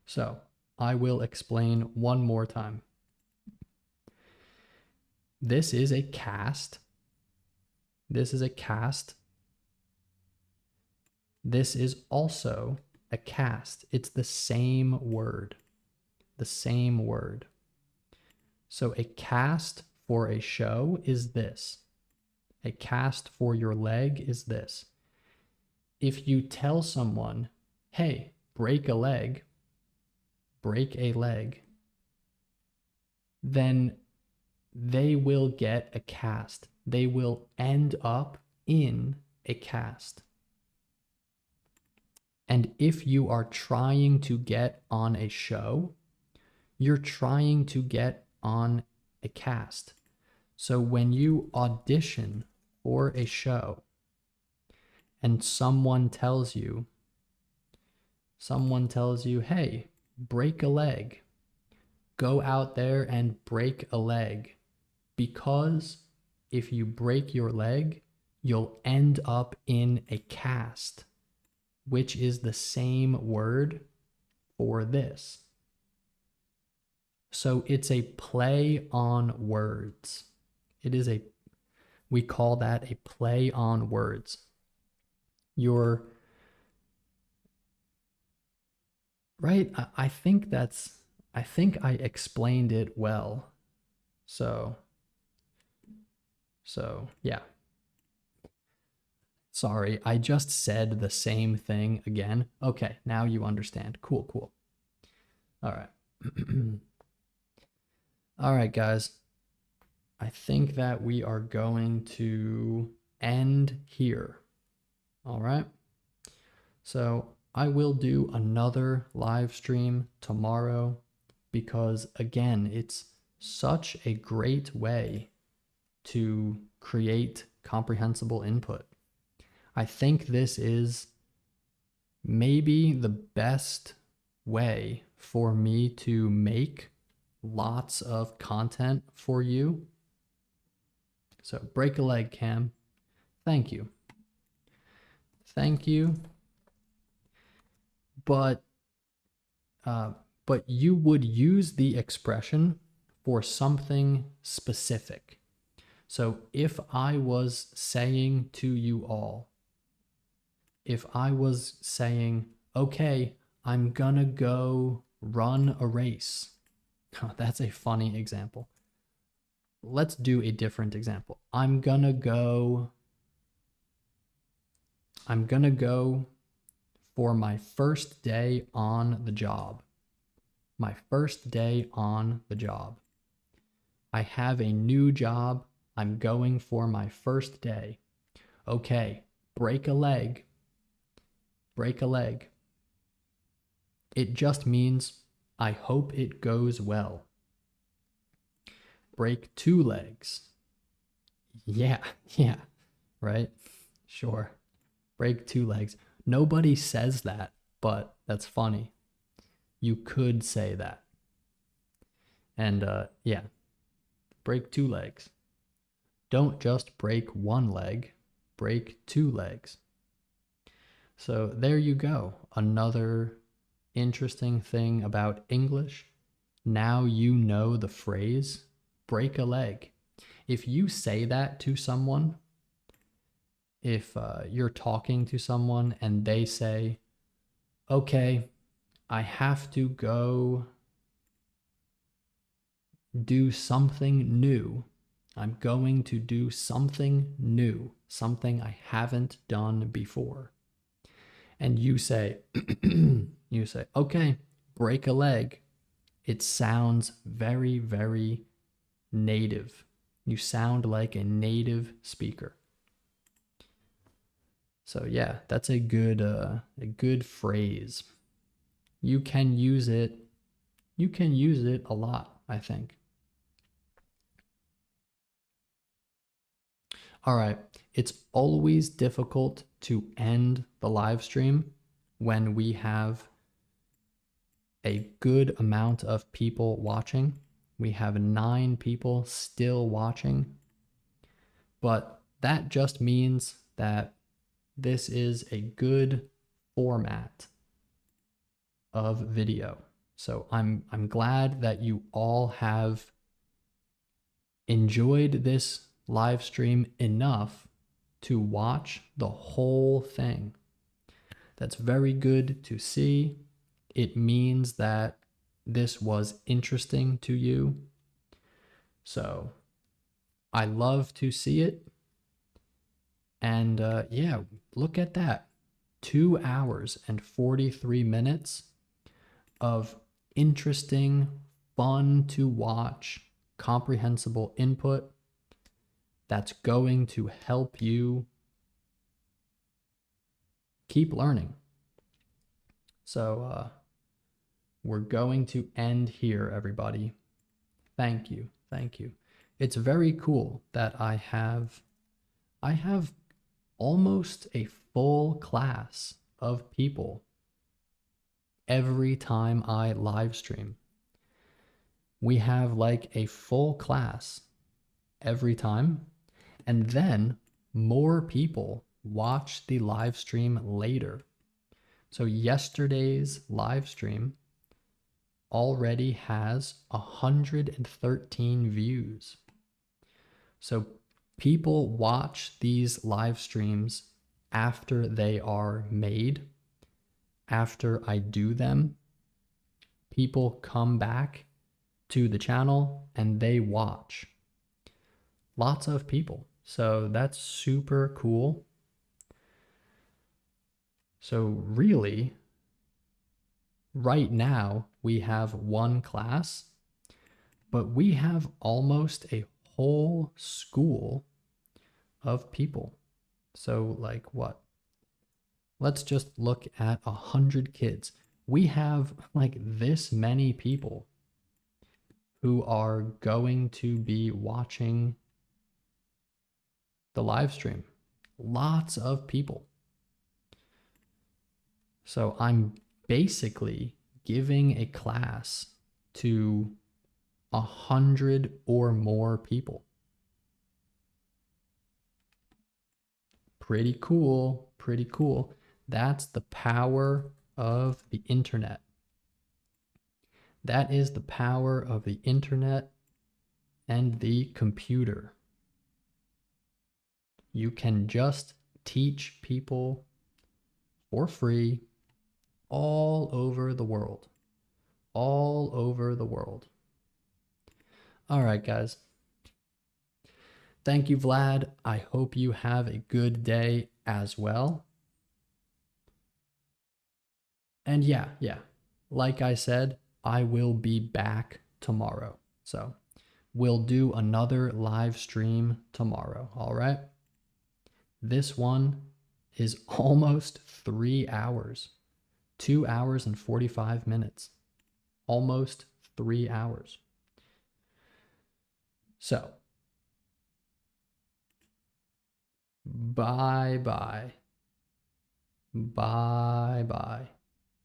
So I will explain one more time. This is a cast. This is a cast. This is also a cast. It's the same word. The same word. So a cast for a show is this. A cast for your leg is this. If you tell someone, hey, break a leg, then they will get a cast. They will end up in a cast. And if you are trying to get on a show, you're trying to get on a cast. So when you audition for a show and someone tells you, hey, break a leg. Go out there and break a leg. Because if you break your leg, you'll end up in a cast, which is the same word for this. So it's a play on words. We call that a play on words. Right? I think I explained it well. So yeah. Sorry, I just said the same thing again. Okay, now you understand. Cool. All right. All right, guys. I think that we are going to end here. All right. So I will do another live stream tomorrow because, again, it's such a great way to create comprehensible input. I think this is maybe the best way for me to make lots of content for you. So break a leg, Cam. Thank you. But you would use the expression for something specific. So if I was saying to you all, okay, I'm gonna go run a race. That's a funny example. Let's do a different example. I'm gonna go for my first day on the job. I have a new job. I'm going for my first day. Okay, break a leg. It just means I hope it goes well. Break two legs. Yeah, right? Sure. Break two legs. Nobody says that, but that's funny. You could say that. And yeah, break two legs. Don't just break one leg, break two legs. So there you go. Another interesting thing about English. Now you know the phrase, break a leg. If you say that to someone, if you're talking to someone and they say, okay, I have to go do something new. I'm going to do something new, something I haven't done before. And you say, okay, break a leg. It sounds very, very native. You sound like a native speaker. So yeah, that's a good phrase. You can use it a lot, I think. All right, it's always difficult to end the live stream when we have a good amount of people watching. We have 9 people still watching, but that just means that this is a good format of video. So I'm glad that you all have enjoyed this live stream enough to watch the whole thing. That's very good to see. It means that this was interesting to you. So I love to see it. And yeah, look at that. 2 hours and 43 minutes of interesting, fun to watch, comprehensible input that's going to help you keep learning. So we're going to end here, everybody. Thank you. It's very cool that I have I have almost a full class of people every time I live stream. We have like a full class every time, and then more people watch the live stream later. So yesterday's live stream already has 113 views. So people watch these live streams after they are made, after I do them. People come back to the channel and they watch. Lots of people. So that's super cool. So really, right now we have one class, but we have almost a whole school of people. So like what? Let's just look at 100 kids. We have like this many people who are going to be watching the live stream. Lots of people. So I'm basically giving a class to 100 or more people. Pretty cool, pretty cool. That's the power of the internet. That is the power of the internet and the computer. You can just teach people for free all over the world. All over the world. All right, guys. Thank you, Vlad. I hope you have a good day as well. And yeah, like I said, I will be back tomorrow. So we'll do another live stream tomorrow. All right. This one is almost 3 hours, 2 hours and 45 minutes, almost 3 hours. So bye bye. Bye bye.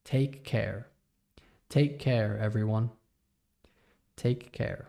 Take care. Take care, everyone. Take care.